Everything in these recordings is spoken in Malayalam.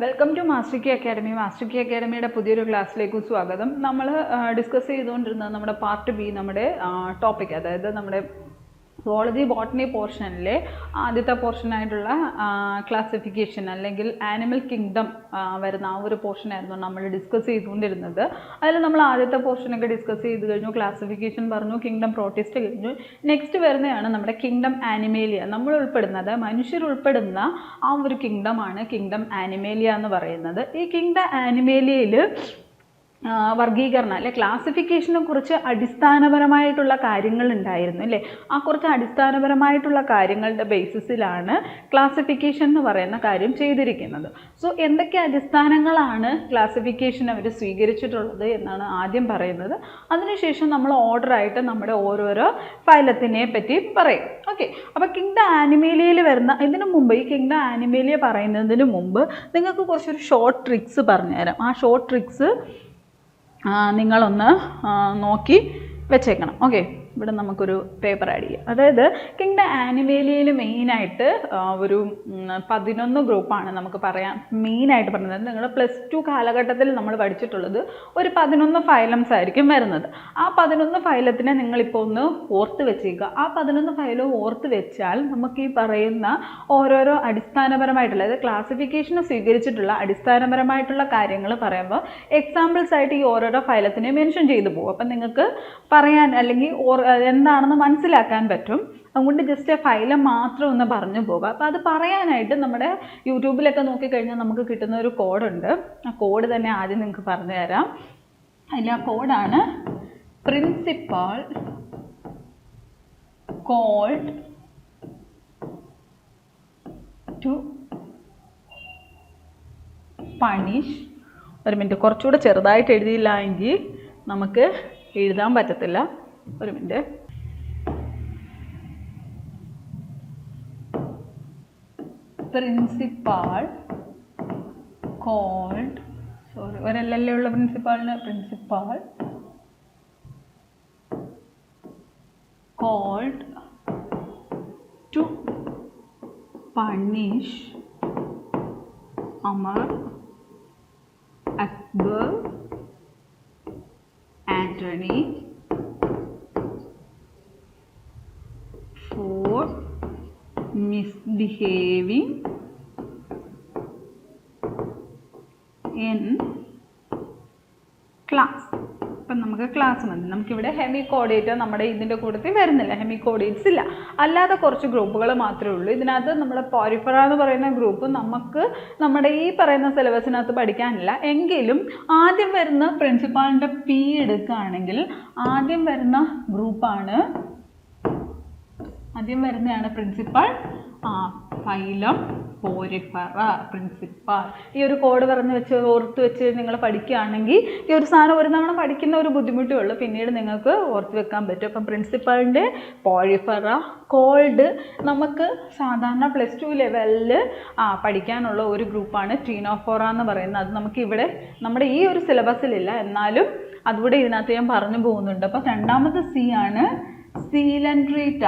Welcome to Master Key academy. Master Key അക്കാഡമിയുടെ പുതിയൊരു ക്ലാസ്സിലേക്ക് സ്വാഗതം. നമ്മൾ ഡിസ്കസ് ചെയ്തുകൊണ്ടിരുന്നത് നമ്മുടെ പാർട്ട് ബി, നമ്മുടെ ടോപ്പിക്, അതായത് നമ്മുടെ സുവോളജി ബോട്ടണി പോർഷനിലെ ആദ്യത്തെ പോർഷനായിട്ടുള്ള ക്ലാസിഫിക്കേഷൻ അല്ലെങ്കിൽ ആനിമൽ കിങ്ഡം വരുന്ന ആ ഒരു പോർഷനായിരുന്നു നമ്മൾ ഡിസ്കസ് ചെയ്തുകൊണ്ടിരുന്നത്. അതിൽ നമ്മൾ ആദ്യത്തെ പോർഷനൊക്കെ ഡിസ്കസ് ചെയ്ത് കഴിഞ്ഞു, ക്ലാസിഫിക്കേഷൻ പറഞ്ഞു, കിങ്ഡം പ്രോട്ടിസ്റ്റ് കഴിഞ്ഞു. നെക്സ്റ്റ് വരുന്നതാണ് നമ്മുടെ കിങ്ഡം ആനിമേലിയ. നമ്മൾ ഉൾപ്പെടുന്നത്, മനുഷ്യർ ഉൾപ്പെടുന്ന ആ ഒരു കിങ്ഡമാണ് കിങ്ഡം ആനിമേലിയ എന്ന് പറയുന്നത്. ഈ കിങ്ഡം ആനിമേലിയയിൽ വർഗീകരണം അല്ലെ ക്ലാസിഫിക്കേഷനെ കുറിച്ച് അടിസ്ഥാനപരമായിട്ടുള്ള കാര്യങ്ങൾ ഉണ്ടായിരുന്നു അല്ലേ. ആ കുറച്ച് അടിസ്ഥാനപരമായിട്ടുള്ള കാര്യങ്ങളുടെ ബേസിസിലാണ് ക്ലാസിഫിക്കേഷൻ എന്ന് പറയുന്ന കാര്യം ചെയ്തിരിക്കുന്നത്. സോ എന്തൊക്കെ അടിസ്ഥാനങ്ങളാണ് ക്ലാസിഫിക്കേഷൻ അവർ സ്വീകരിച്ചിട്ടുള്ളത് എന്നാണ് ആദ്യം പറയുന്നത്. അതിനുശേഷം നമ്മൾ ഓർഡറായിട്ട് നമ്മുടെ ഓരോരോ ഫൈലത്തിനെ പറ്റി പറയും. ഓക്കെ, അപ്പോൾ കിങ്ഡം ആനിമേലിയയിൽ വരുന്ന, ഇതിനു മുമ്പ് ഈ കിങ്ഡം ആനിമേലിയ പറയുന്നതിന് മുമ്പ് നിങ്ങൾക്ക് കുറച്ചൊരു ഷോർട്ട് ട്രിക്സ് പറഞ്ഞുതരാം. ആ ഷോർട്ട് ട്രിക്സ് നിങ്ങളൊന്ന് നോക്കി വെച്ചേക്കണം. ഓക്കെ, ഇവിടെ നമുക്കൊരു പേപ്പർ ആഡ് ചെയ്യാം. അതായത് കിങ്ഡം ആനിമേലിയയിൽ മെയിനായിട്ട് ഒരു 11 ഗ്രൂപ്പാണ് നമുക്ക് പറയാം. മെയിനായിട്ട് പറയുന്നത് നിങ്ങൾ +2 കാലഘട്ടത്തിൽ നമ്മൾ പഠിച്ചിട്ടുള്ളത് ഒരു 11 ഫൈലംസ് ആയിരിക്കും വരുന്നത്. ആ 11 ഫൈലത്തിനെ നിങ്ങളിപ്പോൾ ഒന്ന് ഓർത്ത് വെച്ചേക്കുക. ആ 11 ഫൈലും ഓർത്ത് വെച്ചാൽ നമുക്ക് ഈ പറയുന്ന ഓരോരോ അടിസ്ഥാനപരമായിട്ടുള്ള, അതായത് ക്ലാസിഫിക്കേഷന് സ്വീകരിച്ചിട്ടുള്ള അടിസ്ഥാനപരമായിട്ടുള്ള കാര്യങ്ങൾ പറയുമ്പോൾ എക്സാമ്പിൾസ് ആയിട്ട് ഈ ഓരോരോ ഫൈലത്തിനെ മെൻഷൻ ചെയ്തു പോകും. അപ്പം നിങ്ങൾക്ക് പറയാൻ അല്ലെങ്കിൽ എന്താണെന്ന് മനസ്സിലാക്കാൻ പറ്റും. അതുകൊണ്ട് ജസ്റ്റ് ഫൈലം മാത്രം ഒന്ന് പറഞ്ഞു പോകാം. അപ്പോൾ അത് പറയാനായിട്ട് നമ്മുടെ യൂട്യൂബിലൊക്കെ നോക്കിക്കഴിഞ്ഞാൽ നമുക്ക് കിട്ടുന്ന ഒരു കോഡുണ്ട്. ആ കോഡ് തന്നെ ആദ്യം നിങ്ങൾക്ക് പറഞ്ഞു തരാം. അതിൽ ആ കോഡാണ് പ്രിൻസിപ്പൽ കോൾഡ് ടു പണിഷ്. ഒരു മിനിറ്റ്, കുറച്ചുകൂടെ ചെറുതായിട്ട് എഴുതിയില്ല എങ്കിൽ നമുക്ക് എഴുതാൻ പറ്റത്തില്ല. ഒരു മിനിറ്റ്. പ്രിൻസിപ്പാൾ കോൾഡ്, സോറി ഒരല്ലേ ഉള്ള പ്രിൻസിപ്പാളിന്, principal called to punish Amar, Akbar, Anthony for misbehaving in class. അപ്പം നമുക്ക് ക്ലാസ് മതി. നമുക്കിവിടെ ഹെമി കോഡേറ്റ് നമ്മുടെ ഇതിൻ്റെ കൂട്ടത്തിൽ വരുന്നില്ല, ഹെമി കോഡേറ്റ്സ് ഇല്ല. അല്ലാതെ കുറച്ച് ഗ്രൂപ്പുകൾ മാത്രമേ ഉള്ളൂ. ഇതിനകത്ത് നമ്മുടെ പോരിഫറ എന്ന് പറയുന്ന ഗ്രൂപ്പ് നമുക്ക് നമ്മുടെ ഈ പറയുന്ന സിലബസിനകത്ത് പഠിക്കാനില്ല. എങ്കിലും ആദ്യം വരുന്ന പ്രിൻസിപ്പാളിൻ്റെ പി എടുക്കുകയാണെങ്കിൽ ആദ്യം വരുന്ന ഗ്രൂപ്പാണ്, ആദ്യം വരുന്നതാണ് പ്രിൻസിപ്പൽ, ഫൈലം, പോരിഫറ, പ്രിൻസിപ്പൽ. ഈ ഒരു കോഡ് പറഞ്ഞ് വെച്ച് ഓർത്ത് വെച്ച് നിങ്ങൾ പഠിക്കുകയാണെങ്കിൽ ഈ ഒരു സാധനം ഒരു തവണ പഠിക്കുന്ന ഒരു ബുദ്ധിമുട്ടേ ഉള്ളൂ, പിന്നീട് നിങ്ങൾക്ക് ഓർത്ത് വെക്കാൻ പറ്റും. അപ്പം പ്രിൻസിപ്പലിൻ്റെ, പോരിഫറ, കോൾഡ് നമുക്ക് സാധാരണ +2 ലെവലിൽ പഠിക്കാനുള്ള ഒരു ഗ്രൂപ്പാണ് ടീനോഫോറ എന്ന് പറയുന്നത്. അത് നമുക്കിവിടെ നമ്മുടെ ഈ ഒരു സിലബസിലില്ല, എന്നാലും അതുകൂടെ ഇതിനകത്ത് ഞാൻ പറഞ്ഞു പോകുന്നുണ്ട്. അപ്പം രണ്ടാമത്തെ സി ആണ് സീലൻഡ്രീറ്റ.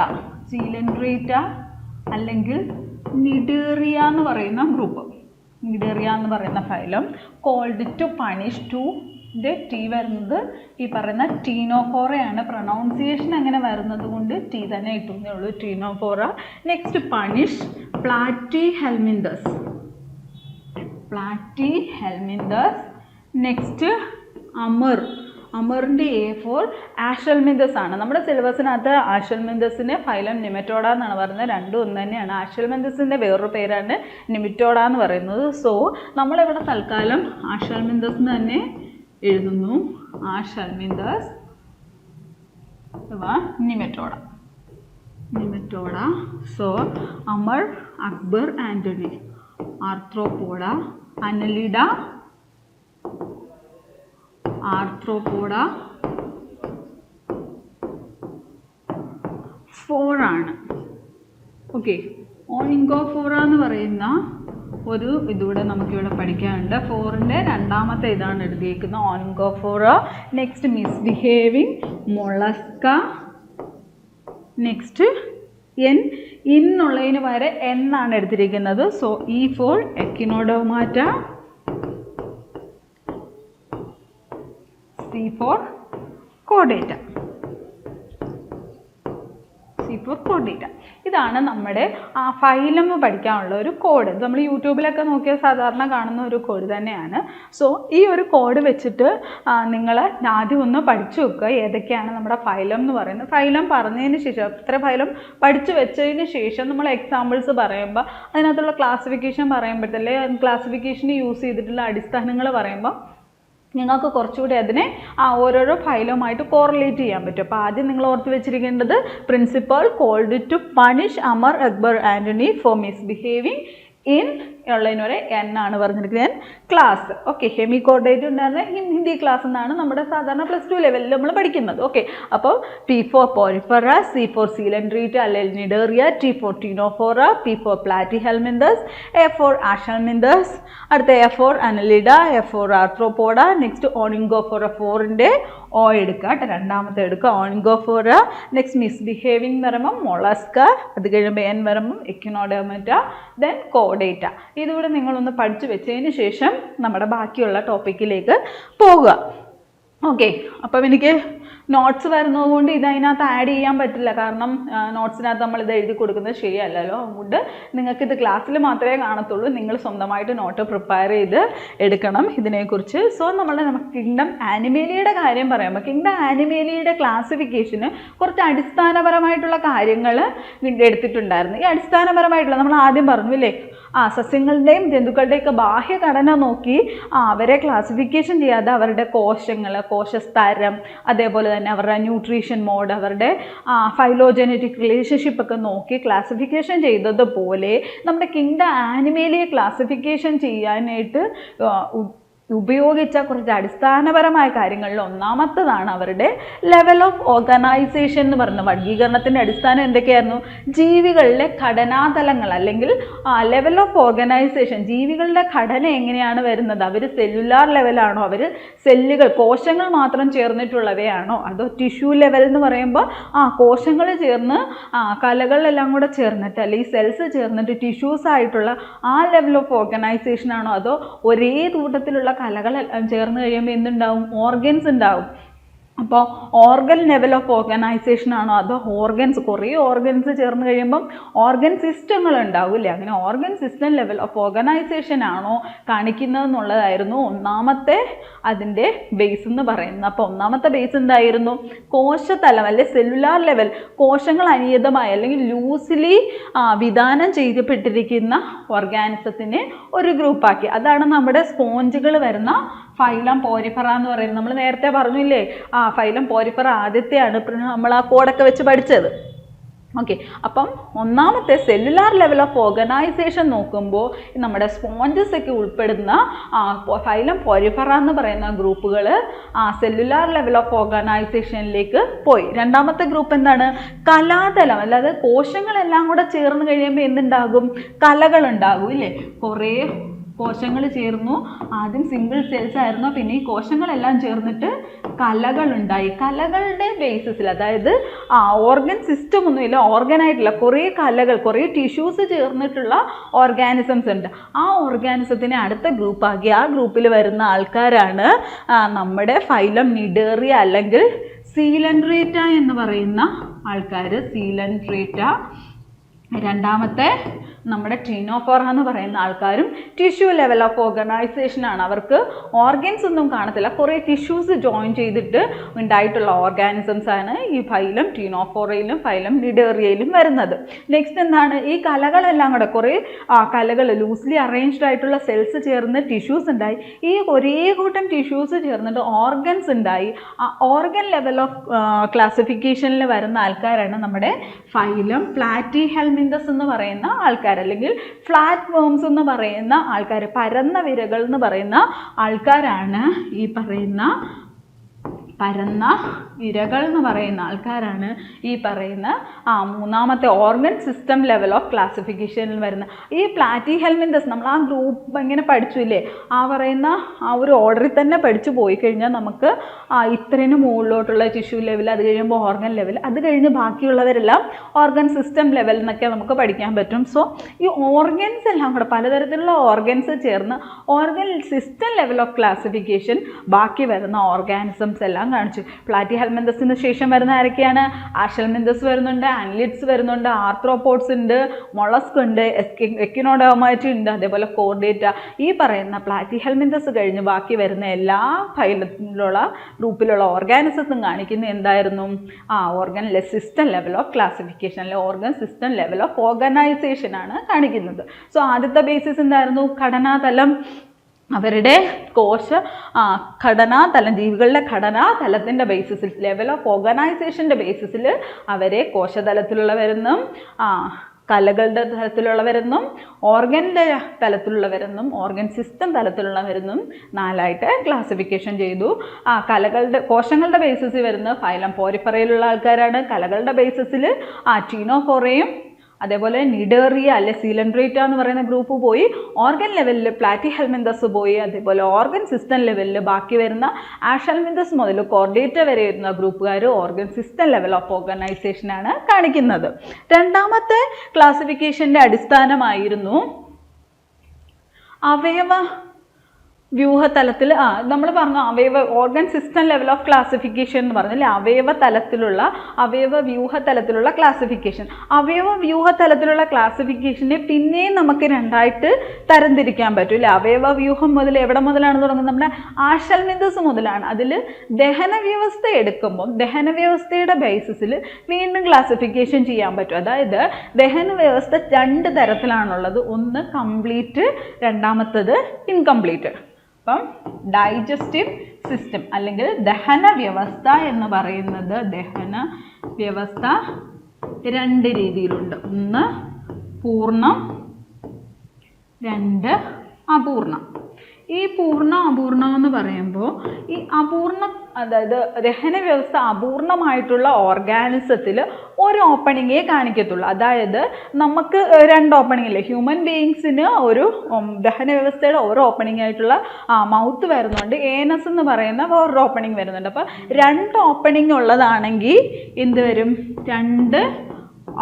സീലൻഡ്രീറ്റ അല്ലെങ്കിൽ നിഡേറിയ എന്ന് പറയുന്ന ഗ്രൂപ്പ്, നിഡേറിയ എന്ന് പറയുന്ന ഫൈലം. കോൾഡ് ടു പണിഷ്, ന്റെ ടി വരുന്നത് ഈ പറയുന്ന ടീനോഫോറയാണ്. പ്രൊനൗൺസിയേഷൻ അങ്ങനെ വരുന്നത് കൊണ്ട് ടി തന്നെ ഇട്ടുന്നേ ഉള്ളൂ, ctenophora. Next punish, platyhelminthes, platyhelminthes. Next Amar, അമറിൻ്റെ എ ഫോർ ആഷൽമിന്തസ് ആണ്. നമ്മുടെ സിലബസിനകത്ത് ആഷൽമിന്തസിന് ഫൈലം നിമറ്റോഡ എന്നാണ് പറയുന്നത്, രണ്ടും ഒന്ന് തന്നെയാണ്. ആഷൽമിന്തസിൻ്റെ വേറൊരു പേരാണ് നിമിറ്റോഡ എന്ന് പറയുന്നത്. സോ നമ്മളിവിടെ തൽക്കാലം ആഷൽമിന്തസ് എന്ന് തന്നെ എഴുതുന്നു, ആഷൽമിന്തസ് അഥവാ നിമറ്റോഡ, നിമറ്റോഡ. സോ അമർ, അക്ബർ, ആന്റണി, ആർത്രോപോഡ, അനലിഡ, ആർത്രോപോഡ 4 ആണ്. ഓക്കെ, ഓണിങ്കോഫോറ എന്ന് പറയുന്ന ഒരു ഇതുകൂടെ നമുക്കിവിടെ പഠിക്കാനുണ്ട്. 4ൻ്റെ രണ്ടാമത്തെ ഇതാണ് എഴുതിയിരിക്കുന്നത്, onychophora. Next misbehaving, mollusca. Next N, ഇന്നുള്ളതിന് വരെ എന്നാണ് എടുത്തിരിക്കുന്നത്. So E for echinodermata, C for chordata. C for chordata. ഇതാണ് നമ്മുടെ ഫൈലം പഠിക്കാനുള്ള ഒരു കോഡ്. നമ്മൾ യൂട്യൂബിലൊക്കെ നോക്കിയാൽ സാധാരണ കാണുന്ന ഒരു കോഡ് തന്നെയാണ്. സോ ഈ ഒരു കോഡ് വെച്ചിട്ട് നിങ്ങൾ ആദ്യം ഒന്ന് പഠിച്ചു വെക്കുക ഏതൊക്കെയാണ് നമ്മുടെ ഫൈലം എന്ന് പറയുന്നത്. ഫൈലം പറഞ്ഞതിന് ശേഷം ഇത്ര ഫൈലം പഠിച്ചു വെച്ചതിന് ശേഷം നമ്മൾ എക്സാമ്പിൾസ് പറയുമ്പോൾ അതിനകത്തുള്ള ക്ലാസിഫിക്കേഷൻ പറയുമ്പോഴത്തല്ലേ ക്ലാസിഫിക്കേഷന് യൂസ് ചെയ്തിട്ടുള്ള അടിസ്ഥാനങ്ങൾ പറയുമ്പോൾ നിങ്ങൾക്ക് കുറച്ചുകൂടി അതിനെ ഓരോരോ ഫൈലുമായിട്ട് കോറിലേറ്റ് ചെയ്യാൻ പറ്റും. അപ്പോൾ ആദ്യം നിങ്ങൾ ഓർത്ത് വെച്ചിരിക്കേണ്ടത് principal called to punish Amar Akbar Anthony for misbehaving in ഉള്ളതിനൊരു എൻ ആണ് പറഞ്ഞിരിക്കുന്നത്. Class okay. ഹെമി കോർഡേറ്റ് ഉണ്ടായിരുന്ന ഹിന്ദി ക്ലാസ് എന്നാണ് നമ്മുടെ സാധാരണ +2 ലെവലിൽ നമ്മൾ പഠിക്കുന്നത്. ഓക്കെ. അപ്പോൾ P for porifera, C for coelenterata അല്ലെങ്കിൽ nidaria, T for ctenophora, P for platyhelminthes, A for aschelminthes, അടുത്ത A for annelida, F for arthropoda, next onychophora 4ൻ്റെ O എടുക്കുക. രണ്ടാമത്തെ എടുക്കുക ഓണിംഗോഫോറ. നെക്സ്റ്റ് മിസ്ബിഹേവിംഗ് എന്ന് പറയുമ്പോൾ മൊളസ്ക, അത് കഴിയുമ്പോൾ N വരുമ്പം എക്വിനോഡെർമറ്റ, ദെൻ കോഡേറ്റ. ഇതുകൂടെ നിങ്ങളൊന്ന് പഠിച്ചു വെച്ചതിന് ശേഷം നമ്മുടെ ബാക്കിയുള്ള ടോപ്പിക്കിലേക്ക് പോകുക. ഓക്കെ. അപ്പം എനിക്ക് നോട്ട്സ് വരുന്നതുകൊണ്ട് ഇതിനകത്ത് ആഡ് ചെയ്യാൻ പറ്റില്ല, കാരണം നോട്ട്സിനകത്ത് നമ്മളിത് എഴുതി കൊടുക്കുന്നത് ശരിയല്ലല്ലോ. അതുകൊണ്ട് നിങ്ങൾക്കിത് ക്ലാസ്സിൽ മാത്രമേ കാണത്തുള്ളൂ. നിങ്ങൾ സ്വന്തമായിട്ട് നോട്ട് പ്രിപ്പയർ ചെയ്ത് എടുക്കണം ഇതിനെക്കുറിച്ച്. സോ നമുക്ക് കിങ്ഡം ആനിമേലിയുടെ കാര്യം പറയുമ്പോൾ കിങ്ഡം ആനിമേലിയുടെ ക്ലാസിഫിക്കേഷന് കുറച്ച് അടിസ്ഥാനപരമായിട്ടുള്ള കാര്യങ്ങൾ എടുത്തിട്ടുണ്ടായിരുന്നു. ഈ അടിസ്ഥാനപരമായിട്ടുള്ള നമ്മൾ ആദ്യം പറഞ്ഞു അല്ലേ, സസ്യങ്ങളുടെയും ജന്തുക്കളുടെയൊക്കെ ബാഹ്യഘടന നോക്കി അവരെ ക്ലാസിഫിക്കേഷൻ ചെയ്യാതെ അവരുടെ കോശങ്ങൾ, കോശസ്തരം, അതേപോലെ തന്നെ അവരുടെ ന്യൂട്രീഷൻ മോഡ്, അവരുടെ ഫൈലോജനറ്റിക് റിലേഷൻഷിപ്പ് ഒക്കെ നോക്കി ക്ലാസിഫിക്കേഷൻ ചെയ്തതുപോലെ നമ്മുടെ കിങ്ഡം ആനിമേലിയെ ക്ലാസിഫിക്കേഷൻ ചെയ്യാനായിട്ട് ഉപയോഗിച്ച കുറച്ച് അടിസ്ഥാനപരമായ കാര്യങ്ങളിൽ ഒന്നാമത്തതാണ് അവരുടെ ലെവൽ ഓഫ് ഓർഗനൈസേഷൻ എന്ന് പറയുന്നത്. വർഗീകരണത്തിൻ്റെ അടിസ്ഥാനം എന്തൊക്കെയായിരുന്നു? ജീവികളിലെ ഘടനാതലങ്ങൾ അല്ലെങ്കിൽ ലെവൽ ഓഫ് ഓർഗനൈസേഷൻ. ജീവികളുടെ ഘടന എങ്ങനെയാണ് വരുന്നത്? അവർ സെല്ലുലാർ ലെവലാണോ, അവർ സെല്ലുകൾ കോശങ്ങൾ മാത്രം ചേർന്നിട്ടുള്ളവയാണോ, അതോ ടിഷ്യൂ ലെവൽ എന്ന് പറയുമ്പോൾ കോശങ്ങൾ ചേർന്ന് കലകളെല്ലാം കൂടെ ചേർന്നിട്ട് അല്ലെങ്കിൽ സെൽസ് ചേർന്നിട്ട് ടിഷ്യൂസ് ആയിട്ടുള്ള ആ ലെവൽ ഓഫ് ഓർഗനൈസേഷൻ ആണോ, അതോ ഒരേ കൂട്ടത്തിലുള്ള കലകളെല്ലാം ചേർന്ന് കഴിയുമ്പോൾ എന്തുണ്ടാവും? ഓർഗൻസ് ഉണ്ടാവും. അപ്പോൾ ഓർഗൻ ലെവൽ ഓഫ് ഓർഗനൈസേഷൻ ആണോ, അതോ കുറേ ഓർഗൻസ് ചേർന്ന് കഴിയുമ്പം ഓർഗൻ സിസ്റ്റങ്ങൾ ഉണ്ടാവില്ലേ, അങ്ങനെ organ system level of organisation ആണോ കാണിക്കുന്നതെന്നുള്ളതായിരുന്നു ഒന്നാമത്തെ അതിൻ്റെ ബേസ് എന്ന് പറയുന്നത്. അപ്പോൾ ഒന്നാമത്തെ ബേസ് എന്തായിരുന്നു? കോശതലം അല്ലെ സെല്ലുലാർ ലെവൽ, കോശങ്ങൾ അനിയതമായി അല്ലെങ്കിൽ ലൂസിലി വിധാനം ചെയ്യപ്പെട്ടിരിക്കുന്ന ഓർഗാനിസത്തിനെ ഒരു ഗ്രൂപ്പാക്കി. അതാണ് നമ്മുടെ സ്പോഞ്ചുകൾ വരുന്ന ഫൈലം പോരിഫറ എന്ന് പറയുന്നത്. നമ്മൾ നേരത്തെ പറഞ്ഞില്ലേ ഫൈലം പോരിഫറ ആദ്യത്തെയാണ് നമ്മൾ ആ കോഡൊക്കെ വെച്ച് പഠിച്ചത്. ഓക്കെ. അപ്പം ഒന്നാമത്തെ സെല്ലുലാർ ലെവൽ ഓഫ് ഓർഗനൈസേഷൻ നോക്കുമ്പോൾ നമ്മുടെ സ്പോഞ്ചസ് ഒക്കെ ഉൾപ്പെടുന്ന ഫൈലം പോരിഫറ എന്ന് പറയുന്ന ഗ്രൂപ്പുകൾ സെല്ലുലാർ ലെവൽ ഓഫ് ഓർഗനൈസേഷനിലേക്ക് പോയി. രണ്ടാമത്തെ ഗ്രൂപ്പ് എന്താണ്? കലാതലം. അല്ലാതെ കോശങ്ങളെല്ലാം കൂടെ ചേർന്ന് കഴിയുമ്പോൾ എന്തുണ്ടാകും? കലകളുണ്ടാകും ഇല്ലേ? കുറേ കോശങ്ങൾ ചേർന്നു. ആദ്യം സിംഗിൾ സെൽസ് ആയിരുന്നു, പിന്നെ ഈ കോശങ്ങളെല്ലാം ചേർന്നിട്ട് കലകളുണ്ടായി. കലകളുടെ ബേസിസിൽ, അതായത് ഓർഗൻ സിസ്റ്റം ഒന്നുമില്ല, ഓർഗനായിട്ടില്ല, കുറേ കലകൾ, കുറേ ടിഷ്യൂസ് ചേർന്നിട്ടുള്ള ഓർഗാനിസംസ് ഉണ്ട്. ആ ഓർഗാനിസത്തിനെ അടുത്ത ഗ്രൂപ്പാക്കി ആ ഗ്രൂപ്പിൽ വരുന്ന ആൾക്കാരാണ് നമ്മുടെ ഫൈലം നിഡേറിയ അല്ലെങ്കിൽ സീലൻട്രേറ്റ എന്ന് പറയുന്ന ആൾക്കാർ. സീലൻട്രേറ്റ. രണ്ടാമത്തെ നമ്മുടെ ക്ടീനോഫോറ എന്ന് പറയുന്ന ആൾക്കാരും ടിഷ്യൂ ലെവൽ ഓഫ് ഓർഗനൈസേഷൻ ആണ്. അവർക്ക് ഓർഗൻസ് ഒന്നും കാണത്തില്ല, കുറേ ടിഷ്യൂസ് ജോയിൻ ചെയ്തിട്ട് ഉണ്ടായിട്ടുള്ള ഓർഗാനിസംസ് ആണ് ഈ ഫൈലം ക്ടീനോഫോറയിലും ഫൈലം നിഡേറിയയിലും വരുന്നത്. നെക്സ്റ്റ് എന്താണ്? ഈ കലകളെല്ലാം കൂടെ കുറേ കലകൾ ലൂസ്ലി അറേഞ്ച്ഡ് ആയിട്ടുള്ള സെൽസ് ചേർന്ന് ടിഷ്യൂസ് ഉണ്ടായി. ഈ ഒരേ കൂട്ടം ടിഷ്യൂസ് ചേർന്നിട്ട് ഓർഗൻസ് ഉണ്ടായി. ആ ഓർഗൻ ലെവൽ ഓഫ് ക്ലാസിഫിക്കേഷനിൽ വരുന്ന ആൾക്കാരാണ് നമ്മുടെ ഫൈലം പ്ലാറ്റിഹെൽമിന്തസ് എന്ന് പറയുന്ന ആൾക്കാർ, അല്ലെങ്കിൽ ഫ്ലാറ്റ് വേംസ് എന്ന് പറയുന്ന ആൾക്കാർ, പരന്ന വിരകൾ എന്ന് പറയുന്ന ആൾക്കാരാണ് ഈ പറയുന്ന പരന്ന ഇരകൾ എന്ന് പറയുന്ന ആൾക്കാരാണ് ഈ പറയുന്ന മൂന്നാമത്തെ ഓർഗൻ സിസ്റ്റം ലെവൽ ഓഫ് ക്ലാസിഫിക്കേഷനിൽ വരുന്ന ഈ പ്ലാറ്റി ഹെൽമിന്തസ്. നമ്മൾ ആ ഗ്രൂപ്പ് ഇങ്ങനെ പഠിച്ചു ഇല്ലേ, ആ പറയുന്ന ആ ഒരു ഓർഡറിൽ തന്നെ പഠിച്ചു പോയി കഴിഞ്ഞാൽ നമുക്ക് ഇത്രയും മുകളിലോട്ടുള്ള ടിഷ്യൂ ലെവൽ, അത് കഴിയുമ്പോൾ ഓർഗൻ ലെവൽ, അത് കഴിഞ്ഞ് ബാക്കിയുള്ളവരെല്ലാം ഓർഗൻ സിസ്റ്റം ലെവൽ എന്നൊക്കെ നമുക്ക് പഠിക്കാൻ പറ്റും. സോ ഈ ഓർഗൻസ് എല്ലാം കൂടെ പലതരത്തിലുള്ള ഓർഗൻസ് ചേർന്ന് organ system level of classification ബാക്കി വരുന്ന ഓർഗാനിസംസ് എല്ലാം കാണിച്ചു. പ്ലാറ്റി ഹെൽമിന്തസിന് ശേഷം വരുന്ന ആരൊക്കെയാണ്? ആർഷൽമിന്തസ് വരുന്നുണ്ട്, ആൻലിഡ്സ് വരുന്നുണ്ട്, ആർത്രോപോഡ്സ് ഉണ്ട്, മൊളസ്ക് ഉണ്ട്, എക്കിനോഡോമൈറ്റ് ഉണ്ട്, അതേപോലെ കോർഡേറ്റ. ഈ പറയുന്ന പ്ലാറ്റി ഹെൽമിന്തസ് കഴിഞ്ഞ് ബാക്കി വരുന്ന എല്ലാ ഫൈലത്തിലുള്ള ഗ്രൂപ്പിലുള്ള ഓർഗാനിസത്തും കാണിക്കുന്ന എന്തായിരുന്നു? Organ system level of classification, അല്ലെ organ system level of organisation ആണ് കാണിക്കുന്നത്. സോ ആദ്യത്തെ ബേസിസ് എന്തായിരുന്നു? ഘടനാതലം. അവരുടെ ഘടനാതലം, ജീവികളുടെ ഘടനാതലത്തിൻ്റെ ബേസിസിൽ, ലെവൽ ഓഫ് ഓർഗനൈസേഷൻ്റെ ബേസിസിൽ അവരെ കോശതലത്തിലുള്ളവരെന്നും കലകളുടെ തലത്തിലുള്ളവരെന്നും ഓർഗൻ്റെ തലത്തിലുള്ളവരെന്നും ഓർഗൻ സിസ്റ്റം തലത്തിലുള്ളവരെന്നും 4ആയിട്ട് ക്ലാസിഫിക്കേഷൻ ചെയ്തു. കോശങ്ങളുടെ ബേസിസിൽ വരുന്ന ഫൈലം പോരിഫറയിലുള്ള ആൾക്കാരാണ്. കലകളുടെ ബേസിസിൽ ടീനോഫോറയും അതേപോലെ നിഡേറിയ അല്ലെ സീലൻഡ്രേറ്റ എന്ന് പറയുന്ന ഗ്രൂപ്പ് പോയി. ഓർഗൻ ലെവലിൽ പ്ലാറ്റി ഹെൽമിന്തസ് പോയി. അതേപോലെ ഓർഗൻ സിസ്റ്റം ലെവലിൽ ബാക്കി വരുന്ന ആഷൽമിന്തസ് മുതൽ കോർഡേറ്റ വരെ വരുന്ന ഗ്രൂപ്പുകാർ ഓർഗൻ സിസ്റ്റം ലെവൽ ഓഫ് ഓർഗനൈസേഷനാണ് കാണിക്കുന്നത്. രണ്ടാമത്തെ ക്ലാസിഫിക്കേഷൻ്റെ അടിസ്ഥാനമായിരുന്നു അവയവ വ്യൂഹതലത്തിൽ. നമ്മൾ പറഞ്ഞു അവയവ organ system level of classification എന്ന് പറഞ്ഞാൽ അവയവ വ്യൂഹതലത്തിലുള്ള ക്ലാസിഫിക്കേഷൻ. അവയവ വ്യൂഹതലത്തിലുള്ള ക്ലാസിഫിക്കേഷനെ പിന്നെയും നമുക്ക് 2ആയിട്ട് തരംതിരിക്കാൻ പറ്റും അല്ലേ. അവയവ വ്യൂഹം മുതൽ എവിടെ മുതലാണ് തുടങ്ങുന്നത്? നമ്മുടെ ആഷൽമിന്തസ് മുതലാണ്. അതിൽ ദഹന വ്യവസ്ഥ എടുക്കുമ്പം ദഹന വ്യവസ്ഥയുടെ ബേസിസിൽ വീണ്ടും ക്ലാസിഫിക്കേഷൻ ചെയ്യാൻ പറ്റും. അതായത് ദഹന വ്യവസ്ഥ 2 തരത്തിലാണുള്ളത്. ഒന്ന് കംപ്ലീറ്റ്, രണ്ടാമത്തത് ഇൻകംപ്ലീറ്റ്. അപ്പം ഡൈജസ്റ്റീവ് സിസ്റ്റം അല്ലെങ്കിൽ ദഹന വ്യവസ്ഥ എന്ന് പറയുന്നത്, ദഹന വ്യവസ്ഥ 2 രീതിയിലുണ്ട്. ഒന്ന് പൂർണ്ണം, 2 അപൂർണം. ഈ പൂർണ്ണം അപൂർണം എന്ന് പറയുമ്പോൾ ഈ അപൂർണം, അതായത് ദഹന വ്യവസ്ഥ അപൂർണമായിട്ടുള്ള ഓർഗാനിസത്തിൽ ഒരു ഓപ്പണിങ്ങേ കാണിക്കത്തുള്ളൂ. അതായത് നമുക്ക് 2 ഓപ്പണിംഗ് ഇല്ലേ, ഹ്യൂമൻ ബീയിങ്സിന് ഒരു ദഹന വ്യവസ്ഥയുടെ ഒരു ഓപ്പണിംഗ് ആയിട്ടുള്ള മൗത്ത് വരുന്നുണ്ട്, ഏനസ് എന്ന് പറയുന്ന വേറൊരു ഓപ്പണിംഗ് വരുന്നുണ്ട്. അപ്പോൾ 2 ഓപ്പണിംഗ് ഉള്ളതാണെങ്കിൽ എന്ത് വരും? 2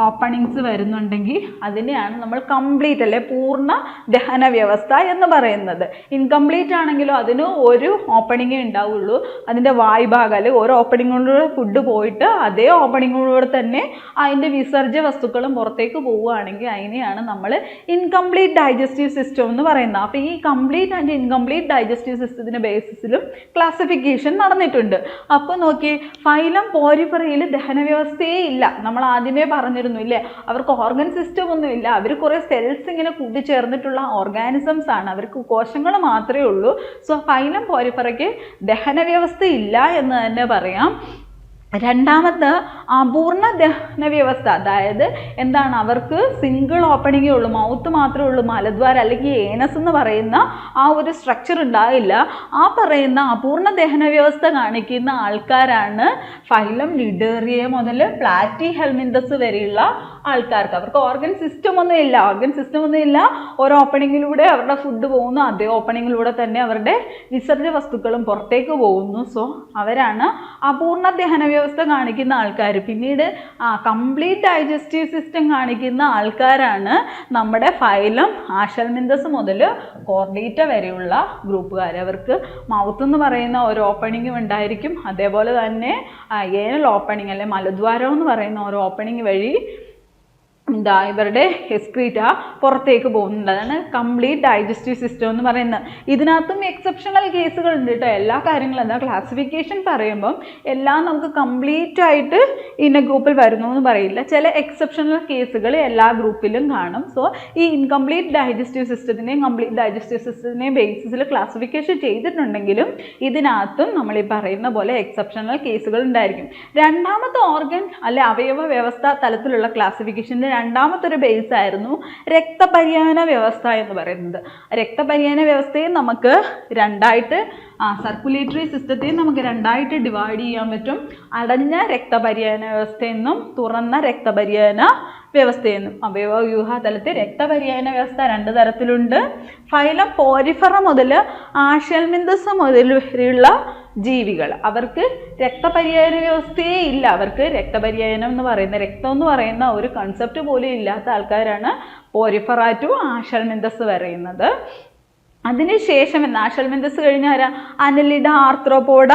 ഓപ്പണിങ്സ് വരുന്നുണ്ടെങ്കിൽ അതിനെയാണ് നമ്മൾ കംപ്ലീറ്റ് അല്ലെ പൂർണ്ണ ദഹന വ്യവസ്ഥ എന്ന് പറയുന്നത്. ഇൻകംപ്ലീറ്റ് ആണെങ്കിലോ അതിന് ഒരു ഓപ്പണിങ്ങേ ഉണ്ടാവുള്ളൂ. അതിൻ്റെ വായ്ഭാഗം അല്ലെങ്കിൽ ഓരോ ഓപ്പണിങ്ങിലൂടെ ഫുഡ് പോയിട്ട് അതേ ഓപ്പണിങ്ങിലൂടെ തന്നെ അതിൻ്റെ വിസർജ്യ വസ്തുക്കളും പുറത്തേക്ക് പോവുകയാണെങ്കിൽ അതിനെയാണ് നമ്മൾ ഇൻകംപ്ലീറ്റ് ഡൈജസ്റ്റീവ് സിസ്റ്റം എന്ന് പറയുന്നത്. അപ്പോൾ ഈ കംപ്ലീറ്റ് ആൻഡ് ഇൻകംപ്ലീറ്റ് ഡൈജസ്റ്റീവ് സിസ്റ്റത്തിൻ്റെ ബേസിസിലും ക്ലാസിഫിക്കേഷൻ നടന്നിട്ടുണ്ട്. അപ്പോൾ നോക്കിയേ, ഫൈലം പോരിഫറയിൽ ദഹന വ്യവസ്ഥയേ ഇല്ല. നമ്മൾ ആദ്യമേ പറഞ്ഞിരുന്നു ഇല്ലേ, അവർക്ക് ഓർഗൻ സിസ്റ്റം ഒന്നും ഇല്ല. അവർ കുറേ സെൽസ് ഇങ്ങനെ കൂട്ടിച്ചേർന്നിട്ടുള്ള ഓർഗാനിസംസ് ആണ്, അവർക്ക് കോശങ്ങൾ മാത്രമേ ഉള്ളൂ. സോ ഫൈലം പോരിഫറയ്ക്ക് ദഹന വ്യവസ്ഥ ഇല്ല എന്ന് തന്നെ പറയാം. രണ്ടാമത് അപൂർണ ദഹന വ്യവസ്ഥ, അതായത് എന്താണ്, അവർക്ക് സിംഗിൾ ഓപ്പണിങ്ങേ ഉള്ളൂ, മൗത്ത് മാത്രമേ ഉള്ളൂ, മലദ്വാരം അല്ലെങ്കിൽ ഏനസ് എന്ന് പറയുന്ന ആ ഒരു സ്ട്രക്ചർ ഉണ്ടാവില്ല. ആ പറയുന്ന അപൂർണ ദഹന വ്യവസ്ഥ കാണിക്കുന്ന ആൾക്കാരാണ് ഫൈലം നിഡേറിയ മുതൽ പ്ലാറ്റി ഹെൽമിന്തസ് വരെയുള്ള ആൾക്കാർക്ക്. അവർക്ക് ഓർഗൻ സിസ്റ്റം ഒന്നും ഇല്ല. ഓരോ ഓപ്പണിങ്ങിലൂടെ അവരുടെ ഫുഡ് പോകുന്നു, അതേ ഓപ്പണിങ്ങിലൂടെ തന്നെ അവരുടെ വിസർജ്യ വസ്തുക്കളും പുറത്തേക്ക് പോകുന്നു. സോ അവരാണ് അപൂർണ ദഹന വ്യവസ്ഥ കാണിക്കുന്ന ആൾക്കാർ. പിന്നീട് കംപ്ലീറ്റ് ഡൈജസ്റ്റീവ് സിസ്റ്റം കാണിക്കുന്ന ആൾക്കാരാണ് നമ്മുടെ ഫൈലം ആഷൽമിന്തസ് മുതൽ കോർഡേറ്റ വരെയുള്ള ഗ്രൂപ്പുകാർ. അവർക്ക് മൗത്ത് എന്ന് പറയുന്ന ഒരു ഓപ്പണിങ്ങും ഉണ്ടായിരിക്കും. അതേപോലെ തന്നെ ഏനൽ ഓപ്പണിങ് അല്ലെ മലദ്വാരം എന്ന് പറയുന്ന ഒരു ഓപ്പണിങ് വഴി ഇവരുടെ എക്സ്ക്രീറ്റ പുറത്തേക്ക് പോകുന്നുണ്ട്. അതാണ് കംപ്ലീറ്റ് ഡൈജസ്റ്റീവ് സിസ്റ്റം എന്ന് പറയുന്നത്. ഇതിനകത്തും എക്സെപ്ഷണൽ കേസുകൾ ഉണ്ട് കേട്ടോ. എല്ലാ കാര്യങ്ങളും എന്താ ക്ലാസിഫിക്കേഷൻ പറയുമ്പം എല്ലാം നമുക്ക് കംപ്ലീറ്റ് ആയിട്ട് ഇന്ന ഗ്രൂപ്പിൽ വരുന്നു എന്ന് പറയില്ല. ചില എക്സെപ്ഷണൽ കേസുകൾ എല്ലാ ഗ്രൂപ്പിലും കാണും. സോ ഈ ഇൻകംപ്ലീറ്റ് ഡൈജസ്റ്റീവ് സിസ്റ്റത്തിനെയും കംപ്ലീറ്റ് ഡൈജസ്റ്റീവ് സിസ്റ്റത്തിനെയും ബേസിസിൽ ക്ലാസിഫിക്കേഷൻ ചെയ്തിട്ടുണ്ടെങ്കിലും ഇതിനകത്തും നമ്മൾ ഈ പറയുന്ന പോലെ എക്സെപ്ഷണൽ കേസുകൾ ഉണ്ടായിരിക്കും. രണ്ടാമത്തെ ഓർഗൻ അല്ലെ അവയവ വ്യവസ്ഥ തലത്തിലുള്ള ക്ലാസിഫിക്കേഷൻ്റെ രണ്ടാമത്തെ ഒരു ബേസ് ആയിരുന്നു രക്തപര്യായന വ്യവസ്ഥ എന്ന് പറയുന്നത്. രക്തപര്യായന വ്യവസ്ഥയെ നമുക്ക് രണ്ടായിട്ട് സർക്കുലേറ്ററി സിസ്റ്റത്തെയും നമുക്ക് രണ്ടായിട്ട് ഡിവൈഡ് ചെയ്യാൻ പറ്റും. അടഞ്ഞ രക്തപര്യായന വ്യവസ്ഥയെന്നും തുറന്ന രക്തപര്യായന വ്യവസ്ഥയെന്നും. അവയവവ്യൂഹ തലത്തിൽ രക്തപര്യായന വ്യവസ്ഥ രണ്ട് തരത്തിലുണ്ട്. ഫൈലം പോരിഫറ മുതൽ ആഷൽമിന്തസ് മുതൽ വരെയുള്ള ജീവികൾ അവർക്ക് രക്തപര്യായന വ്യവസ്ഥയേ ഇല്ല. അവർക്ക് രക്തപര്യായനം എന്ന് പറയുന്ന രക്തം എന്ന് പറയുന്ന ഒരു കൺസെപ്റ്റ് പോലും ഇല്ലാത്ത ആൾക്കാരാണ് പോരിഫറ ടു ആഷൽമിന്തസ് പറയുന്നത്. അതിനുശേഷം ആഷൽമിന്തസ് കഴിഞ്ഞാൽ അനലിഡ, ആർത്രോപോഡ,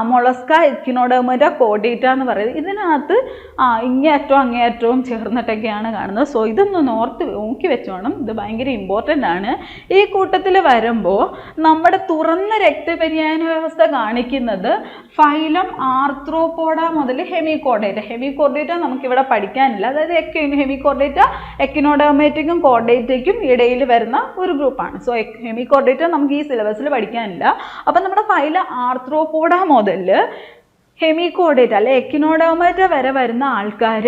മൊളസ്ക, എക്കിനോഡെർമറ്റ, കോർഡേറ്റ എന്ന് പറയുന്നത്. ഇതിനകത്ത് ഇങ്ങേയറ്റവും അങ്ങേയറ്റവും ചേർന്നിട്ടൊക്കെയാണ് കാണുന്നത്. സോ ഇതൊന്ന് നോക്കി വെച്ചോണം, ഇത് ഭയങ്കര ഇമ്പോർട്ടൻ്റ് ആണ്. ഈ കൂട്ടത്തിൽ വരുമ്പോൾ നമ്മുടെ തുറന്ന രക്തപര്യായന വ്യവസ്ഥ കാണിക്കുന്നത് ഫൈലം ആർത്രോപോഡ മുതൽ ഹെമികോർഡേറ്റ. ഹെമികോർഡേറ്റ നമുക്കിവിടെ പഠിക്കാനില്ല. അതായത് ഹെമികോർഡേറ്റ എക്കിനോഡെർമറ്റയ്ക്കും കോർഡേറ്റയ്ക്കും ഇടയിൽ വരുന്ന ഒരു ഗ്രൂപ്പാണ്. സോ ഹെമികോർഡേറ്റ നമുക്ക് ഈ സിലബസിൽ പഠിക്കാനില്ല. അപ്പം നമ്മുടെ ഫൈലം ആർത്രോപോഡ മുതൽ ഹെമികോർഡേറ്റ അല്ലെ എക്കിനോഡെർമറ്റ വരെ വരുന്ന ആൾക്കാർ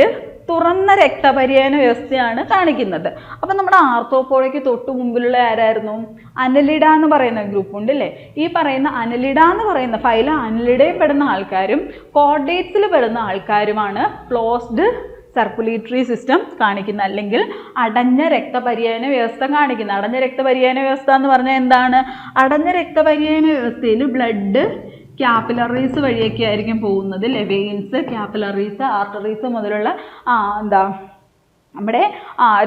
തുറന്ന രക്തപര്യായന വ്യവസ്ഥയാണ് കാണിക്കുന്നത്. അപ്പം നമ്മുടെ ആർത്രോപോഡയ്ക്ക് തൊട്ട് മുമ്പിലുള്ള ആരായിരുന്നു? അനലിഡ എന്ന് പറയുന്ന ഗ്രൂപ്പ് ഉണ്ട് അല്ലേ. ഈ പറയുന്ന അനലിഡ എന്ന് പറയുന്ന ഫൈലം അനലിഡയിൽ പെടുന്ന ആൾക്കാരും കോർഡേറ്റ്സിൽ പെടുന്ന ആൾക്കാരുമാണ് ക്ലോസ്ഡ് സർക്കുലേറ്ററി സിസ്റ്റം കാണിക്കുന്ന, അല്ലെങ്കിൽ അടഞ്ഞ രക്തപര്യായന വ്യവസ്ഥ കാണിക്കുന്നത്. അടഞ്ഞ രക്തപര്യായന വ്യവസ്ഥ എന്ന് പറഞ്ഞാൽ എന്താണ്? അടഞ്ഞ രക്തപര്യായന വ്യവസ്ഥയിൽ ബ്ലഡ് ക്യാപ്പിലറീസ് വഴിയൊക്കെ ആയിരിക്കും പോകുന്നത് അല്ലേ. വെയിൻസ്, ക്യാപ്പിലറീസ്, ആർട്ടറീസ് മുതലുള്ള നമ്മുടെ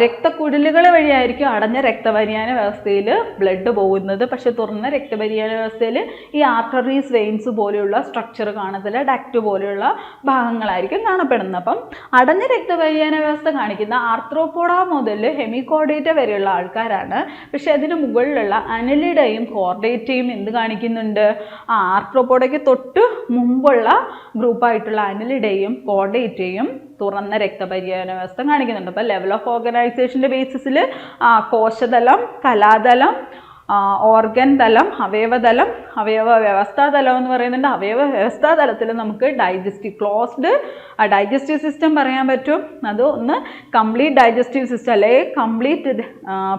രക്തക്കുഴലുകൾ വഴിയായിരിക്കും അടഞ്ഞ രക്തപര്യായന വ്യവസ്ഥയിൽ ബ്ലഡ് പോകുന്നത്. പക്ഷെ തുറന്ന രക്തപര്യായന വ്യവസ്ഥയിൽ ഈ ആർട്ടറീസ്, വെയിൻസ് പോലെയുള്ള സ്ട്രക്ചർ കാണത്തില്ല, ഡക്റ്റ് പോലെയുള്ള ഭാഗങ്ങളായിരിക്കും കാണപ്പെടുന്നത്. അപ്പം അടഞ്ഞ രക്തപര്യായന വ്യവസ്ഥ കാണിക്കുന്ന ആർത്രോപോഡ മുതൽ ഹെമികോർഡേറ്റ വരെയുള്ള ആൾക്കാരാണ്. പക്ഷെ അതിന് മുകളിലുള്ള അനലിഡയും കോർഡേറ്റയും എന്ത് കാണിക്കുന്നുണ്ട്? ആർത്രോപോഡയ്ക്ക് തൊട്ട് മുമ്പുള്ള ഗ്രൂപ്പായിട്ടുള്ള അനലിഡയും കോർഡേറ്റയും തുറന്ന രക്തപര്യായന വ്യവസ്ഥ കാണിക്കുന്നുണ്ട്. അപ്പോൾ ലെവൽ ഓഫ് ഓർഗനൈസേഷൻ്റെ ബേസിസിൽ കോശതലം, കലാതലം, ഓർഗൻ തലം, അവയവതലം, അവയവ വ്യവസ്ഥാ തലം എന്ന് പറയുന്നുണ്ട്. അവയവ വ്യവസ്ഥാ തലത്തിൽ നമുക്ക് ക്ലോസ്ഡ് ഡൈജസ്റ്റീവ് സിസ്റ്റം പറയാൻ പറ്റും. അത് ഒന്ന് കംപ്ലീറ്റ് ഡൈജസ്റ്റീവ് സിസ്റ്റം അല്ലെങ്കിൽ കംപ്ലീറ്റ്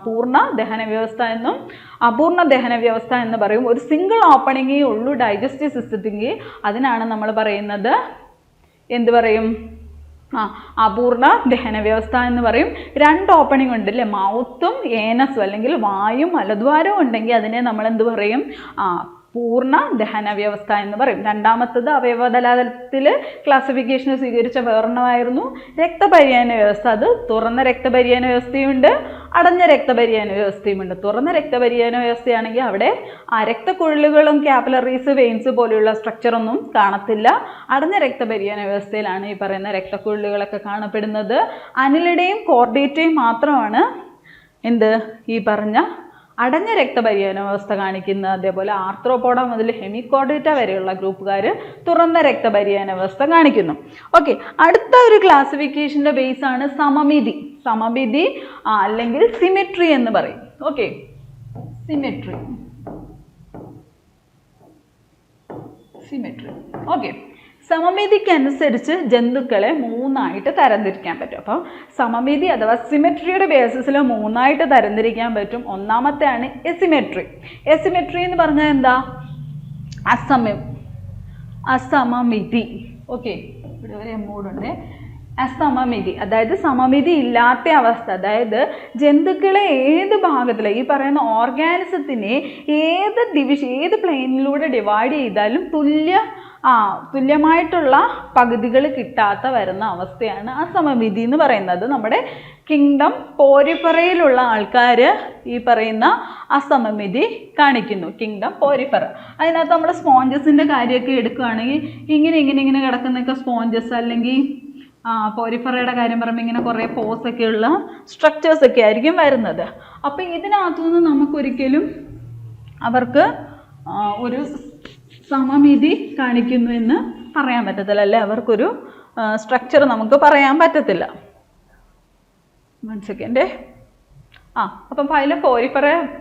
പൂർണ്ണ ദഹന വ്യവസ്ഥ എന്നും അപൂർണ ദഹന വ്യവസ്ഥ എന്ന് പറയും. ഒരു സിംഗിൾ ഓപ്പണിങ്ങേ ഉള്ളൂ ഡൈജസ്റ്റീവ് സിസ്റ്റത്തിൻ്റെ. അതിനാണ് നമ്മൾ പറയുന്നത് എന്ത് പറയും? അപൂർണ ദഹന വ്യവസ്ഥ എന്ന് പറയും. രണ്ട് ഓപ്പണിംഗ് ഉണ്ട് അല്ലേ, മൗത്തും ഏനസും അല്ലെങ്കിൽ വായും മലദ്വാരവും ഉണ്ടെങ്കിൽ അതിനെ നമ്മൾ എന്ത് പറയും? പൂർണ്ണ ദഹന വ്യവസ്ഥ എന്ന് പറയും. രണ്ടാമത്തത് അവയവതലത്തിൽ ക്ലാസിഫിക്കേഷൻ സ്വീകരിച്ച വേറെണ്ണമായിരുന്നു രക്തപര്യായന വ്യവസ്ഥ. അത് തുറന്ന രക്തപര്യായന വ്യവസ്ഥയുണ്ട്, അടഞ്ഞ രക്തപര്യായന വ്യവസ്ഥയുമുണ്ട്. തുറന്ന രക്തപര്യായന വ്യവസ്ഥയാണെങ്കിൽ അവിടെ രക്തക്കുഴലുകളും ക്യാപ്പിലറീസ്, വെയിൻസ് പോലെയുള്ള സ്ട്രക്ചറൊന്നും കാണത്തില്ല. അടഞ്ഞ രക്തപര്യായന വ്യവസ്ഥയിലാണ് ഈ പറയുന്ന രക്തക്കുഴലുകളൊക്കെ കാണപ്പെടുന്നത്. അനിലിഡയും കോർഡേറ്റയും മാത്രമാണ് ഈ പറഞ്ഞ അടഞ്ഞ രക്തപര്യായന വ്യവസ്ഥ കാണിക്കുന്നത്. അതേപോലെ ആർത്രോപോഡ മുതൽ ഹെമികോർഡേറ്റ വരെയുള്ള ഗ്രൂപ്പുകാർ തുറന്ന രക്തപര്യായന വ്യവസ്ഥ കാണിക്കുന്നു. ഓക്കെ, അടുത്ത ഒരു ക്ലാസിഫിക്കേഷൻ്റെ ബേസ് ആണ് സമമിതി. സമമിതി അല്ലെങ്കിൽ സിമെട്രി എന്ന് പറയും. Okay, symmetry. ഓക്കെ, സമമിതിക്കനുസരിച്ച് ജന്തുക്കളെ മൂന്നായിട്ട് തരംതിരിക്കാൻ പറ്റും. അപ്പോൾ സമമിതി അഥവാ സിമെട്രിയുടെ ബേസിസിൽ മൂന്നായിട്ട് തരംതിരിക്കാൻ പറ്റും. ഒന്നാമത്തെയാണ് എസിമെട്രി. എസിമെട്രി എന്ന് പറഞ്ഞാൽ എന്താ? അസമമിതി. ഓക്കെ, ഇവിടെ ഒരു എമോഡുണ്ട്. അസമമിതി അതായത് സമമിതി ഇല്ലാത്ത അവസ്ഥ. അതായത് ജന്തുക്കളെ ഏത് ഭാഗത്തിൽ ഈ പറയുന്ന ഓർഗാനിസത്തിനെ ഏത് പ്ലെയിനിലൂടെ ഡിവൈഡ് ചെയ്താലും തുല്യമായിട്ടുള്ള പകുതികൾ കിട്ടാത്ത വരുന്ന അവസ്ഥയാണ് അസമമിതി എന്ന് പറയുന്നത്. നമ്മുടെ കിങ്ഡം പോരിഫറയിലുള്ള ആൾക്കാർ ഈ പറയുന്ന അസമമിതി കാണിക്കുന്നു. കിങ്ഡം പോരിഫറ. അതിനകത്ത് നമ്മുടെ സ്പോഞ്ചസിൻ്റെ കാര്യമൊക്കെ എടുക്കുകയാണെങ്കിൽ ഇങ്ങനെ കിടക്കുന്നൊക്കെ സ്പോഞ്ചസ്, അല്ലെങ്കിൽ പോരിഫറയുടെ കാര്യം പറയുമ്പോൾ ഇങ്ങനെ കുറേ പോസൊക്കെയുള്ള സ്ട്രക്ചേഴ്സൊക്കെ ആയിരിക്കും വരുന്നത്. അപ്പോൾ ഇതിനകത്തുനിന്ന് നമുക്കൊരിക്കലും അവർക്ക് ഒരു സമമിതി കാണിക്കുന്നു എന്ന് പറയാൻ പറ്റത്തില്ല, അല്ലേ? അവർക്കൊരു സ്ട്രക്ചർ നമുക്ക് പറയാൻ പറ്റത്തില്ല. 1 സെക്കൻഡ്. അപ്പം ഫൈലം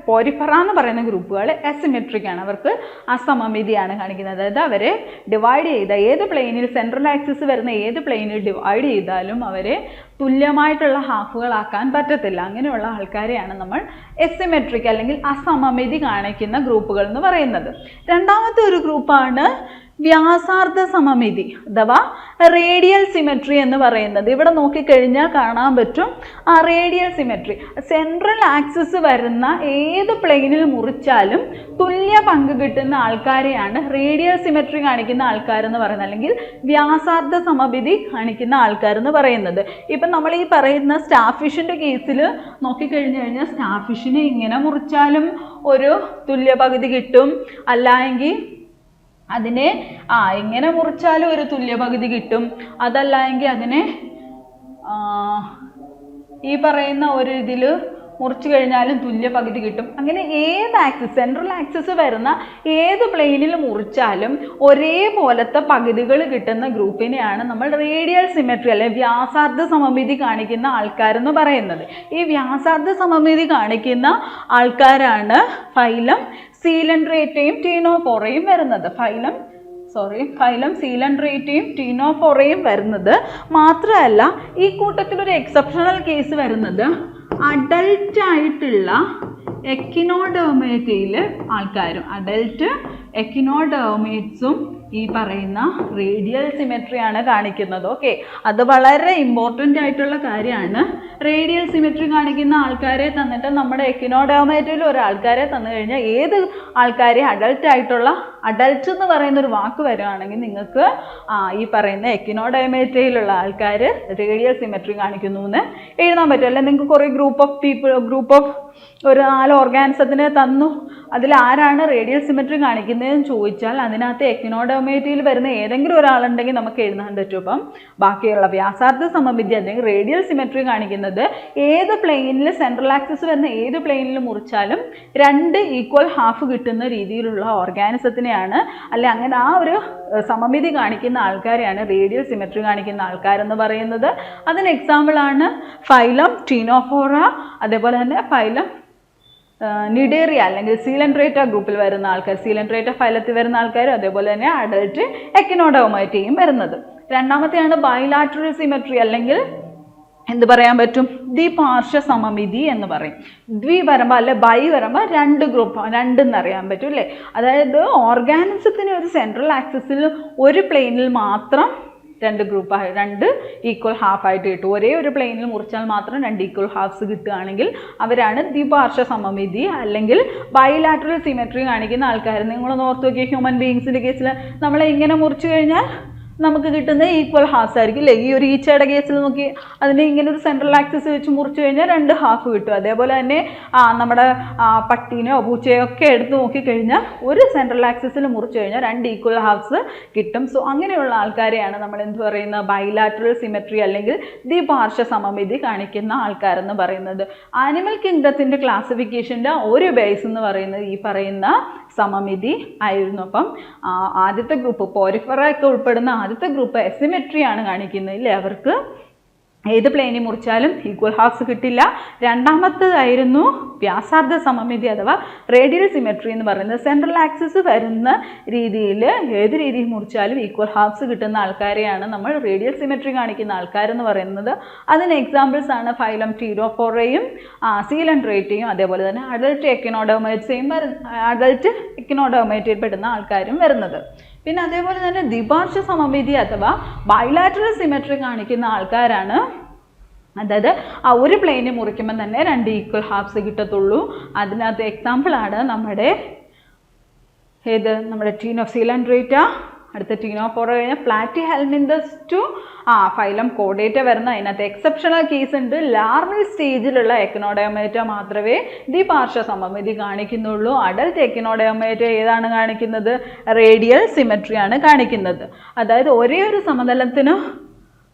പോരിഫറ എന്ന് പറയുന്ന ഗ്രൂപ്പുകൾ അസിമെട്രിക് ആണ്. അവർക്ക് അസമമിതിയാണ് കാണിക്കുന്നത്. അതായത് അവരെ ഡിവൈഡ് ചെയ്ത ഏത് പ്ലെയിനിൽ, സെൻട്രൽ ആക്സിസ് വരുന്ന ഏത് പ്ലെയിനിൽ ഡിവൈഡ് ചെയ്താലും അവരെ തുല്യമായിട്ടുള്ള ഹാഫുകളാക്കാൻ പറ്റത്തില്ല. അങ്ങനെയുള്ള ആൾക്കാരെയാണ് നമ്മൾ എസിമെട്രിക് അല്ലെങ്കിൽ അസമമിതി കാണിക്കുന്ന ഗ്രൂപ്പുകൾ എന്ന് പറയുന്നത്. രണ്ടാമത്തെ ഒരു ഗ്രൂപ്പാണ് വ്യാസാർദ്ധ സമമിതി അഥവാ റേഡിയൽ സിമെട്രി എന്ന് പറയുന്നത്. ഇവിടെ നോക്കിക്കഴിഞ്ഞാൽ കാണാൻ പറ്റും റേഡിയൽ സിമെട്രി. സെൻട്രൽ ആക്സിസ് വരുന്ന ഏത് പ്ലെയിനിൽ മുറിച്ചാലും തുല്യ പങ്ക് കിട്ടുന്ന ആൾക്കാരെയാണ് റേഡിയൽ സിമെട്രി കാണിക്കുന്ന ആൾക്കാരെന്ന് പറയുന്നത്, അല്ലെങ്കിൽ വ്യാസാർദ്ധ സമമിതി കാണിക്കുന്ന ആൾക്കാരെന്ന് പറയുന്നത്. ഇപ്പം നമ്മൾ ഈ പറയുന്ന സ്റ്റാർ ഫിഷിൻ്റെ കേസിൽ നോക്കിക്കഴിഞ്ഞു കഴിഞ്ഞാൽ സ്റ്റാർ ഫിഷിനെ ഇങ്ങനെ മുറിച്ചാലും ഒരു തുല്യ പകുതി കിട്ടും, അല്ലെങ്കിൽ അതിനെ ഇങ്ങനെ മുറിച്ചാലും ഒരു തുല്യ പകുതി കിട്ടും, അതല്ല എങ്കിൽ അതിനെ ഈ പറയുന്ന ഒരു ഇതിൽ മുറിച്ചു കഴിഞ്ഞാലും തുല്യ പകുതി കിട്ടും. അങ്ങനെ ഏത് ആക്സിസ്, സെൻട്രൽ ആക്സിസ് വരുന്ന ഏത് പ്ലെയിനിൽ മുറിച്ചാലും ഒരേപോലത്തെ പകുതികൾ കിട്ടുന്ന ഗ്രൂപ്പിനെയാണ് നമ്മൾ റേഡിയൽ സിമെട്രി അല്ലെങ്കിൽ വ്യാസാർദ്ധ സമമിതി കാണിക്കുന്ന ആൾക്കാരെന്ന് പറയുന്നത്. ഈ വ്യാസാർദ്ധ സമമിതി കാണിക്കുന്ന ആൾക്കാരാണ് ഫൈലം സീലൻഡ്രേറ്റയും ടീനോഫോറയും വരുന്നത്. ഫൈലം സീലൻഡ്രേറ്റയും ടീനോഫോറയും വരുന്നത്. മാത്രമല്ല ഈ കൂട്ടത്തിലൊരു എക്സെപ്ഷണൽ കേസ് വരുന്നത് അഡൽട്ട് ആയിട്ടുള്ള എക്കിനോഡെർമേറ്റയിലെ ആൾക്കാരും. അഡൽട്ട് എക്കിനോഡെർമേറ്റ്സും ഈ പറയുന്ന റേഡിയൽ സിമെട്രിയാണ് കാണിക്കുന്നത്. ഓക്കെ, അത് വളരെ ഇമ്പോർട്ടൻ്റ് ആയിട്ടുള്ള കാര്യമാണ്. റേഡിയൽ സിമെട്രി കാണിക്കുന്ന ആൾക്കാരെ തന്നിട്ട് നമ്മുടെ എക്കിനോഡെർമേറ്റയിൽ ഒരാൾക്കാരെ തന്നു കഴിഞ്ഞാൽ ഏത് ആൾക്കാരെ അഡൽട്ട് എന്ന് പറയുന്ന ഒരു വാക്ക് വരുവാണെങ്കിൽ നിങ്ങൾക്ക് ഈ പറയുന്ന എക്കിനോഡെർമേറ്റയിലുള്ള ആൾക്കാർ റേഡിയൽ സിമെട്രി കാണിക്കുന്നു എന്ന് എഴുതാൻ പറ്റും. അല്ലെങ്കിൽ നിങ്ങൾക്ക് കുറേ ഗ്രൂപ്പ് ഓഫ് ഒരു 4 ഓർഗാനിസത്തിനെ തന്നു, അതിൽ ആരാണ് റേഡിയൽ സിമെട്രി കാണിക്കുന്നതെന്ന് ചോദിച്ചാൽ അതിനകത്ത് എക്കിനോഡെർമേറ്റയിൽ വരുന്ന ഏതെങ്കിലും ഒരാളുണ്ടെങ്കിൽ നമുക്ക് എഴുതാൻ പറ്റും. അപ്പം ബാക്കിയുള്ള വ്യാസാർദ്ധ സമമിതി അല്ലെങ്കിൽ റേഡിയൽ സിമെട്രി കാണിക്കുന്നത് ഏത് പ്ലെയിനിൽ, സെൻട്രൽ ആക്സിസ് വരുന്ന ഏത് പ്ലെയിനിൽ മുറിച്ചാലും 2 ഈക്വൽ ഹാഫ് കിട്ടുന്ന രീതിയിലുള്ള ഓർഗാനിസത്തിനെയാണ്, അല്ലെ അങ്ങനെ ആ ഒരു സമമിതി കാണിക്കുന്ന ആൾക്കാരെയാണ് റേഡിയൽ സിമെട്രി കാണിക്കുന്ന ആൾക്കാരെന്ന് പറയുന്നത്. അതിന് എക്സാമ്പിളാണ് ഫൈലം ടീനോഫോറ, അതേപോലെ തന്നെ ഫൈലം നിഡേറിയ അല്ലെങ്കിൽ സീലൻഡ്രേറ്റ ഗ്രൂപ്പിൽ വരുന്ന ആൾക്കാർ, സീലൻഡ്രേറ്റ ഫൈലത്തിൽ വരുന്ന ആൾക്കാരും അതേപോലെ തന്നെ അഡൽട്ട് എക്കിനോഡെർമേറ്റയും വരുന്നത്. രണ്ടാമത്തെയാണ് ബൈലാറ്ററൽ സിമെട്രി അല്ലെങ്കിൽ എന്ത് പറയാൻ പറ്റും, ദ്വിപാർശ്വ സമമിതി എന്ന് പറയും. ദ്വി വരുമ്പോൾ അല്ലെ ബൈ വരുമ്പോൾ 2 ഗ്രൂപ്പ്, 2 എന്നറിയാൻ പറ്റും അല്ലേ. അതായത് ഓർഗാനിസത്തിന് ഒരു സെൻട്രൽ ആക്സിസിൽ ഒരു പ്ലെയിനിൽ മാത്രം 2 ഗ്രൂപ്പായി 2 ഈക്വൽ ഹാഫായിട്ട് കിട്ടും. ഒരേ ഒരു പ്ലെയിനിൽ മുറിച്ചാൽ മാത്രം 2 ഈക്വൽ ഹാഫ്സ് കിട്ടുകയാണെങ്കിൽ അവരാണ് ദ്വിപാർശ്വ സമമിതി അല്ലെങ്കിൽ ബൈലാറ്ററൽ സിമെട്രി കാണിക്കുന്ന ആൾക്കാർ. നിങ്ങളൊന്ന് ഓർത്ത് നോക്കിയ ഹ്യൂമൻ ബീയിങ്സിൻ്റെ കേസിൽ നമ്മൾ ഇങ്ങനെ മുറിച്ചു കഴിഞ്ഞാൽ നമുക്ക് കിട്ടുന്ന ഈക്വൽ ഹാഫ്സ് ആയിരിക്കും അല്ലേ. ഈ ഒരു ഈച്ചയുടെ കേസിൽ നോക്കി അതിനെ ഇങ്ങനെ ഒരു സെൻട്രൽ ആക്സിസ് വെച്ച് മുറിച്ചു കഴിഞ്ഞാൽ 2 ഹാഫ് കിട്ടും. അതേപോലെ തന്നെ നമ്മുടെ പട്ടീനെയോ പൂച്ചയോ ഒക്കെ എടുത്ത് നോക്കിക്കഴിഞ്ഞാൽ ഒരു സെൻട്രൽ ആക്സിസിൽ മുറിച്ചു കഴിഞ്ഞാൽ 2 ഈക്വൽ ഹാഫ്സ് കിട്ടും. സോ അങ്ങനെയുള്ള ആൾക്കാരെയാണ് നമ്മൾ എന്ത് പറയുന്നത്, ബൈലാറ്ററൽ സിമെട്രി അല്ലെങ്കിൽ ദ്വിപാർശ്വ സമമിതി കാണിക്കുന്ന ആൾക്കാരെന്ന് പറയുന്നത്. ആനിമൽ കിങ്ഡത്തിൻ്റെ ക്ലാസിഫിക്കേഷൻ്റെ ഒരു ബേസ് എന്ന് പറയുന്നത് ഈ പറയുന്ന സമമിതി ആയിരുന്നു. അപ്പം ആദ്യത്തെ ഗ്രൂപ്പ് പോരിഫെറ ഒക്കെ ഉൾപ്പെടുന്ന ആദ്യത്തെ ഗ്രൂപ്പ് എസിമെട്രിയാണ് കാണിക്കുന്നത് ഇല്ലേ. അവർക്ക് ഏത് പ്ലെയിനിൽ മുറിച്ചാലും ഈക്വൽ ഹാഫ്സ് കിട്ടില്ല. രണ്ടാമത്തേതായിരുന്നു വ്യാസാർദ്ധ സമമിതി അഥവാ റേഡിയൽ സിമെട്രി എന്ന് പറയുന്നത്. സെൻട്രൽ ആക്സിസ് വരുന്ന രീതിയിൽ ഏത് രീതിയിൽ മുറിച്ചാലും ഈക്വൽ ഹാഫ്സ് കിട്ടുന്ന ആൾക്കാരെയാണ് നമ്മൾ റേഡിയൽ സിമെട്രി കാണിക്കുന്ന ആൾക്കാരെന്ന് പറയുന്നത്. അതിന് എക്സാമ്പിൾസ് ആണ് ഫൈലം ടീനോഫോറയും സീലൻഡ്രേറ്റയും അതേപോലെ തന്നെ അഡൽട്ട് എക്കിനോഡെർമേറ്റയിൽ പെടുന്ന ആൾക്കാരും വരുന്നത്. പിന്നെ അതേപോലെ തന്നെ ദ്വിപാർശ്വ സമമിതി അഥവാ ബൈലാറ്ററൽ സിമെട്രി കാണിക്കുന്ന ആൾക്കാരാണ്. അതായത് ഒരു പ്ലെയിനെ മുറിക്കുമ്പോൾ തന്നെ 2 ഈക്വൽ ഹാഫ്സ് കിട്ടത്തുള്ളൂ. അതിനകത്ത് എക്സാമ്പിളാണ് നമ്മുടെ സീലൻഡ്രേറ്റ, അടുത്ത ടീനോഫോറ കഴിഞ്ഞാൽ പ്ലാറ്റിഹെൽമിന്തസ് ടു ഫൈലം കോഡേറ്റ വരുന്ന. അതിനകത്ത് എക്സെപ്ഷണൽ കേസ് ഉണ്ട്. ലാർവൽ സ്റ്റേജിലുള്ള എക്കിനോഡെർമേറ്റ മാത്രമേ ദ്വിപാർശ്വ സമമിതി കാണിക്കുന്നുള്ളൂ. അഡൽട്ട് എക്കിനോഡെർമേറ്റ ഏതാണ് കാണിക്കുന്നത്, റേഡിയൽ സിമെട്രിയാണ് കാണിക്കുന്നത്. അതായത് ഒരേ ഒരു സമതലത്തിന്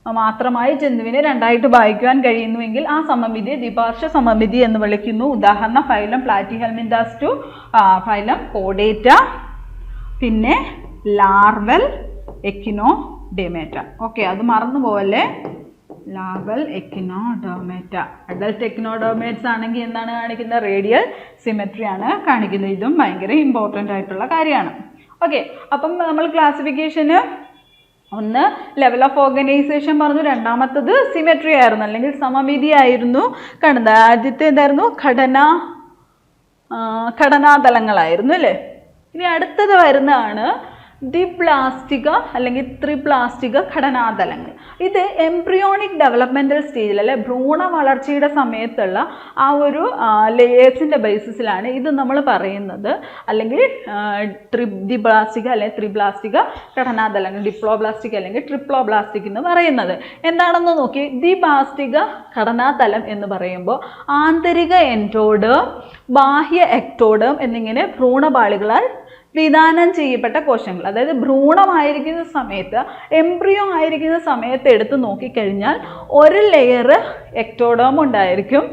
മാത്രമായി ജന്തുവിനെ 2ആയിട്ട് ഭാഗിക്കുവാൻ കഴിയുന്നുവെങ്കിൽ ആ സമമിതിയെ ദ്വിപാർശ്വ സമമിതി എന്ന് വിളിക്കുന്നു. ഉദാഹരണം ഫൈലം പ്ലാറ്റിഹെൽമിന്തസ് ടു ഫൈലം കോഡേറ്റ, പിന്നെ ലാർവൽ എക്കിനോഡെർമേറ്റ. ഓക്കെ, അത് മറന്നു പോവല്ലേ. Larval Echinodermata. അഡൽട്ട് എക്കിനോഡെർമേറ്റ്സ് ആണെങ്കിൽ എന്താണ് കാണിക്കുന്നത്, റേഡിയൽ സിമെട്രി ആണ് കാണിക്കുന്നത്. ഇതും ഭയങ്കര ഇമ്പോർട്ടൻ്റ് ആയിട്ടുള്ള കാര്യമാണ്. ഓക്കെ, അപ്പം നമ്മൾ ക്ലാസിഫിക്കേഷന് ഒന്ന് ലെവൽ ഓഫ് ഓർഗനൈസേഷൻ പറഞ്ഞു, രണ്ടാമത്തത് സിമെട്രി ആയിരുന്നു അല്ലെങ്കിൽ സമമിതി ആയിരുന്നു. കണ്ടത് ആദ്യത്തെ എന്തായിരുന്നു? ഘടനാതലങ്ങളായിരുന്നു അല്ലേ. ഇനി അടുത്തത് വരുന്നതാണ് ദ്വിപ്ലാസ്റ്റിക അല്ലെങ്കിൽ ത്രിപ്ലാസ്റ്റിക ഘടനാതലങ്ങൾ. ഇത് എംബ്രിയോണിക് ഡെവലപ്മെൻറ്റൽ സ്റ്റേജിൽ അല്ലെ ഭ്രൂണ വളർച്ചയുടെ സമയത്തുള്ള ആ ഒരു ലേയേഴ്സിൻ്റെ ബേസിസിലാണ് ഇത് നമ്മൾ പറയുന്നത്. അല്ലെങ്കിൽ ദ്വിപ്ലാസ്റ്റിക അല്ലെങ്കിൽ ത്രിപ്ലാസ്റ്റിക ഘടനാതലങ്ങൾ, ഡിപ്ലോബ്ലാസ്റ്റിക് അല്ലെങ്കിൽ ട്രിപ്ലോബ്ലാസ്റ്റിക് എന്ന് പറയുന്നത്. എന്താണെന്ന് നോക്കി, ദ്വിപ്ലാസ്റ്റിക ഘടനാതലം എന്ന് പറയുമ്പോൾ ആന്തരിക എൻഡോഡേം, ബാഹ്യ എക്ടോഡേം എന്നിങ്ങനെ ഭ്രൂണപാളികളാൽ വിധാനം ചെയ്യപ്പെട്ട കോശങ്ങൾ. അതായത് ഭ്രൂണമായിരിക്കുന്ന സമയത്ത്, എംബ്രിയോ ആയിരിക്കുന്ന സമയത്ത് എടുത്ത് നോക്കിക്കഴിഞ്ഞാൽ ഒരു ലെയർ എക്ടോഡേം ഉണ്ടായിരിക്കും,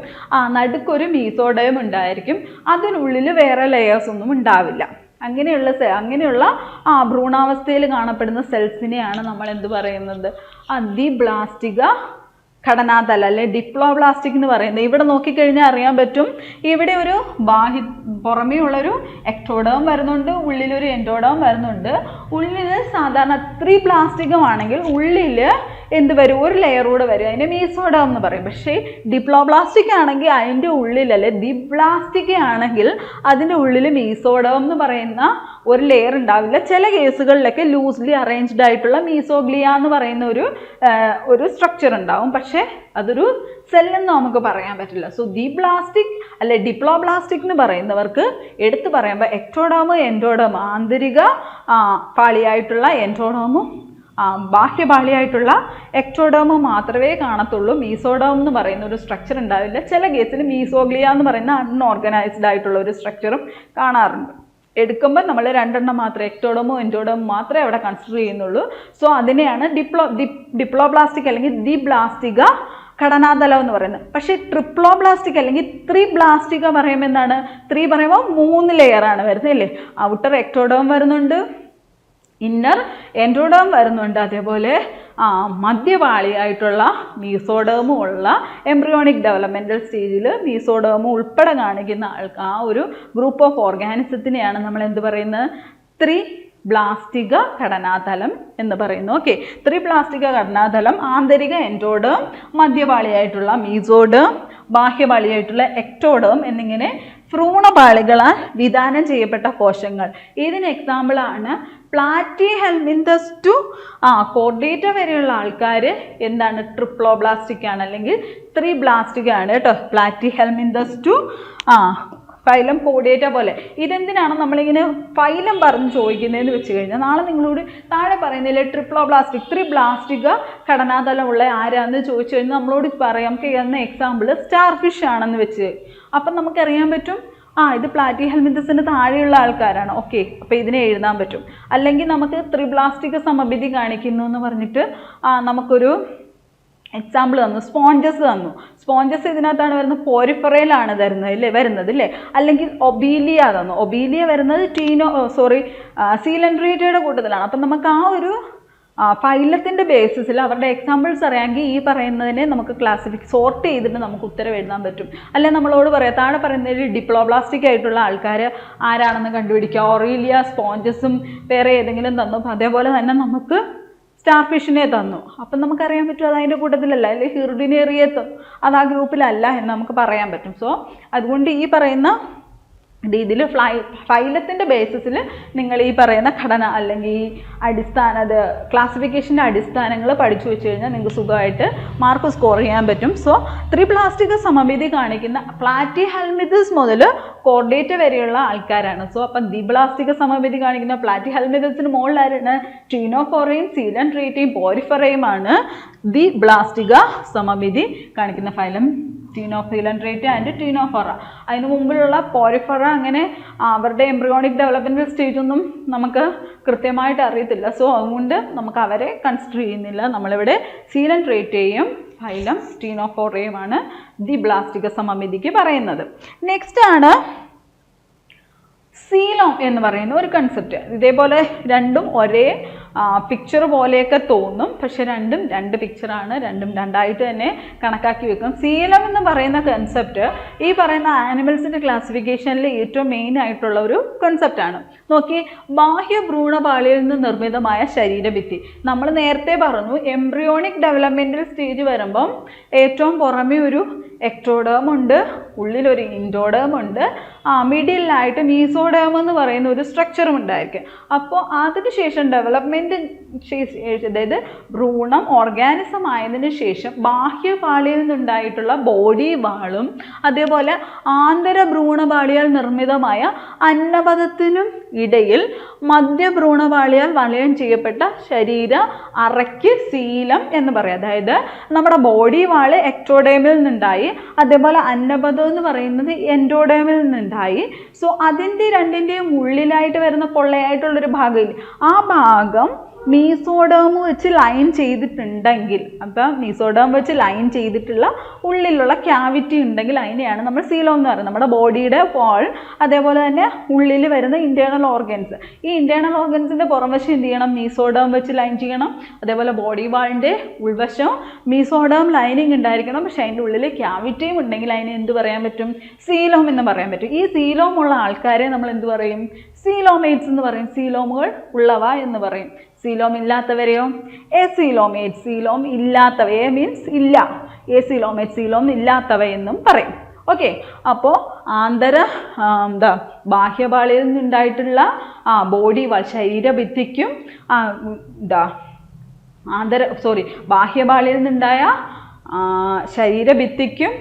നടുക്കൊരു മീസോഡേം ഉണ്ടായിരിക്കും, അതിനുള്ളിൽ വേറെ ലെയേഴ്സ് ഒന്നും ഉണ്ടാവില്ല. അങ്ങനെയുള്ള ഭ്രൂണാവസ്ഥയിൽ കാണപ്പെടുന്ന സെൽസിനെയാണ് നമ്മൾ എന്ത് പറയുന്നത്? ദ്വിപ്ലാസ്റ്റിക ഘടനാതലം അല്ലെ ഡിപ്ലോബ്ലാസ്റ്റിക് എന്ന് പറയുന്നത്. ഇവിടെ നോക്കിക്കഴിഞ്ഞാൽ അറിയാൻ പറ്റും, ഇവിടെ ഒരു പുറമേ ഉള്ളൊരു എക്ടോഡേം വരുന്നുണ്ട്, ഉള്ളിലൊരു എൻഡോഡേം വരുന്നുണ്ട്. ഉള്ളിൽ സാധാരണ ത്രിപ്ലാസ്റ്റികമാണെങ്കിൽ ഉള്ളിൽ എന്ത് വരും? ഒരു ലെയർ കൂടെ വരും, അതിനെ മീസോഡേം എന്ന് പറയും. പക്ഷേ ഡിപ്ലോബ്ലാസ്റ്റിക് ആണെങ്കിൽ അതിൻ്റെ ഉള്ളിൽ, അല്ലെ ദ്വിപ്ലാസ്റ്റിക് ആണെങ്കിൽ അതിൻ്റെ ഉള്ളിൽ മീസോഡേം എന്ന് പറയുന്ന ഒരു ലെയർ ഉണ്ടാവില്ല. ചില കേസുകളിലൊക്കെ ലൂസ്ലി അറേഞ്ച്ഡ് ആയിട്ടുള്ള മീസോഗ്ലിയ എന്ന് പറയുന്ന ഒരു സ്ട്രക്ചർ ഉണ്ടാവും. പക്ഷേ അതൊരു സെല്ലെന്ന് നമുക്ക് പറയാൻ പറ്റില്ല. സോ ദ്വിപ്ലാസ്റ്റിക് അല്ലെ ഡിപ്ലോബ്ലാസ്റ്റിക് എന്ന് പറയുന്നവർക്ക് എടുത്തു പറയുമ്പോൾ എക്ടോഡേം, എൻഡോഡേം, ആന്തരിക പാളിയായിട്ടുള്ള എൻഡോഡേമും ബാഹ്യപാളിയായിട്ടുള്ള എക്ടോഡേമും മാത്രമേ കാണത്തുള്ളൂ. മീസോഡേം എന്ന് പറയുന്ന ഒരു സ്ട്രക്ചർ ഉണ്ടാവില്ല. ചില കേസിൽ മീസോഗ്ലിയ എന്ന് പറയുന്ന അൺഓർഗനൈസ്ഡ് ആയിട്ടുള്ള ഒരു സ്ട്രക്ചറും കാണാറുണ്ട്. എടുക്കുമ്പോൾ നമ്മൾ രണ്ടെണ്ണം മാത്രമേ, എക്ടോഡേമോ എൻഡോഡേമോ മാത്രമേ അവിടെ കൺസിഡർ ചെയ്യുന്നുള്ളൂ. സോ അതിനെയാണ് ഡിപ്ലോബ്ലാസ്റ്റിക് അല്ലെങ്കിൽ ദ്വിപ്ലാസ്റ്റിക ഘടനാതലം എന്ന് പറയുന്നത്. പക്ഷേ ട്രിപ്ലോബ്ലാസ്റ്റിക് അല്ലെങ്കിൽ ത്രിപ്ലാസ്റ്റിക പറയുമ്പോൾ എന്താണ്? ത്രീ പറയുമ്പോൾ 3 ലെയറാണ് വരുന്നത് അല്ലേ. ഔട്ടർ എക്ടോഡേം വരുന്നുണ്ട്, ഇന്നർ എൻഡോഡേം വരുന്നുണ്ട്, അതേപോലെ മധ്യപാളിയായിട്ടുള്ള മീസോഡേമും ഉള്ള എംബ്രിയോണിക് ഡെവലപ്മെൻറ്റൽ സ്റ്റേജിൽ മീസോഡേമും ഉൾപ്പെടെ കാണിക്കുന്ന ആ ഒരു ഗ്രൂപ്പ് ഓഫ് ഓർഗാനിസത്തിനെയാണ് നമ്മൾ എന്ത് പറയുന്നത്? ത്രിപ്ലാസ്റ്റിക ഘടനാതലം എന്ന് പറയുന്നു. ഓക്കെ, ത്രിപ്ലാസ്റ്റിക ഘടനാതലം ആന്തരിക എൻഡോഡേം, മധ്യപാളിയായിട്ടുള്ള മീസോഡേം, ബാഹ്യപാളിയായിട്ടുള്ള എക്ടോഡേം എന്നിങ്ങനെ ഭ്രൂണപാളികളാൽ വിധാനം ചെയ്യപ്പെട്ട കോശങ്ങൾ. ഇതിന് എക്സാമ്പിളാണ് പ്ലാറ്റിഹെൽമിന്തസ് ടു കോർഡേറ്റ വരെയുള്ള ആൾക്കാർ എന്താണ്? ട്രിപ്ലോബ്ലാസ്റ്റിക് ആണ് അല്ലെങ്കിൽ ത്രിപ്ലാസ്റ്റിക് ആണ് കേട്ടോ. പ്ലാറ്റിഹെൽമിന്തസ് ടു ഫൈലം കോർഡേറ്റ പോലെ. ഇതെന്തിനാണ് നമ്മളിങ്ങനെ ഫൈലം പറഞ്ഞ് ചോദിക്കുന്നതെന്ന് വെച്ച് കഴിഞ്ഞാൽ, നാളെ നിങ്ങളോട് താഴെ പറയുന്നില്ലേ ട്രിപ്ലോബ്ലാസ്റ്റിക് ത്രിപ്ലാസ്റ്റിക ഘടനാതലമുള്ള ആരാന്ന് ചോദിച്ചു കഴിഞ്ഞാൽ നമ്മളോട് പറയാം, നമുക്ക് എന്ന എക്സാമ്പിൾ സ്റ്റാർ ഫിഷ് ആണെന്ന് വെച്ച്. അപ്പം നമുക്കറിയാൻ പറ്റും ഇത് പ്ലാറ്റിഹെൽമിന്തസിന് താഴെയുള്ള ആൾക്കാരാണ്. ഓക്കെ, അപ്പോൾ ഇതിനെ എഴുതാൻ പറ്റും. അല്ലെങ്കിൽ നമുക്ക് ത്രിപ്ലാസ്റ്റിക സമമിതി കാണിക്കുന്നു എന്ന് പറഞ്ഞിട്ട് നമുക്കൊരു എക്സാമ്പിൾ തന്നു, സ്പോഞ്ചസ് തന്നു. സ്പോഞ്ചസ് ഇതിനകത്താണ് വരുന്നത്, പോരിഫറയിലാണ് വരുന്നത് അല്ലേ. അല്ലെങ്കിൽ ഒബീലിയ തന്നു, ഒബീലിയ വരുന്നത് സീലൻഡ്രേറ്റയുടെ കൂട്ടത്തിലാണ്. അപ്പം നമുക്ക് ആ ഒരു ഫൈലത്തിൻ്റെ ബേസിസിൽ അവരുടെ എക്സാമ്പിൾസ് അറിയാമെങ്കിൽ ഈ പറയുന്നതിനെ നമുക്ക് സോർട്ട് ചെയ്തിട്ട് നമുക്ക് ഉത്തരം എഴുതാൻ പറ്റും. അല്ലെങ്കിൽ നമ്മളോട് പറയാം, താഴെ പറയുന്നതിൽ ഡിപ്ലോബ്ലാസ്റ്റിക് ആയിട്ടുള്ള ആൾക്കാർ ആരാണെന്ന് കണ്ടുപിടിക്കുക. ഒറീലിയ, സ്പോഞ്ചസും വേറെ ഏതെങ്കിലും തന്നു. അതേപോലെ തന്നെ നമുക്ക് സ്റ്റാർ ഫിഷിനെ തന്നു. അപ്പം നമുക്കറിയാൻ പറ്റും അത് അതിൻ്റെ കൂട്ടത്തിലല്ല, അല്ലെങ്കിൽ ഹിർഡിനേറിയത്തും അത് ആ ഗ്രൂപ്പിലല്ല എന്ന് നമുക്ക് പറയാൻ പറ്റും. സോ അതുകൊണ്ട് ഈ പറയുന്ന രീതിയിൽ ഫൈലത്തിൻ്റെ ബേസിസിൽ നിങ്ങൾ ഈ പറയുന്ന ഘടന അല്ലെങ്കിൽ ക്ലാസിഫിക്കേഷൻ്റെ അടിസ്ഥാനങ്ങൾ പഠിച്ചു വെച്ച് കഴിഞ്ഞാൽ നിങ്ങൾക്ക് സുഖമായിട്ട് മാർക്ക് സ്കോർ ചെയ്യാൻ പറ്റും. സോ ത്രിപ്ലാസ്റ്റിക സമമിതി കാണിക്കുന്ന പ്ലാറ്റിഹെൽമിന്തസ് മുതൽ കോർഡേറ്റ വരെയുള്ള ആൾക്കാരാണ്. സോ അപ്പം ദ്വിപ്ലാസ്റ്റിക സമമിതി കാണിക്കുന്ന പ്ലാറ്റിഹെൽമിന്തസിന് മുകളിലായിരുന്നു ടീനോഫോറയും സീലൻഡ്രേറ്റയും പോരിഫറയും ആണ്. ദ്വിപ്ലാസ്റ്റിക സമമിതി കാണിക്കുന്ന ഫൈലം ടീനോഫിലൻഡ്രേറ്റ ആൻഡ് ടീനോഫോറ. അതിന് മുമ്പിലുള്ള പോരിഫറ അങ്ങനെ അവരുടെ എംബ്രിയോണിക് ഡെവലപ്മെൻറ്റൽ സ്റ്റേജ് ഒന്നും നമുക്ക് കൃത്യമായിട്ട് അറിയത്തില്ല. സോ അതുകൊണ്ട് നമുക്ക് അവരെ കൺസിഡർ ചെയ്യുന്നില്ല. നമ്മളിവിടെ സീലൻഡ്രേറ്റയും ഫൈലം ടീനോഫോറയുമാണ് ദ്വിപ്ലാസ്റ്റിക സമമിതിക്ക് പറയുന്നത്. നെക്സ്റ്റ് ആണ് സീലോം എന്ന് പറയുന്ന ഒരു കൺസെപ്റ്റ്. ഇതേപോലെ രണ്ടും ഒരേ പിക്ചർ പോലെയൊക്കെ തോന്നും, പക്ഷെ രണ്ടും രണ്ട് പിക്ചറാണ്, രണ്ടും രണ്ടായിട്ട് തന്നെ കണക്കാക്കി വെക്കും. സീലം എന്ന് പറയുന്ന കൺസെപ്റ്റ് ഈ പറയുന്ന ആനിമൽസിൻ്റെ ക്ലാസിഫിക്കേഷനിൽ ഏറ്റവും മെയിൻ ആയിട്ടുള്ള ഒരു കൺസെപ്റ്റാണ്. നോക്കി, ബാഹ്യ ഭ്രൂണപാളിയിൽ നിന്ന് നിർമ്മിതമായ ശരീരഭിത്തി. നമ്മൾ നേരത്തെ പറഞ്ഞു എംബ്രിയോണിക് ഡെവലപ്മെൻറ്റൽ സ്റ്റേജ് വരുമ്പം ഏറ്റവും പുറമെ ഒരു എക്ടോഡേം ഉണ്ട്, ഉള്ളിലൊരു ഇൻഡോഡേം ഉണ്ട്, മിഡിലായിട്ട് മീസോഡേം എന്ന് പറയുന്ന ഒരു സ്ട്രക്ചറും ഉണ്ടായിരിക്കും. അപ്പോൾ അതിനുശേഷം ഡെവലപ്മെൻറ്റ്, അതായത് ഭ്രൂണം ഓർഗാനിസം ആയതിനു ശേഷം ബാഹ്യപാളിയിൽ നിന്നുണ്ടായിട്ടുള്ള ബോഡി വാളും അതേപോലെ ആന്തര ഭ്രൂണപാളിയാൽ നിർമ്മിതമായ അന്നപഥത്തിനും ഇടയിൽ മധ്യഭ്രൂണപാളിയാൽ വലയം ചെയ്യപ്പെട്ട ശരീര അറയ്ക്ക് സീലം എന്ന് പറയും. അതായത് നമ്മുടെ ബോഡി വാള് എക്ടോഡേമിൽ നിന്നുണ്ടായി, അതേപോലെ അന്നപഥം എന്ന് പറയുന്നത് എൻഡോഡേമിൽ നിന്നുണ്ടായി. സോ അതിൻ്റെ രണ്ടിൻ്റെയും ഉള്ളിലായിട്ട് വരുന്ന പൊള്ളയായിട്ടുള്ളൊരു ഭാഗമില്ല, ആ ഭാഗം മീസോഡേം വെച്ച് ലൈൻ ചെയ്തിട്ടുണ്ടെങ്കിൽ, അപ്പം മീസോഡേം വെച്ച് ലൈൻ ചെയ്തിട്ടുള്ള ഉള്ളിലുള്ള ക്യാവിറ്റി ഉണ്ടെങ്കിൽ അതിനെയാണ് നമ്മൾ സീലോം എന്ന് പറയുന്നത്. നമ്മുടെ ബോഡിയുടെ വാൾ, അതേപോലെ തന്നെ ഉള്ളിൽ വരുന്ന ഇൻറ്റേർണൽ ഓർഗൻസ്, ഈ ഇൻറ്റേർണൽ ഓർഗൻസിൻ്റെ പുറംവശം എന്ത് ചെയ്യണം, മീസോഡേം വെച്ച് ലൈൻ ചെയ്യണം. അതേപോലെ ബോഡി വാളിൻ്റെ ഉൾവശം മീസോഡേം ലൈനിങ് ഉണ്ടായിരിക്കണം, പക്ഷേ അതിൻ്റെ ഉള്ളിൽ ക്യാവിറ്റിയും ഉണ്ടെങ്കിൽ അതിനെ എന്ത് പറയാൻ പറ്റും, സീലോം എന്ന് പറയാൻ പറ്റും. ഈ സീലോം ഉള്ള ആൾക്കാരെ നമ്മൾ എന്ത് പറയും, സീലോമേറ്റ്സ് എന്ന് പറയും, സീലോമുകൾ ഉള്ളവ എന്ന് പറയും. സീലോം ഇല്ലാത്തവരെയോ എസീലോമേറ്റ്, സീലോം ഇല്ലാത്തവ, എ മീൻസ് ഇല്ല, എസീലോമേറ്റ് സീലോം ഇല്ലാത്തവ എന്നും പറയും. ഓക്കെ, അപ്പോൾ ബാഹ്യപാളിയിൽ നിന്നുണ്ടായിട്ടുള്ള ബോഡി വാൾ ശരീരഭിത്തിക്കും ബാഹ്യപാളിയിൽ നിന്നുണ്ടായ ശരീരഭിത്തിക്കും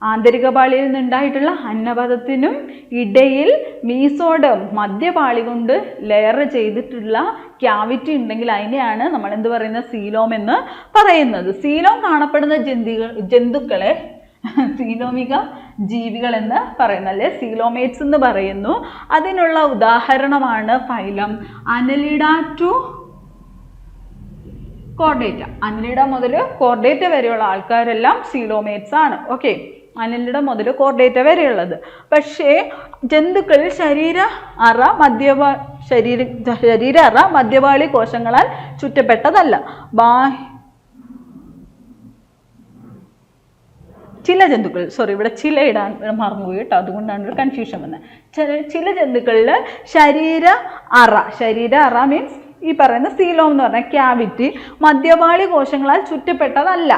ആന്തരിക പാളിയിൽ നിന്നുണ്ടായിട്ടുള്ള അന്നപഥത്തിനും ഇടയിൽ മീസോഡേം മധ്യപാളി കൊണ്ട് ലെയർ ചെയ്തിട്ടുള്ള ക്യാവിറ്റി ഉണ്ടെങ്കിൽ അതിനെയാണ് നമ്മൾ എന്ത് പറയുന്നത്, സീലോം എന്ന് പറയുന്നത്. സീലോം കാണപ്പെടുന്ന ജന്തുക്കളെ സീലോമിക ജീവികൾ എന്ന് പറയുന്നു, അല്ലെ സീലോമേറ്റ്സ് എന്ന് പറയുന്നു. അതിനുള്ള ഉദാഹരണമാണ് phylum annelida to chordata. Annelida മുതൽ കോർഡേറ്റ വരെയുള്ള ആൾക്കാരെല്ലാം സീലോമേറ്റ്സ് ആണ്. ഓക്കെ, അനലിഡ മുതൽ കോർഡേറ്റ വരെയുള്ളത്. പക്ഷേ ജന്തുക്കളിൽ ശരീര അറ മധ്യപാളി കോശങ്ങളാൽ ചുറ്റപ്പെട്ടതല്ല. ചില ജന്തുക്കൾ, ഇവിടെ ചില ഇടാൻ മറന്നുപോയി കേട്ടോ, അതുകൊണ്ടാണ് ഒരു കൺഫ്യൂഷൻ വന്നത്. ചില ജന്തുക്കളിൽ ശരീര അറ മീൻസ് ഈ പറയുന്ന സീലോം എന്ന് പറഞ്ഞ ക്യാവിറ്റി മധ്യപാളി കോശങ്ങളാൽ ചുറ്റപ്പെട്ടതല്ല.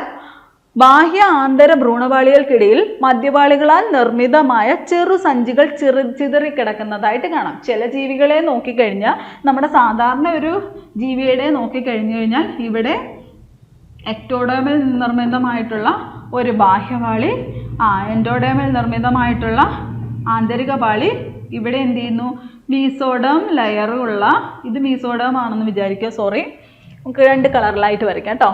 ബാഹ്യ ആന്തര ഭ്രൂണപാളികൾക്കിടയിൽ മധ്യപാളികളാൽ നിർമ്മിതമായ ചെറു സഞ്ചികൾ ചിതറിക്കിടക്കുന്നതായിട്ട് കാണാം. ചില ജീവികളെ നോക്കിക്കഴിഞ്ഞാൽ, നമ്മുടെ സാധാരണ ഒരു ജീവിയുടെ നോക്കിക്കഴിഞ്ഞു കഴിഞ്ഞാൽ ഇവിടെ എക്ടോഡേമിൽ നിർമ്മിതമായിട്ടുള്ള ഒരു ബാഹ്യപാളി, എൻഡോഡേമിൽ നിർമ്മിതമായിട്ടുള്ള ആന്തരിക പാളി, ഇവിടെ എന്ത് ചെയ്യുന്നു, മീസോഡേം ലെയറുള്ള, ഇത് മീസോഡേം ആണെന്ന് വിചാരിക്കുക, സോറി, നമുക്ക് രണ്ട് കളറിലായിട്ട് വരയ്ക്കാം കേട്ടോ.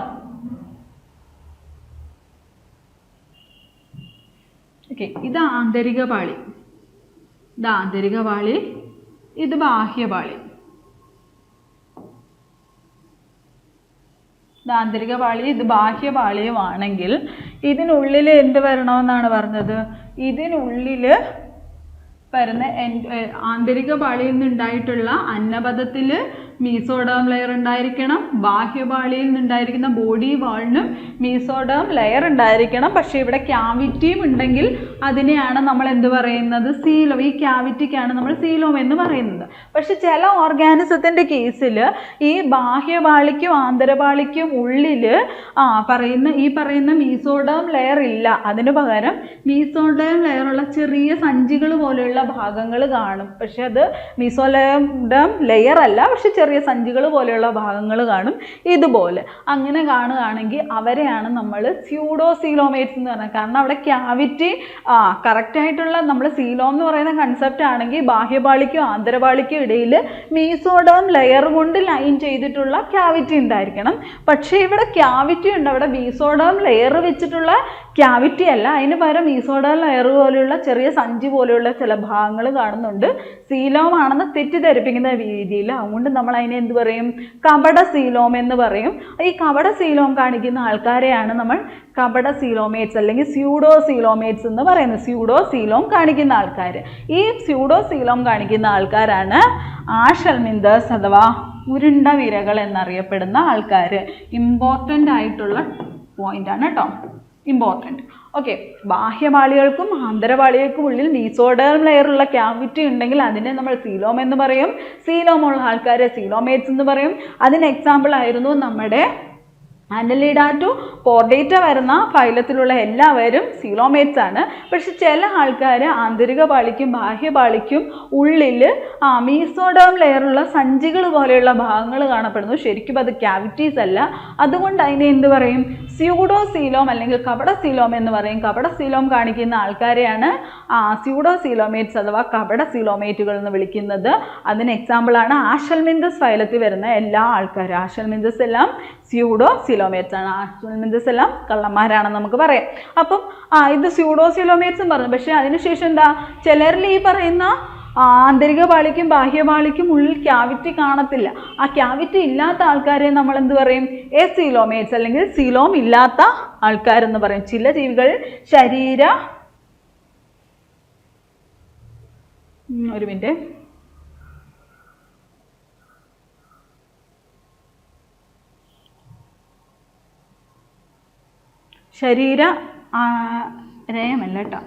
ഓക്കെ, ഇത് ആന്തരിക പാളി, ഇത് ആന്തരിക പാളി, ഇത് ബാഹ്യപാളി. ഇത് ആന്തരിക പാളി, ഇത് ബാഹ്യപാളിയുമാണെങ്കിൽ ഇതിനുള്ളിൽ എന്ത് വരണമെന്നാണ് പറഞ്ഞത്, ഇതിനുള്ളിൽ വരുന്ന ആന്തരിക പാളിയിൽ നിന്നുണ്ടായിട്ടുള്ള അന്നപഥത്തിൽ മീസോഡേം ലെയർ ഉണ്ടായിരിക്കണം, ബാഹ്യപാളിയിൽ നിന്നുണ്ടായിരിക്കുന്ന ബോഡി വാളിനും മീസോഡേം ലെയർ ഉണ്ടായിരിക്കണം. പക്ഷേ ഇവിടെ ക്യാവിറ്റിയും ഉണ്ടെങ്കിൽ അതിനെയാണ് നമ്മൾ എന്ത് പറയുന്നത്, സീലോം. ഈ ക്യാവിറ്റിക്കാണ് നമ്മൾ സീലോം എന്ന് പറയുന്നത്. പക്ഷെ ചില ഓർഗാനിസത്തിൻ്റെ കേസിൽ ഈ ബാഹ്യപാളിക്കും ആന്തരപാളിക്കും ഉള്ളിൽ ഈ പറയുന്ന മീസോഡേം ലെയർ ഇല്ല. അതിന് പകരം മീസോഡേം ലെയറുള്ള ചെറിയ സഞ്ചികൾ പോലെയുള്ള ഭാഗങ്ങൾ കാണും. പക്ഷെ അത് മീസോഡേം ലെയർ അല്ല, പക്ഷെ ചെറിയ സഞ്ചികൾ പോലെയുള്ള ഭാഗങ്ങൾ കാണും. ഇതുപോലെ അങ്ങനെ കാണുകയാണെങ്കിൽ അവരെയാണ് നമ്മൾ സ്യൂഡോസീലോമേറ്റ്സ് എന്ന് പറയുന്നത്. കാരണം അവിടെ ക്യാവിറ്റി കറക്റ്റായിട്ടുള്ള, നമ്മൾ സീലോം എന്ന് പറയുന്ന കൺസെപ്റ്റ് ആണെങ്കിൽ ബാഹ്യപാളിക്കും ആന്തരപാളിക്കും ഇടയിൽ മീസോഡേം ലെയർ കൊണ്ട് ലൈൻ ചെയ്തിട്ടുള്ള ക്യാവിറ്റി ഉണ്ടായിരിക്കണം. പക്ഷേ ഇവിടെ ക്യാവിറ്റി ഉണ്ട്, അവിടെ മീസോഡേം ലെയർ വെച്ചിട്ടുള്ള ക്യാവിറ്റി അല്ല, അതിന് പകരം മീസോഡേൽ ലെയർ പോലെയുള്ള ചെറിയ സഞ്ചി പോലെയുള്ള ചില ഭാഗങ്ങൾ കാണുന്നുണ്ട്. സീലോം ആണെന്ന് തെറ്റിദ്ധരിപ്പിക്കുന്ന രീതിയിൽ. അതുകൊണ്ട് നമ്മൾ അതിനെ എന്ത് പറയും? കപട സീലോം എന്ന് പറയും. ഈ കപട സീലോം കാണിക്കുന്ന ആൾക്കാരെയാണ് നമ്മൾ കപട സീലോമേറ്റ്സ് അല്ലെങ്കിൽ സ്യൂഡോ സീലോമേറ്റ്സ് എന്ന് പറയുന്നത്. സ്യൂഡോ സീലോം കാണിക്കുന്ന ആൾക്കാർ. ഈ സ്യൂഡോ സീലോം കാണിക്കുന്ന ആൾക്കാരാണ് ആഷൽമിന്തസ് അഥവാ ഉരുണ്ട വിരകൾ എന്നറിയപ്പെടുന്ന ആൾക്കാർ. ഇമ്പോർട്ടൻ്റ് ആയിട്ടുള്ള പോയിൻ്റാണ് കേട്ടോ, ഇമ്പോർട്ടൻറ്റ്. ഓക്കെ, ബാഹ്യപാളികൾക്കും ആന്തരപാളികൾക്കും ഉള്ളിൽ മീസോഡേർമൽ ലെയറുള്ള ക്യാവിറ്റി ഉണ്ടെങ്കിൽ അതിനെ നമ്മൾ സീലോം എന്ന് പറയും. സീലോമുള്ള ആൾക്കാരെ സീലോമേറ്റ്സ് എന്ന് പറയും. അതിന് എക്സാമ്പിൾ ആയിരുന്നു നമ്മുടെ അനലിഡ ടു കോർഡേറ്റ വരുന്ന ഫൈലത്തിലുള്ള എല്ലാവരും സീലോമേറ്റ്സ് ആണ്. പക്ഷെ ചില ആൾക്കാർ ആന്തരിക പാളിക്കും ബാഹ്യപാളിക്കും ഉള്ളിൽ മീസോഡേം ലെയറുള്ള സഞ്ചികൾ പോലെയുള്ള ഭാഗങ്ങൾ കാണപ്പെടുന്നു. ശരിക്കും അത് ക്യാവിറ്റീസ് അല്ല. അതുകൊണ്ട് അതിനെ എന്ത് പറയും? സ്യൂഡോ സീലോം അല്ലെങ്കിൽ കപട സീലോം എന്ന് പറയും. കപട സീലോം കാണിക്കുന്ന ആൾക്കാരെയാണ് സ്യൂഡോ സീലോമേറ്റ്സ് അഥവാ കപട സീലോമേറ്റുകൾ എന്ന് വിളിക്കുന്നത്. അതിന് എക്സാമ്പിളാണ് ആഷൽമിന്തസ് ഫൈലത്തിൽ വരുന്ന എല്ലാ ആൾക്കാരും. ആഷൽമിന്തസ് എല്ലാം സ്യൂഡോ സീലോമേറ്റ്സ് ആണ്. ആഷൽമിന്തസ് എല്ലാം കള്ളന്മാരാണെന്ന് നമുക്ക് പറയാം. അപ്പം ഇത് സ്യൂഡോ സീലോമേറ്റ്സും പറഞ്ഞു. പക്ഷേ അതിനുശേഷം എന്താ, ചിലരിൽ ഈ പറയുന്ന ആന്തരിക പാളിക്കും ബാഹ്യപാളിക്കും ഉള്ളിൽ ക്യാവിറ്റി കാണത്തില്ല. ആ ക്യാവിറ്റി ഇല്ലാത്ത ആൾക്കാരെ നമ്മൾ എന്ത് പറയും? എസീലോമേറ്റ്സ് അല്ലെങ്കിൽ സീലോം ഇല്ലാത്ത ആൾക്കാരെന്ന് പറയും. ചില ജീവികൾ ഒരു മിനിറ്റ്, രയമല്ല കേട്ടോ,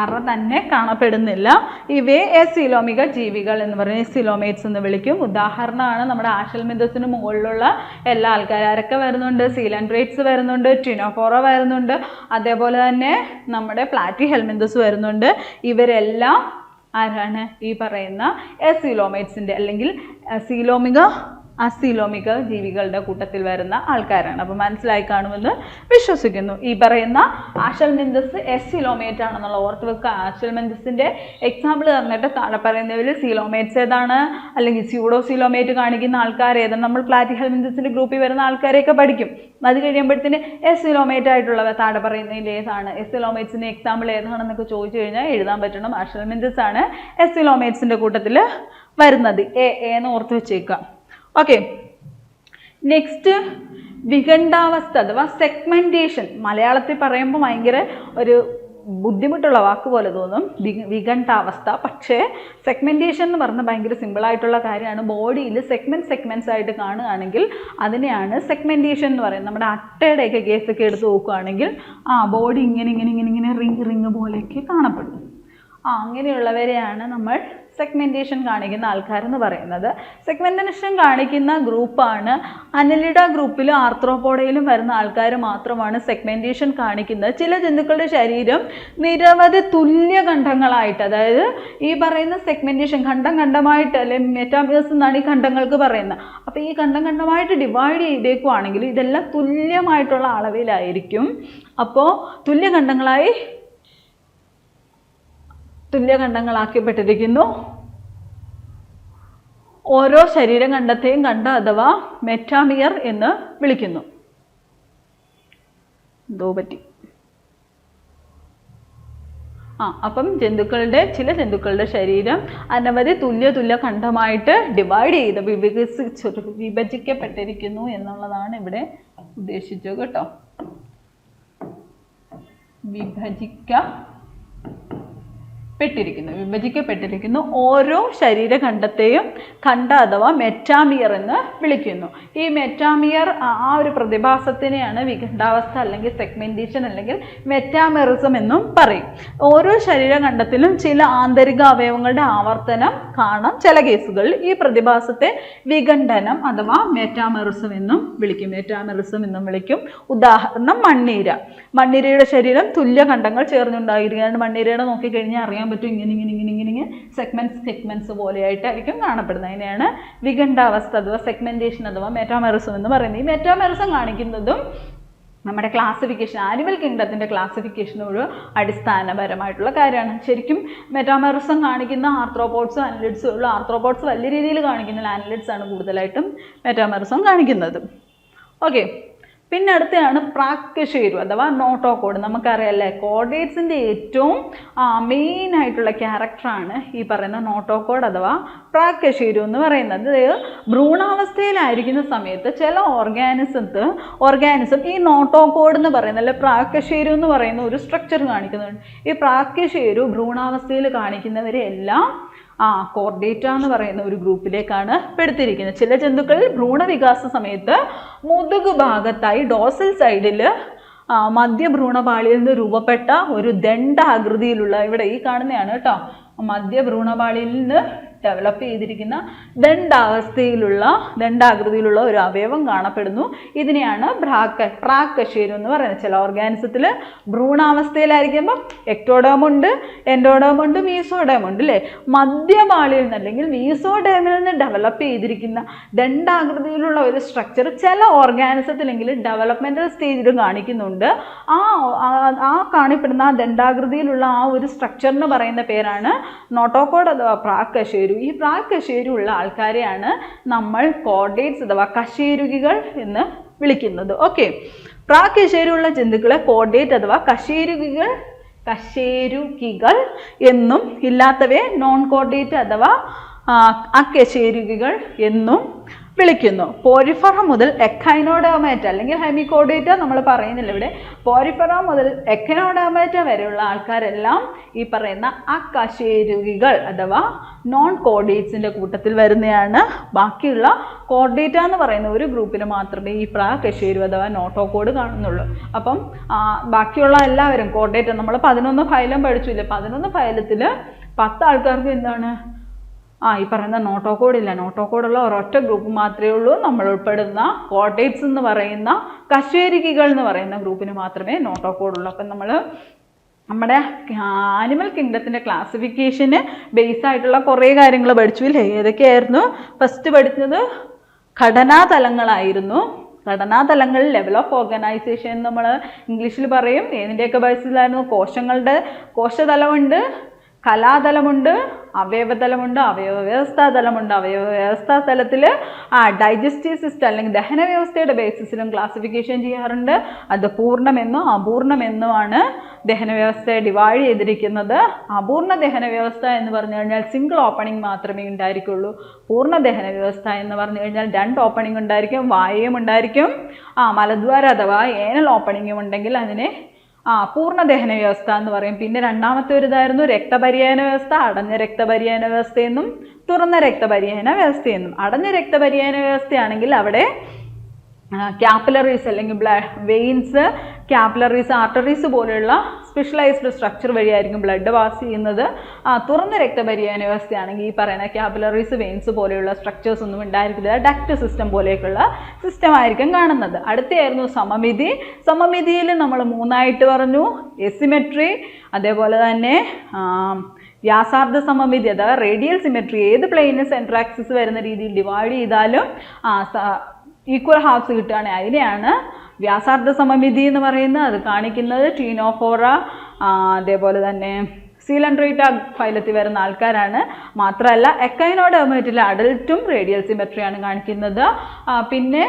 അറ തന്നെ കാണപ്പെടുന്നില്ല. ഇവയെ എസീലോമിക ജീവികൾ എന്ന് പറയുന്നത് എസീലോമേറ്റ്സ് എന്ന് വിളിക്കും. ഉദാഹരണമാണ് നമ്മുടെ ആഷൽമിന്തസിന് മുകളിലുള്ള എല്ലാ ആൾക്കാരൊക്കെ വരുന്നുണ്ട്. സീലൻഡ്രേറ്റ്സ് വരുന്നുണ്ട്, ടിനോഫോറ വരുന്നുണ്ട്, അതേപോലെ തന്നെ നമ്മുടെ പ്ലാറ്റി ഹെൽമിന്തസ് വരുന്നുണ്ട്. ഇവരെല്ലാം ആരാണ്? ഈ പറയുന്ന എസീലോമേറ്റ്സിൻ്റെ അല്ലെങ്കിൽ അസീലോമിക ജീവികളുടെ കൂട്ടത്തിൽ വരുന്ന ആൾക്കാരാണ്. അപ്പോൾ മനസ്സിലായി കാണുമെന്ന് വിശ്വസിക്കുന്നു. ഈ പറയുന്ന ആഷൽമിന്തസ് എസീലോമേറ്റ് ആണെന്നുള്ള ഓർത്ത് വെക്കുക. ആഷൽമിന്തസിൻ്റെ എക്സാമ്പിൾ പറഞ്ഞിട്ട് താഴെ പറയുന്നതിൽ സീലോമേറ്റ്സ് ഏതാണ് അല്ലെങ്കിൽ സ്യൂഡോ സീലോമേറ്റ് കാണിക്കുന്ന ആൾക്കാർ ഏതാണ്? നമ്മൾ പ്ലാറ്റി ഹെൽമിന്തസിൻ്റെ ഗ്രൂപ്പിൽ വരുന്ന ആൾക്കാരെയൊക്കെ പഠിക്കും. അത് കഴിയുമ്പോഴത്തേന് എസീലോമേറ്റ് ആയിട്ടുള്ളവ താഴെ പറയുന്നതിൽ ഏതാണ്? എസീലോമേറ്റ്സിൻ്റെ എക്സാമ്പിൾ ഏതാണെന്നൊക്കെ ചോദിച്ചു കഴിഞ്ഞാൽ എഴുതാൻ പറ്റണം. ആഷൽമിന്തസ് ആണ് എസീലോമേറ്റ്സിൻ്റെ കൂട്ടത്തിൽ വരുന്നത്. എന്ന് ഓർത്ത് വെച്ചേക്കാം. ഓക്കെ, നെക്സ്റ്റ് വിഖണ്ഡാവസ്ഥ അഥവാ സെഗ്മെൻറ്റേഷൻ. മലയാളത്തിൽ പറയുമ്പോൾ ഭയങ്കര ഒരു ബുദ്ധിമുട്ടുള്ള വാക്ക് പോലെ തോന്നും വിഖണ്ഡാവസ്ഥ. പക്ഷേ സെഗ്മെൻറ്റേഷൻ എന്ന് പറഞ്ഞാൽ ഭയങ്കര സിമ്പിളായിട്ടുള്ള കാര്യമാണ്. ബോഡിയിൽ സെഗ്മെൻറ്റ്സ് ആയിട്ട് കാണുകയാണെങ്കിൽ അതിനെയാണ് സെഗ്മെൻറ്റേഷൻ എന്ന് പറയുന്നത്. നമ്മുടെ അട്ടയുടെയൊക്കെ കേസൊക്കെ എടുത്ത് നോക്കുകയാണെങ്കിൽ ബോഡി ഇങ്ങനെ റിങ് പോലെയൊക്കെ കാണപ്പെടും. അങ്ങനെയുള്ളവരെയാണ് നമ്മൾ സെഗ്മെൻറ്റേഷൻ കാണിക്കുന്ന ആൾക്കാരെന്ന് പറയുന്നത്. സെഗ്മെൻറ്റേഷൻ കാണിക്കുന്ന ഗ്രൂപ്പാണ് അനലിഡ ഗ്രൂപ്പിലും ആർത്രോപോഡയിലും വരുന്ന ആൾക്കാർ മാത്രമാണ് സെഗ്മെൻറ്റേഷൻ കാണിക്കുന്നത്. ചില ജന്തുക്കളുടെ ശരീരം നിരവധി തുല്യഖണ്ഡങ്ങളായിട്ട്, അതായത് ഈ പറയുന്ന സെഗ്മെൻറ്റേഷൻ ഖണ്ഡമായിട്ട് അല്ലെങ്കിൽ മെറ്റാമിയസ് എന്നാണ് ഈ ഖണ്ഡങ്ങൾക്ക് പറയുന്നത്. അപ്പോൾ ഈ ഖണ്ഡമായിട്ട് ഡിവൈഡ് ചെയ്തേക്കുവാണെങ്കിൽ ഇതെല്ലാം തുല്യമായിട്ടുള്ള അളവിലായിരിക്കും. അപ്പോൾ തുല്യഖണ്ഡങ്ങളാക്കപ്പെട്ടിരിക്കുന്നു. ഓരോ ശരീരഖണ്ഡത്തെയും ഖണ്ഡം അഥവാ മെറ്റാമിയർ എന്ന് വിളിക്കുന്നു. അപ്പം ചില ജന്തുക്കളുടെ ശരീരം അനവധി തുല്യ ഖണ്ഡമായിട്ട് ഡിവൈഡ് ചെയ്ത് വിഭജിക്കപ്പെട്ടിരിക്കുന്നു എന്നുള്ളതാണ് ഇവിടെ ഉദ്ദേശിച്ചത് കേട്ടോ. വിഭജിക്കപ്പെട്ടിരിക്കുന്നു. ഓരോ ശരീരഖണ്ഡത്തെയും ഖണ്ഡ അഥവാ മെറ്റാമിയർ എന്ന് വിളിക്കുന്നു. ഈ മെറ്റാമിയർ ഒരു പ്രതിഭാസത്തിനെയാണ് വിഖണ്ഡാവസ്ഥ അല്ലെങ്കിൽ സെഗ്മെൻറ്റേഷൻ അല്ലെങ്കിൽ മെറ്റാമെറിസം എന്നും പറയും. ഓരോ ശരീരഖണ്ഡത്തിലും ചില ആന്തരിക അവയവങ്ങളുടെ ആവർത്തനം കാണാം ചില കേസുകളിൽ. ഈ പ്രതിഭാസത്തെ വിഖണ്ഡനം അഥവാ മെറ്റാമെറിസം എന്നും വിളിക്കും. ഉദാഹരണം മണ്ണീരയുടെ ശരീരം തുല്യഖണ്ഡങ്ങൾ ചേർന്നുണ്ടായിരിക്കുകയാണ്. മണ്ണീരയുടെ നോക്കിക്കഴിഞ്ഞാൽ അറിയാൻ പറ്റും ഇങ്ങനെ സെഗ്മെന്റ്സ് പോലെയായിട്ടായിരിക്കും കാണപ്പെടുന്നത്. അതിനെയാണ് വിഖണ്ഡാവസ്ഥ അഥവാ സെഗ്മെന്റേഷൻ അഥവാ മെറ്റാമെറിസം എന്ന് പറയുന്നത്. ഈ മെറ്റാമെറിസം കാണിക്കുന്നതും നമ്മുടെ ക്ലാസിഫിക്കേഷൻ, ആനിമൽ കിങ്ഡത്തിൻ്റെ ക്ലാസിഫിക്കേഷനോട് അടിസ്ഥാനപരമായിട്ടുള്ള കാര്യമാണ്. ശരിക്കും മെറ്റാമെറിസം കാണിക്കുന്ന ആർത്രോപോഡ്സും അനലിഡ്സും ഉള്ളൂ. ആർത്രോപോഡ്സ് വലിയ രീതിയിൽ കാണിക്കുന്നില്ല, അനലിഡ്സ് ആണ് കൂടുതലായിട്ടും മെറ്റാമെറിസം കാണിക്കുന്നത്. ഓക്കെ, പിന്നെ അടുത്തതാണ് പ്രാക്കശേരു അഥവാ നോട്ടോകോഡ്. നമുക്കറിയാമല്ലേ, കോർഡേറ്റ്സിൻ്റെ ഏറ്റവും മെയിൻ ആയിട്ടുള്ള ക്യാരക്ടറാണ് ഈ പറയുന്ന നോട്ടോകോഡ് അഥവാ പ്രാക്കശേരു എന്ന് പറയുന്നത്. ഭ്രൂണാവസ്ഥയിലായിരിക്കുന്ന സമയത്ത് ചില ഓർഗാനിസം ഈ നോട്ടോകോഡ് എന്ന് പറയുന്ന അല്ലെ പ്രാക്കശേരു എന്ന് പറയുന്ന ഒരു സ്ട്രക്ചർ കാണിക്കുന്നുണ്ട്. ഈ പ്രാക്കശേരു ഭ്രൂണാവസ്ഥയിൽ കാണിക്കുന്നവരെ എല്ലാം കോർഡേറ്റ എന്ന് പറയുന്ന ഒരു ഗ്രൂപ്പിലേക്കാണ് പെടുത്തിയിരിക്കുന്നത്. ചില ജന്തുക്കളിൽ ഭ്രൂണവികാസ സമയത്ത് മുതുകു ഭാഗത്തായി ഡോസൽ സൈഡിൽ മധ്യഭ്രൂണപാളിയിൽ നിന്ന് രൂപപ്പെട്ട ഒരു ദണ്ഡാകൃതിയിലുള്ള, ഇവിടെ ഈ കാണുന്നതാണ് കേട്ടോ, മധ്യഭ്രൂണപാളിയിൽ നിന്ന് ഡെവലപ്പ് ചെയ്തിരിക്കുന്ന ദണ്ഡാകൃതിയിലുള്ള ഒരു അവയവം കാണപ്പെടുന്നു. ഇതിനെയാണ് പ്രാക്കശേരു എന്ന് പറയുന്നത്. ചില ഓർഗാനിസത്തിൽ ഭ്രൂണാവസ്ഥയിലായിരിക്കുമ്പോൾ എക്ടോഡേം ഉണ്ട്, എൻഡോഡേം ഉണ്ട്, മീസോഡേം ഉണ്ട് അല്ലേ. മധ്യപാളിയിൽ നിന്ന് അല്ലെങ്കിൽ മീസോഡേമിൽ നിന്ന് ഡെവലപ്പ് ചെയ്തിരിക്കുന്ന ദണ്ഡാകൃതിയിലുള്ള ഒരു സ്ട്രക്ചർ ചില ഓർഗാനിസത്തിലെങ്കിലും ഡെവലപ്മെൻറ്റൽ സ്റ്റേജിൽ കാണിക്കുന്നുണ്ട്. ആ കാണപ്പെടുന്ന ആ ദണ്ഡാകൃതിയിലുള്ള ആ ഒരു സ്ട്രക്ചറിന് പറയുന്ന പേരാണ് നോട്ടോകോഡ് അഥവാ പ്രാക്കശേരു. ഈ പ്രാക്കശേരു ഉള്ള ആൾക്കാരെയാണ് നമ്മൾ കോർഡേറ്റ്സ് അഥവാ കശേരുകികൾ എന്ന് വിളിക്കുന്നത്. ഓക്കെ, പ്രാക്കശേരുള്ള ജന്തുക്കളെ കോർഡേറ്റ് അഥവാ കശേരുകികൾ എന്നും ഇല്ലാത്തവയെ നോൺ കോർഡേറ്റ് അഥവാ അകശേരുകികൾ എന്നും വിളിക്കുന്നു. പോരിഫറ മുതൽ എക്കൈനോഡേർമേറ്റ അല്ലെങ്കിൽ ഹെമികോർഡേറ്റ നമ്മൾ പറയുന്നില്ല ഇവിടെ. പോരിഫറ മുതൽ എക്കൈനോഡേർമേറ്റ വരെയുള്ള ആൾക്കാരെല്ലാം ഈ പറയുന്ന അകശേരുകികൾ അഥവാ നോൺ കോർഡേറ്റ്സിൻ്റെ കൂട്ടത്തിൽ വരുന്നതാണ്. ബാക്കിയുള്ള കോർഡേറ്റ എന്ന് പറയുന്ന ഒരു ഗ്രൂപ്പിന് മാത്രമേ ഈ പ്രാകശേരു അഥവാ നോട്ടോകോഡ് കാണുന്നുള്ളൂ. അപ്പം ബാക്കിയുള്ള എല്ലാവരും കോർഡേറ്റ, നമ്മൾ 11 ഫൈലം പഠിച്ചില്ലേ, 11 ഫൈലത്തിൽ 10 ആൾക്കാർക്ക് എന്താണ് ഈ പറയുന്ന നോട്ടോകോഡ് ഇല്ല. നോട്ടോകോഡുള്ള ഒരൊറ്റ ഗ്രൂപ്പ് മാത്രമേ ഉള്ളൂ. നമ്മൾ ഉൾപ്പെടുന്ന കോർഡേറ്റ്സ് എന്ന് പറയുന്ന കശേരുകികൾ എന്ന് പറയുന്ന ഗ്രൂപ്പിന് മാത്രമേ നോട്ടോകോഡുള്ളൂ. അപ്പം നമ്മുടെ ആനിമൽ കിങ്ഡത്തിൻ്റെ ക്ലാസിഫിക്കേഷന് ബേസ് ആയിട്ടുള്ള കുറേ കാര്യങ്ങൾ പഠിച്ചു ഇല്ലേ. ഏതൊക്കെയായിരുന്നു? ഫസ്റ്റ് പഠിച്ചത് ഘടനാതലങ്ങളായിരുന്നു. ഘടനാതലങ്ങൾ, ലെവൽ ഓഫ് ഓർഗനൈസേഷൻ നമ്മൾ ഇംഗ്ലീഷിൽ പറയും. ഏതിൻ്റെയൊക്കെ ബേസിലായിരുന്നു? കോശതലമുണ്ട്, കലാതലമുണ്ട്, അവയവതലമുണ്ട്, അവയവവ്യവസ്ഥാ തലമുണ്ട്. അവയവവ്യവസ്ഥാ തലത്തിൽ ഡൈജസ്റ്റീവ് സിസ്റ്റം അല്ലെങ്കിൽ ദഹന വ്യവസ്ഥയുടെ ബേസിസിലും ക്ലാസിഫിക്കേഷൻ ചെയ്യാറുണ്ട്. അത് പൂർണ്ണമെന്നോ അപൂർണമെന്നുമാണ് ദഹന വ്യവസ്ഥയെ ഡിവൈഡ് ചെയ്തിരിക്കുന്നത്. അപൂർണ്ണ ദഹന വ്യവസ്ഥ എന്ന് പറഞ്ഞു കഴിഞ്ഞാൽ സിംഗിൾ ഓപ്പണിംഗ് മാത്രമേ ഉണ്ടായിരിക്കുള്ളൂ. പൂർണ്ണ ദഹന വ്യവസ്ഥ എന്ന് പറഞ്ഞു കഴിഞ്ഞാൽ 2 ഓപ്പണിംഗ് ഉണ്ടായിരിക്കും, വായയും ഉണ്ടായിരിക്കും, മലദ്വാര അഥവാ ഏനൽ ഓപ്പണിംഗും ഉണ്ടെങ്കിൽ അതിനെ പൂർണ്ണ ദഹന വ്യവസ്ഥ എന്ന് പറയും. പിന്നെ രണ്ടാമത്തെ ഒരു ഇതായിരുന്നു രക്തപര്യന വ്യവസ്ഥ. അടഞ്ഞ രക്തപര്യന വ്യവസ്ഥയെന്നും തുറന്ന രക്തപര്യന വ്യവസ്ഥയെന്നും. അടഞ്ഞ രക്തപര്യന വ്യവസ്ഥയാണെങ്കിൽ അവിടെ ക്യാപ്പിലറീസ് അല്ലെങ്കിൽ വെയിൻസ്, ക്യാപ്പിലറീസ്, ആർട്ടറീസ് പോലെയുള്ള സ്പെഷ്യലൈസ്ഡ് സ്ട്രക്ചർ വഴിയായിരിക്കും ബ്ലഡ് പാസ് ചെയ്യുന്നത്. തുറന്ന രക്തപര്യന വ്യവസ്ഥയാണെങ്കിൽ ഈ പറയുന്ന ക്യാപ്പിലറീസ്, വെയിൻസ് പോലെയുള്ള സ്ട്രക്ചേഴ്സ് ഒന്നും ഉണ്ടായിരിക്കില്ല. ഡക്റ്റ് സിസ്റ്റം പോലെയൊക്കെയുള്ള സിസ്റ്റം ആയിരിക്കും കാണുന്നത്. അടുത്തായിരുന്നു സമമിതി. സമമിതിയിൽ നമ്മൾ 3ആയിട്ട് പറഞ്ഞു. എസിമെട്രി, അതേപോലെ തന്നെ വ്യാസാർദ്ധ സമമിതി അഥവാ റേഡിയൽ സിമെട്രി. ഏത് പ്ലെയിന് സെൻട്രൽ ആക്സിസ് വരുന്ന രീതിയിൽ ഡിവൈഡ് ചെയ്താലും ഈക്വൽ ഹാഫ്സ് കിട്ടുകയാണെങ്കിൽ അതിനെയാണ് വ്യാസാർദ്ധ സമമിതി എന്ന് പറയുന്നത്. അത് കാണിക്കുന്നത് ടീനോഫോറ, അതേപോലെ തന്നെ സീലൻഡ്രേറ്റ ഫൈലത്തിൽ വരുന്ന ആൾക്കാരാണ്. മാത്രമല്ല എക്കൈനോഡെർമേറ്റിലെ അഡൽട്ടും റേഡിയൽ സിമെട്രിയാണ് കാണിക്കുന്നത്. പിന്നെ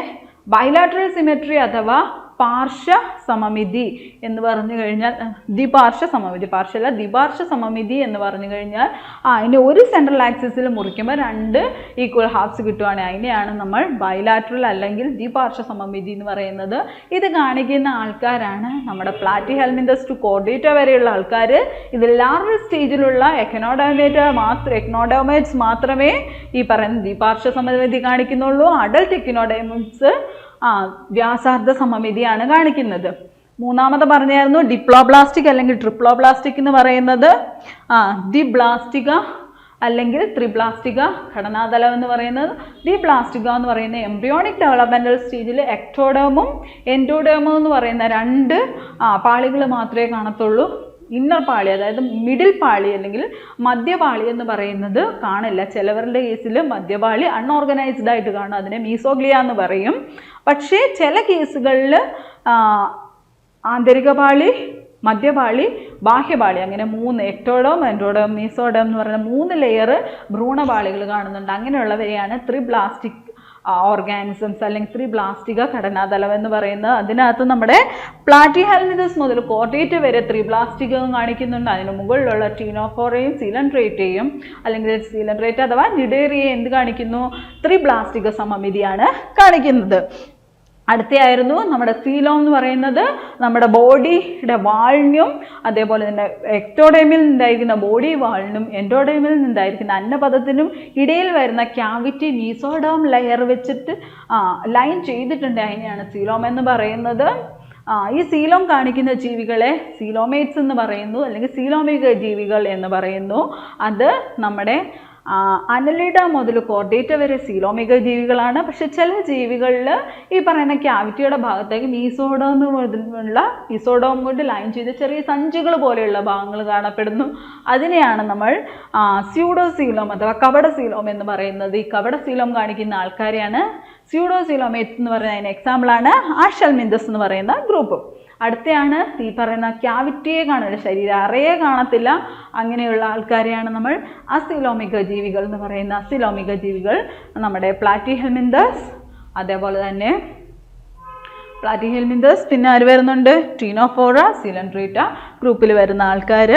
ബൈലാറ്ററൽ സിമെട്രി അഥവാ പാർശ്വ സമമിതി എന്ന് പറഞ്ഞു കഴിഞ്ഞാൽ ദ്വിപാർശ്വ സമമിതി, പാർശ്വല്ല ദ്വിപാർശ്വ സമമിതി എന്ന് പറഞ്ഞു കഴിഞ്ഞാൽ അതിന് ഒരു സെൻട്രൽ ആക്സിസിൽ മുറിക്കുമ്പോൾ 2 ഈക്വൽ ഹാഫ്സ് കിട്ടുവാണെങ്കിൽ അതിനെയാണ് നമ്മൾ ബൈലാറ്ററൽ അല്ലെങ്കിൽ ദ്വിപാർശ്വ സമമിതി എന്ന് പറയുന്നത്. ഇത് കാണിക്കുന്ന ആൾക്കാരാണ് നമ്മുടെ പ്ലാറ്റിഹെൽമിന്തസ് ടു കോർഡേറ്റ വരെയുള്ള ആൾക്കാർ. ഇതിൽ ലാർവൽ സ്റ്റേജിലുള്ള എക്നോഡേർമേറ്റ്സ് മാത്രമേ ഈ പറയുന്ന ദ്വിപാർശ്വ സമമിതി കാണിക്കുന്നുള്ളൂ. അഡൽട്ട് എക്നോഡേർമേറ്റ്സ് വ്യാസാർദ്ധ സമമിതിയാണ് കാണിക്കുന്നത്. മൂന്നാമത് പറഞ്ഞായിരുന്നു ഡിപ്ലോബ്ലാസ്റ്റിക് അല്ലെങ്കിൽ ട്രിപ്ലോബ്ലാസ്റ്റിക് എന്ന് പറയുന്നത്. ദ്വിബ്ലാസ്റ്റിക അല്ലെങ്കിൽ ത്രിബ്ലാസ്റ്റിക ഘടനാതലം എന്ന് പറയുന്നത്. ദ്വിബ്ലാസ്റ്റിക എന്ന് പറയുന്ന എംബ്രിയോണിക് ഡെവലപ്മെൻറ്റൽ സ്റ്റേജിൽ എക്ടോഡേമും എൻഡോഡേമും എന്ന് പറയുന്ന 2 പാളികൾ മാത്രമേ കാണത്തുള്ളൂ. ഇന്നർ പാളി അതായത് മിഡിൽ പാളി അല്ലെങ്കിൽ മധ്യപാളി എന്ന് പറയുന്നത് കാണില്ല. ചിലവരുടെ കേസിൽ മധ്യപാളി അൺഓർഗനൈസ്ഡ് ആയിട്ട് കാണും, അതിനെ മീസോഗ്ലിയ എന്ന് പറയും. പക്ഷേ ചില കേസുകളിൽ ആന്തരിക പാളി, മധ്യപാളി, ബാഹ്യപാളി അങ്ങനെ 3 എക്ടോഡേം, എൻഡോഡേം, മീസോഡേം എന്ന് പറയുന്ന 3 ലെയർ ഭ്രൂണപാളികൾ കാണുന്നുണ്ട്. അങ്ങനെയുള്ളവരെയാണ് ത്രിബ്ലാസ്റ്റിക് ഓർഗാനിസംസ് അല്ലെങ്കിൽ ത്രിബ്ലാസ്റ്റിക ഘടനാതലം എന്ന് പറയുന്നത്. അതിനകത്ത് നമ്മുടെ പ്ലാറ്റിഹെൽമിന്തസ് മുതൽ കോർഡേറ്റ വരെ ത്രിബ്ലാസ്റ്റികം കാണിക്കുന്നുണ്ട്. അതിന് മുകളിലുള്ള ടീനോഫോറയും സീലൻട്രേറ്റയും അല്ലെങ്കിൽ സീലൻട്രേറ്റ അഥവാ നിഡേറിയെ എന്ത് കാണിക്കുന്നു? ത്രിബ്ലാസ്റ്റിക സമമിതിയാണ് കാണിക്കുന്നത്. അടുത്തയായിരുന്നു നമ്മുടെ സീലോം എന്ന് പറയുന്നത്. നമ്മുടെ ബോഡിയുടെ വാളിനും അതേപോലെ തന്നെ എക്ടോഡേമിൽ നിന്നുണ്ടായിരിക്കുന്ന ബോഡി വാളിനും എൻഡോഡേമിൽ നിന്നുണ്ടായിരിക്കുന്ന അന്നപദത്തിനും ഇടയിൽ വരുന്ന ക്യാവിറ്റി മീസോഡോം ലെയർ വെച്ചിട്ട് ലൈൻ ചെയ്തിട്ടുണ്ട്. അതിനെയാണ് സീലോം എന്ന് പറയുന്നത്. ഈ സീലോം കാണിക്കുന്ന ജീവികളെ സീലോമേറ്റ്സ് എന്ന് പറയുന്നു, അല്ലെങ്കിൽ സീലോമിക ജീവികൾ എന്ന് പറയുന്നു. അത് നമ്മുടെ അനലിഡ മുതൽ കോർഡേറ്റ വരെ സീലോമിക ജീവികളാണ്. പക്ഷെ ചില ജീവികളിൽ ഈ പറയുന്ന ക്യാവിറ്റിയുടെ ഭാഗത്തേക്ക് മീസോഡോം കൊണ്ട് ലൈൻ ചെയ്ത് ചെറിയ സഞ്ചികൾ പോലെയുള്ള ഭാഗങ്ങൾ കാണപ്പെടുന്നു. അതിനെയാണ് നമ്മൾ സ്യൂഡോസീലോം അഥവാ കപടസീലോം എന്ന് പറയുന്നത്. ഈ കപടസീലോം കാണിക്കുന്ന ആൾക്കാരെയാണ് സ്യൂഡോസീലോമേറ്റ്സ് എന്ന് പറയുന്ന അതിന് എക്സാമ്പിളാണ് ആഷൽമിന്തസ് എന്ന് പറയുന്ന ഗ്രൂപ്പ്. അടുത്തയാണ് ഈ പറയുന്ന ക്യാവിറ്റിയെ കാണില്ല, ശരീരം അറയെ കാണത്തില്ല, അങ്ങനെയുള്ള ആൾക്കാരെയാണ് നമ്മൾ അസിലോമിക ജീവികൾ എന്ന് പറയുന്ന. അസിലോമിക ജീവികൾ നമ്മുടെ പ്ലാറ്റിഹെൽമിന്തസ്, അതേപോലെ തന്നെ പ്ലാറ്റിഹെൽമിന്തസ്, പിന്നെ ആര് വരുന്നുണ്ട്? ടീനോഫോറ, സീലൻട്രേറ്റ ഗ്രൂപ്പിൽ വരുന്ന ആൾക്കാർ.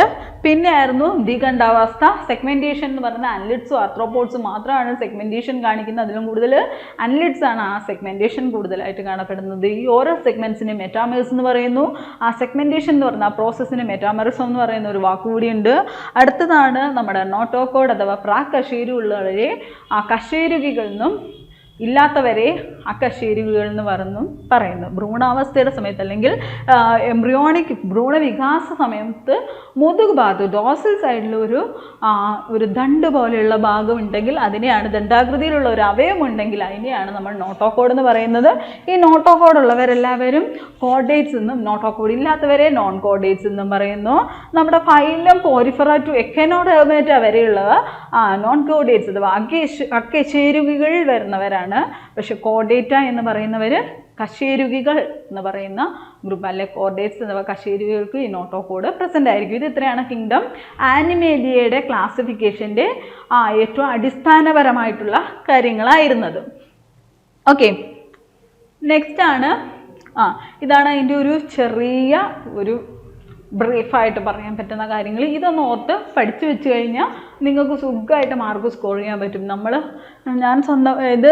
പിന്നെ ആയിരുന്നു ദ്വിഖണ്ഡാവസ്ഥ. സെഗ്മെൻറ്റേഷൻ എന്ന് പറയുന്ന അനലിഡ്സും ആർത്രോപോഡ്സും മാത്രമാണ് സെഗ്മെൻറ്റേഷൻ കാണിക്കുന്നത്. അതിലും കൂടുതൽ അനലിഡ്സ് ആണ് ആ സെഗ്മെൻറ്റേഷൻ കൂടുതലായിട്ട് കാണപ്പെടുന്നത്. ഈ ഓരോ സെഗ്മെൻറ്റ്സിനും മെറ്റാമേഴ്സ് എന്ന് പറയുന്നു. ആ സെഗ്മെൻറ്റേഷൻ എന്ന് പറഞ്ഞ ആ പ്രോസസ്സിന് മെറ്റാമറിസം എന്ന് പറയുന്ന ഒരു വാക്കുകൂടിയുണ്ട്. അടുത്തതാണ് നമ്മുടെ നോട്ടോകോഡ് അഥവാ പ്രാകശേരുള്ളവരെ ആ കശേരുകികളിൽ നിന്നും ഇല്ലാത്തവരെ അക്കശേരുവികൾ എന്ന് പറയുന്നു. ഭ്രൂണാവസ്ഥയുടെ സമയത്ത് അല്ലെങ്കിൽ എംബ്രിയോണിക് ഭ്രൂണവികാസ സമയത്ത് മുതുക് ഭാഗത്ത് ഡോസൽ സൈഡിൽ ഒരു ദണ്ട് പോലെയുള്ള ഭാഗം ഉണ്ടെങ്കിൽ അതിനെയാണ്, ദണ്ഡാകൃതിയിലുള്ള ഒരു അവയം ഉണ്ടെങ്കിൽ അതിനെയാണ് നമ്മൾ നോട്ടോകോഡ് എന്ന് പറയുന്നത്. ഈ നോട്ടോകോഡ് ഉള്ളവരെല്ലാവരും കോർഡേറ്റ്സ് എന്നും നോട്ടോകോഡ് ഇല്ലാത്തവരെ നോൺ കോർഡേറ്റ്സ് എന്നും പറയുന്നു. നമ്മുടെ ഫൈലം പോരിഫറ ടു എക്കനോഡെർമേറ്റ വരെയുള്ളവ നോൺ കോർഡേറ്റ്സ് അഥവാ അക്കശേരുകികൾ വരുന്നവരാണ്. പക്ഷെ കോർഡേറ്റ എന്ന് പറയുന്നവർ കശേരുകികൾ എന്ന് പറയുന്ന ഗ്രൂപ്പ് അല്ലെ കോർഡേറ്റ്സ് അഥവാ കശേരുകികൾക്ക് ഈ നോട്ടോകോഡ് പ്രസൻ്റ് ആയിരിക്കും. ഇത് ഇത്രയാണ് കിങ്ഡം ആനിമേലിയയുടെ ക്ലാസിഫിക്കേഷൻ്റെ ഏറ്റവും അടിസ്ഥാനപരമായിട്ടുള്ള കാര്യങ്ങളായിരുന്നത്. ഓക്കെ, നെക്സ്റ്റ് ആണ് ഇതാണ് അതിൻ്റെ ഒരു ചെറിയ ഒരു ബ്രീഫായിട്ട് പറയാൻ പറ്റുന്ന കാര്യങ്ങൾ. ഇതൊന്ന് ഓർത്ത് പഠിച്ചു വെച്ച് കഴിഞ്ഞാൽ നിങ്ങൾക്ക് സുഖമായിട്ട് മാർക്ക് സ്കോർ ചെയ്യാൻ പറ്റും. ഞാൻ സ്വന്തം ഇത്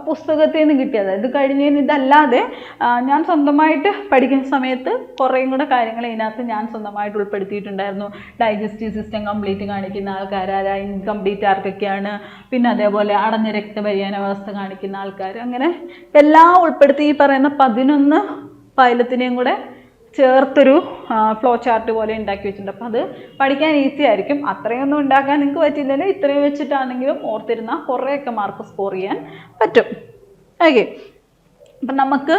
പുസ്തകത്തിൽ നിന്ന് കിട്ടിയത്, ഇത് കഴിഞ്ഞതിന് ഇതല്ലാതെ ഞാൻ സ്വന്തമായിട്ട് പഠിക്കുന്ന സമയത്ത് കുറേയും കൂടെ കാര്യങ്ങൾ ഇതിനകത്ത് ഞാൻ സ്വന്തമായിട്ട് ഉൾപ്പെടുത്തിയിട്ടുണ്ടായിരുന്നു. ഡൈജസ്റ്റീവ് സിസ്റ്റം കംപ്ലീറ്റ് കാണിക്കുന്ന ആൾക്കാരാരാ, ഇൻകംപ്ലീറ്റ് ആർക്കൊക്കെയാണ്, പിന്നെ അതേപോലെ അടഞ്ഞ രക്തപര്യനാവസ്ഥ കാണിക്കുന്ന ആൾക്കാർ, അങ്ങനെ എല്ലാം ഉൾപ്പെടുത്തി ഈ പറയുന്ന 11 ഫൈലത്തിനെയും കൂടെ ചേർത്തൊരു ഫ്ലോ ചാർട്ട് പോലെ ഉണ്ടാക്കി വെച്ചിട്ടുണ്ട്. അപ്പോൾ അത് പഠിക്കാൻ ഈസി ആയിരിക്കും. അത്രയൊന്നും ഉണ്ടാക്കാൻ നിങ്ങൾക്ക് പറ്റില്ലല്ലോ, ഇത്രയും വെച്ചിട്ടാണെങ്കിലും ഓർത്തിരുന്നാൽ കുറേയൊക്കെ മാർക്ക് സ്കോർ ചെയ്യാൻ പറ്റും. ഓക്കെ, അപ്പം നമുക്ക്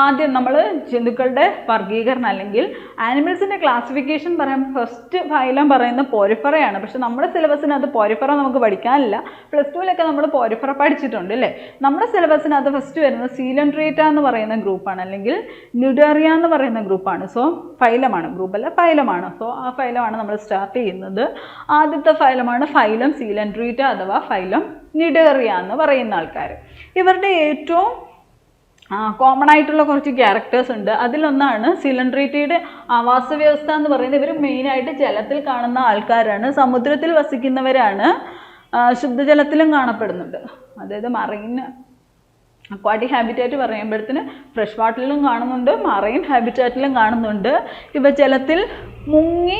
ആദ്യം നമ്മൾ ജന്തുക്കളുടെ വർഗീകരണം അല്ലെങ്കിൽ ആനിമൽസിൻ്റെ ക്ലാസിഫിക്കേഷൻ പറയുമ്പോൾ ഫസ്റ്റ് ഫൈലം പറയുന്ന പോരിഫറയാണ്. പക്ഷെ നമ്മുടെ സിലബസിനകത്ത് പോരിഫറ നമുക്ക് പഠിക്കാനില്ല. +2 നമ്മൾ പോരിഫറ പഠിച്ചിട്ടുണ്ട് അല്ലേ. നമ്മുടെ സിലബസിനകത്ത് ഫസ്റ്റ് വരുന്നത് സീലൻട്രേറ്റ എന്ന് പറയുന്ന ഗ്രൂപ്പാണ്, അല്ലെങ്കിൽ ന്യൂഡേറിയ എന്ന് പറയുന്ന ഗ്രൂപ്പാണ്. സോ ഫൈലമാണ്, ഗ്രൂപ്പല്ല ഫൈലമാണ്. സോ ആ ഫൈലമാണ് നമ്മൾ സ്റ്റാർട്ട് ചെയ്യുന്നത്. ആദ്യത്തെ ഫൈലമാണ് ഫൈലം സീലൻട്രേറ്റ അഥവാ ഫൈലം ന്യൂഡേറിയ എന്ന് പറയുന്ന ആൾക്കാർ. ഇവരുടെ ഏറ്റവും കോമൺ ആയിട്ടുള്ള കുറച്ച് ക്യാരക്ടേഴ്സ് ഉണ്ട്. അതിലൊന്നാണ് സീലൻട്രേറ്റയുടെ ആവാസ വ്യവസ്ഥ എന്ന് പറയുന്നത്. ഇവർ മെയിനായിട്ട് ജലത്തിൽ കാണുന്ന ആൾക്കാരാണ്, സമുദ്രത്തിൽ വസിക്കുന്നവരാണ്, ശുദ്ധജലത്തിലും കാണപ്പെടുന്നുണ്ട്. അതായത് മറൈൻ അക്വാട്ടിക് ഹാബിറ്റാറ്റ് പറയുമ്പോഴത്തേന് ഫ്രഷ് വാട്ടറിലും കാണുന്നുണ്ട്, മറൈൻ ഹാബിറ്റാറ്റിലും കാണുന്നുണ്ട്. ഇവ ജലത്തിൽ മുങ്ങി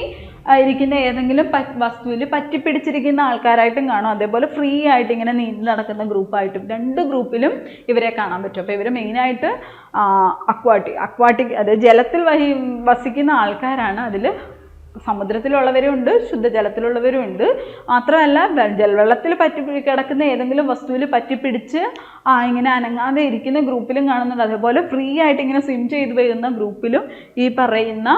ആയിരിക്കുന്ന ഏതെങ്കിലും വസ്തുവിൽ പറ്റിപ്പിടിച്ചിരിക്കുന്ന ആൾക്കാരായിട്ടും കാണും. അതേപോലെ ഫ്രീ ആയിട്ട് ഇങ്ങനെ നീന്തി നടക്കുന്ന ഗ്രൂപ്പായിട്ടും, 2 ഗ്രൂപ്പിലും ഇവരെ കാണാൻ പറ്റും. അപ്പോൾ ഇവർ മെയിനായിട്ട് അക്വാട്ടിക് അതായത് ജലത്തിൽ വസിക്കുന്ന ആൾക്കാരാണ്. അതിൽ സമുദ്രത്തിലുള്ളവരും ഉണ്ട്, ശുദ്ധജലത്തിലുള്ളവരും ഉണ്ട്. മാത്രമല്ല ജലവെള്ളത്തിൽ കിടക്കുന്ന ഏതെങ്കിലും വസ്തുവിൽ പറ്റിപ്പിടിച്ച് ഇങ്ങനെ അനങ്ങാതെ ഇരിക്കുന്ന ഗ്രൂപ്പിലും കാണുന്നുണ്ട്. അതേപോലെ ഫ്രീ ആയിട്ട് ഇങ്ങനെ സ്വിം ചെയ്ത് വരുന്ന ഗ്രൂപ്പിലും ഈ പറയുന്ന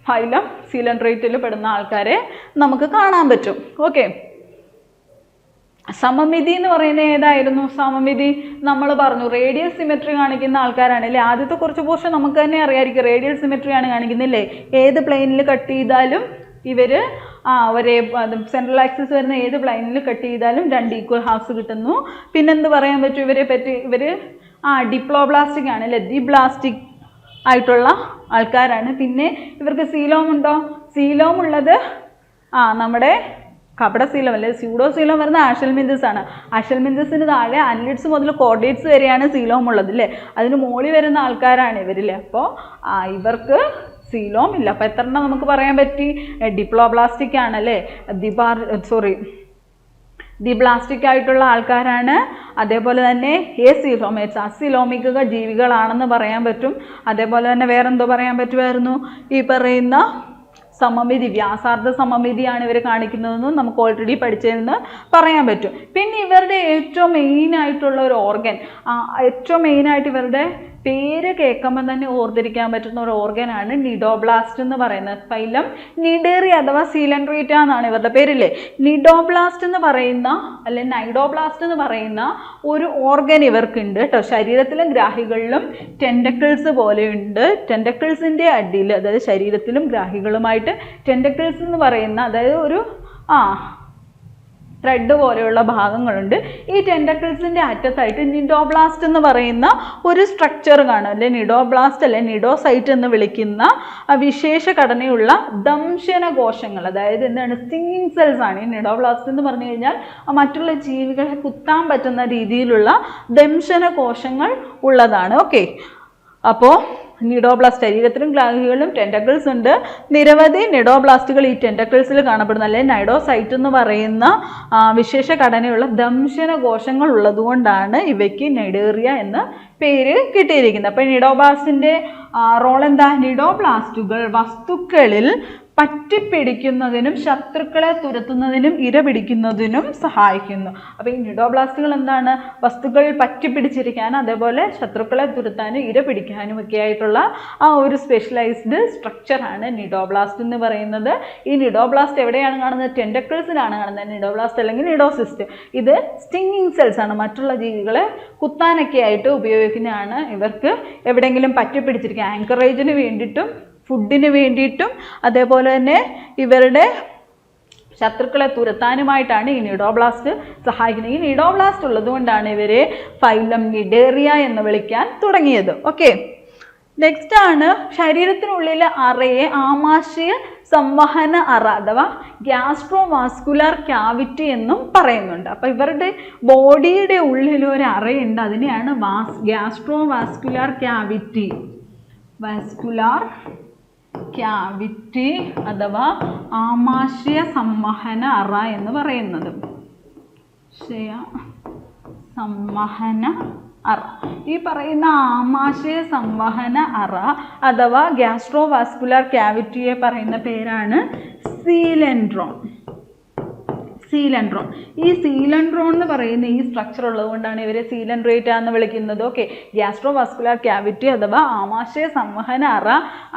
ഫൈലം സീലൻട്രേറ്റിൽ പെടുന്ന ആൾക്കാരെ നമുക്ക് കാണാൻ പറ്റും. ഓക്കെ, സമമിതി എന്ന് പറയുന്നത് ഏതായിരുന്നു? സമമിതി നമ്മൾ പറഞ്ഞു റേഡിയൽ സിമെട്രി കാണിക്കുന്ന ആൾക്കാരാണ് അല്ലേ. ആദ്യത്തെ കുറച്ച് പോർഷൻ നമുക്ക് തന്നെ അറിയാമായിരിക്കും റേഡിയൽ സിമെട്രി ആണ് കാണിക്കുന്നില്ലേ. ഏത് പ്ലെയിനിൽ കട്ട് ചെയ്താലും ഇവർ ഒരേ സെൻട്രൽ ആക്സിസ് വരുന്ന ഏത് പ്ലൈനിൽ കട്ട് ചെയ്താലും 2 ഈക്വൽ ഹാഫ്സ് കിട്ടുന്നു. പിന്നെന്ത് പറയാൻ പറ്റും ഇവരെ പറ്റി? ഇവർ ഡിപ്ലോബ്ലാസ്റ്റിക് ആണ് അല്ലേ, ദിബ്ലാസ്റ്റിക് ആയിട്ടുള്ള ആൾക്കാരാണ്. പിന്നെ ഇവർക്ക് സീലോം ഉണ്ടോ? സീലോം ഉള്ളത് നമ്മുടെ കപടശീലം അല്ലെ സ്യൂഡോശീലം വരുന്ന ആഷൽമിന്തസ് ആണ്. ആഷൽമിന്തസിന് താഴെ അൻലിഡ്സ് മുതൽ കോർഡേറ്റ്സ് വരെയാണ് സീലോം ഉള്ളത് അല്ലേ. അതിന് മുകളിൽ വരുന്ന ആൾക്കാരാണ് ഇവരില്ലേ. അപ്പോൾ ഇവർക്ക് സീലോം ഇല്ല. അപ്പോൾ എത്ര എണ്ണം നമുക്ക് പറയാൻ പറ്റി? ഡിപ്ലോബ്ലാസ്റ്റിക് ആണല്ലേ, ദിബ്ലാസ്റ്റിക് ആയിട്ടുള്ള ആൾക്കാരാണ്. അതേപോലെ തന്നെ സീലോമേറ്റ്സ് അസിലോമിക ജീവികളാണെന്ന് പറയാൻ പറ്റും. അതേപോലെ തന്നെ വേറെന്തോ പറയാൻ പറ്റുമായിരുന്നു? ഈ പറയുന്ന സമമിതി, വ്യാസാർദ്ധ സമമിതിയാണ് ഇവർ കാണിക്കുന്നതെന്നും നമുക്ക് ഓൾറെഡി പഠിച്ചതെന്ന് പറയാൻ പറ്റും. പിന്നെ ഇവരുടെ ഏറ്റവും മെയിനായിട്ടുള്ള ഒരു ഓർഗൻ, ഏറ്റവും മെയിനായിട്ട് ഇവരുടെ പേര് കേൾക്കുമ്പോൾ തന്നെ ഓർത്തിരിക്കാൻ പറ്റുന്ന ഒരു ഓർഗനാണ് നിഡോബ്ലാസ്റ്റ് എന്ന് പറയുന്നത്. ഫൈലം നിഡേറിയ അഥവാ സീലൻഡ്രേറ്റ എന്നാണ് ഇവരുടെ പേരില്ലേ. നിഡോബ്ലാസ്റ്റ് എന്ന് പറയുന്ന അല്ലെങ്കിൽ നൈഡോബ്ലാസ്റ്റ് എന്ന് പറയുന്ന ഒരു ഓർഗൻ ഇവർക്കുണ്ട് കേട്ടോ. ശരീരത്തിലും ഗ്രാഹികളിലും ടെൻഡക്കിൾസ് പോലെയുണ്ട്. ടെൻഡക്കിൾസിൻ്റെ അടിയിൽ, അതായത് ശരീരത്തിലും ഗ്രാഹികളുമായിട്ട് ടെൻഡക്കിൾസ് എന്ന് പറയുന്ന, അതായത് ഒരു ത്രെഡ് പോലെയുള്ള ഭാഗങ്ങളുണ്ട്. ഈ ടെൻഡക്കിൾസിൻ്റെ അറ്റത്തായിട്ട് നിഡോബ്ലാസ്റ്റ് എന്ന് പറയുന്ന ഒരു സ്ട്രക്ചർ കാണും അല്ലെ. നിഡോബ്ലാസ്റ്റ് അല്ലെ നിഡോസൈറ്റ് എന്ന് വിളിക്കുന്ന വിശേഷ ഘടനയുള്ള ദംശന കോശങ്ങൾ, അതായത് എന്താണ്, സ്റ്റിങ്ങിങ് സെൽസ് ആണ്. ഈ നിഡോബ്ലാസ്റ്റ് എന്ന് പറഞ്ഞു കഴിഞ്ഞാൽ മറ്റുള്ള ജീവികളെ കുത്താൻ പറ്റുന്ന രീതിയിലുള്ള ദംശന കോശങ്ങൾ ഉള്ളതാണ്. ഓക്കെ, അപ്പോൾ നിഡോബ്ലാസ്റ്റ് ശരീരത്തിലും ഗ്രാഹികളിലും ടെൻഡക്കിൾസ് ഉണ്ട്. നിരവധി നിഡോബ്ലാസ്റ്റുകൾ ഈ ടെൻഡക്കിൾസിൽ കാണപ്പെടുന്നു. അല്ലെങ്കിൽ നൈഡോസൈറ്റ് എന്ന് പറയുന്ന വിശേഷ ഘടനയുള്ള ദംശന കോശങ്ങൾ ഉള്ളതുകൊണ്ടാണ് ഇവയ്ക്ക് നൈഡേറിയ എന്ന പേര് കിട്ടിയിരിക്കുന്നത്. അപ്പോൾ നിഡോബ്ലാസ്റ്റിൻ്റെ റോൾ എന്താ? നിഡോബ്ലാസ്റ്റുകൾ വസ്തുക്കളിൽ പറ്റിപ്പിടിക്കുന്നതിനും ശത്രുക്കളെ തുരത്തുന്നതിനും ഇരപിടിക്കുന്നതിനും സഹായിക്കുന്നു. അപ്പോൾ ഈ നിഡോബ്ലാസ്റ്റുകൾ എന്താണ്? വസ്തുക്കളിൽ പറ്റിപ്പിടിച്ചിരിക്കാനും അതേപോലെ ശത്രുക്കളെ തുരത്താനും ഇരപിടിക്കാനും ഒക്കെ ആയിട്ടുള്ള ഒരു സ്പെഷ്യലൈസ്ഡ് സ്ട്രക്ചറാണ് നിഡോബ്ലാസ്റ്റ് എന്ന് പറയുന്നത്. ഈ നിഡോബ്ലാസ്റ്റ് എവിടെയാണ് കാണുന്നത്? ടെൻഡക്കിൾസിലാണ് കാണുന്നത്. നിഡോബ്ലാസ്റ്റ് അല്ലെങ്കിൽ നിഡോസിസ്റ്റ്. ഇത് സ്റ്റിങ്ങിങ് സെൽസ് ആണ്. മറ്റുള്ള ജീവികളെ കുത്താനൊക്കെ ആയിട്ട് ഉപയോഗിക്കുന്നതാണ്. ഇവർക്ക് എവിടെയെങ്കിലും പറ്റിപ്പിടിച്ചിരിക്കുക, ആങ്കറേജിന് വേണ്ടിയിട്ടും ഫുഡിന് വേണ്ടിയിട്ടും അതേപോലെ തന്നെ ഇവരുടെ ശത്രുക്കളെ തുരത്താനുമായിട്ടാണ് ഈ നിഡോബ്ലാസ്റ്റ് സഹായിക്കുന്നത്. ഈ നിഡോബ്ലാസ്റ്റ് ഉള്ളതുകൊണ്ടാണ് ഇവരെ ഫൈലം നിഡേറിയ എന്ന് വിളിക്കാൻ തുടങ്ങിയത്. ഓക്കെ, നെക്സ്റ്റ് ആണ് ശരീരത്തിനുള്ളിലെ അറയെ ആമാശയ സംവഹന അറ അഥവാ ഗ്യാസ്ട്രോവാസ്കുലാർ ക്യാവിറ്റി എന്നും പറയുന്നുണ്ട്. അപ്പോൾ ഇവരുടെ ബോഡിയുടെ ഉള്ളിൽ ഒരു അറയുണ്ട്, അതിനെയാണ് ഗ്യാസ്ട്രോവാസ്കുലാർ ക്യാവിറ്റി, വാസ്കുലാർ ക്യാവിറ്റി അഥവാ ആമാശയ സംവഹന അറ എന്ന് പറയുന്നത്. സംവഹന അറ, ഈ പറയുന്ന ആമാശയ സംവഹന അറ അഥവാ ഗ്യാസ്ട്രോവാസ്കുലാർ ക്യാവിറ്റിയെ പറയുന്ന പേരാണ് സീലൻഡ്രോൺ. സീലൻഡ്രോൺ, ഈ സീലൻഡ്രോൺ എന്ന് പറയുന്ന ഈ സ്ട്രക്ചർ ഉള്ളതുകൊണ്ടാണ് ഇവരെ സീലൻഡ്രേറ്റ എന്ന് വിളിക്കുന്നത്. ഓക്കെ, ഗ്യാസ്ട്രോവാസ്കുലാർ ക്യാവിറ്റി അഥവാ ആമാശയ സംവഹന അറ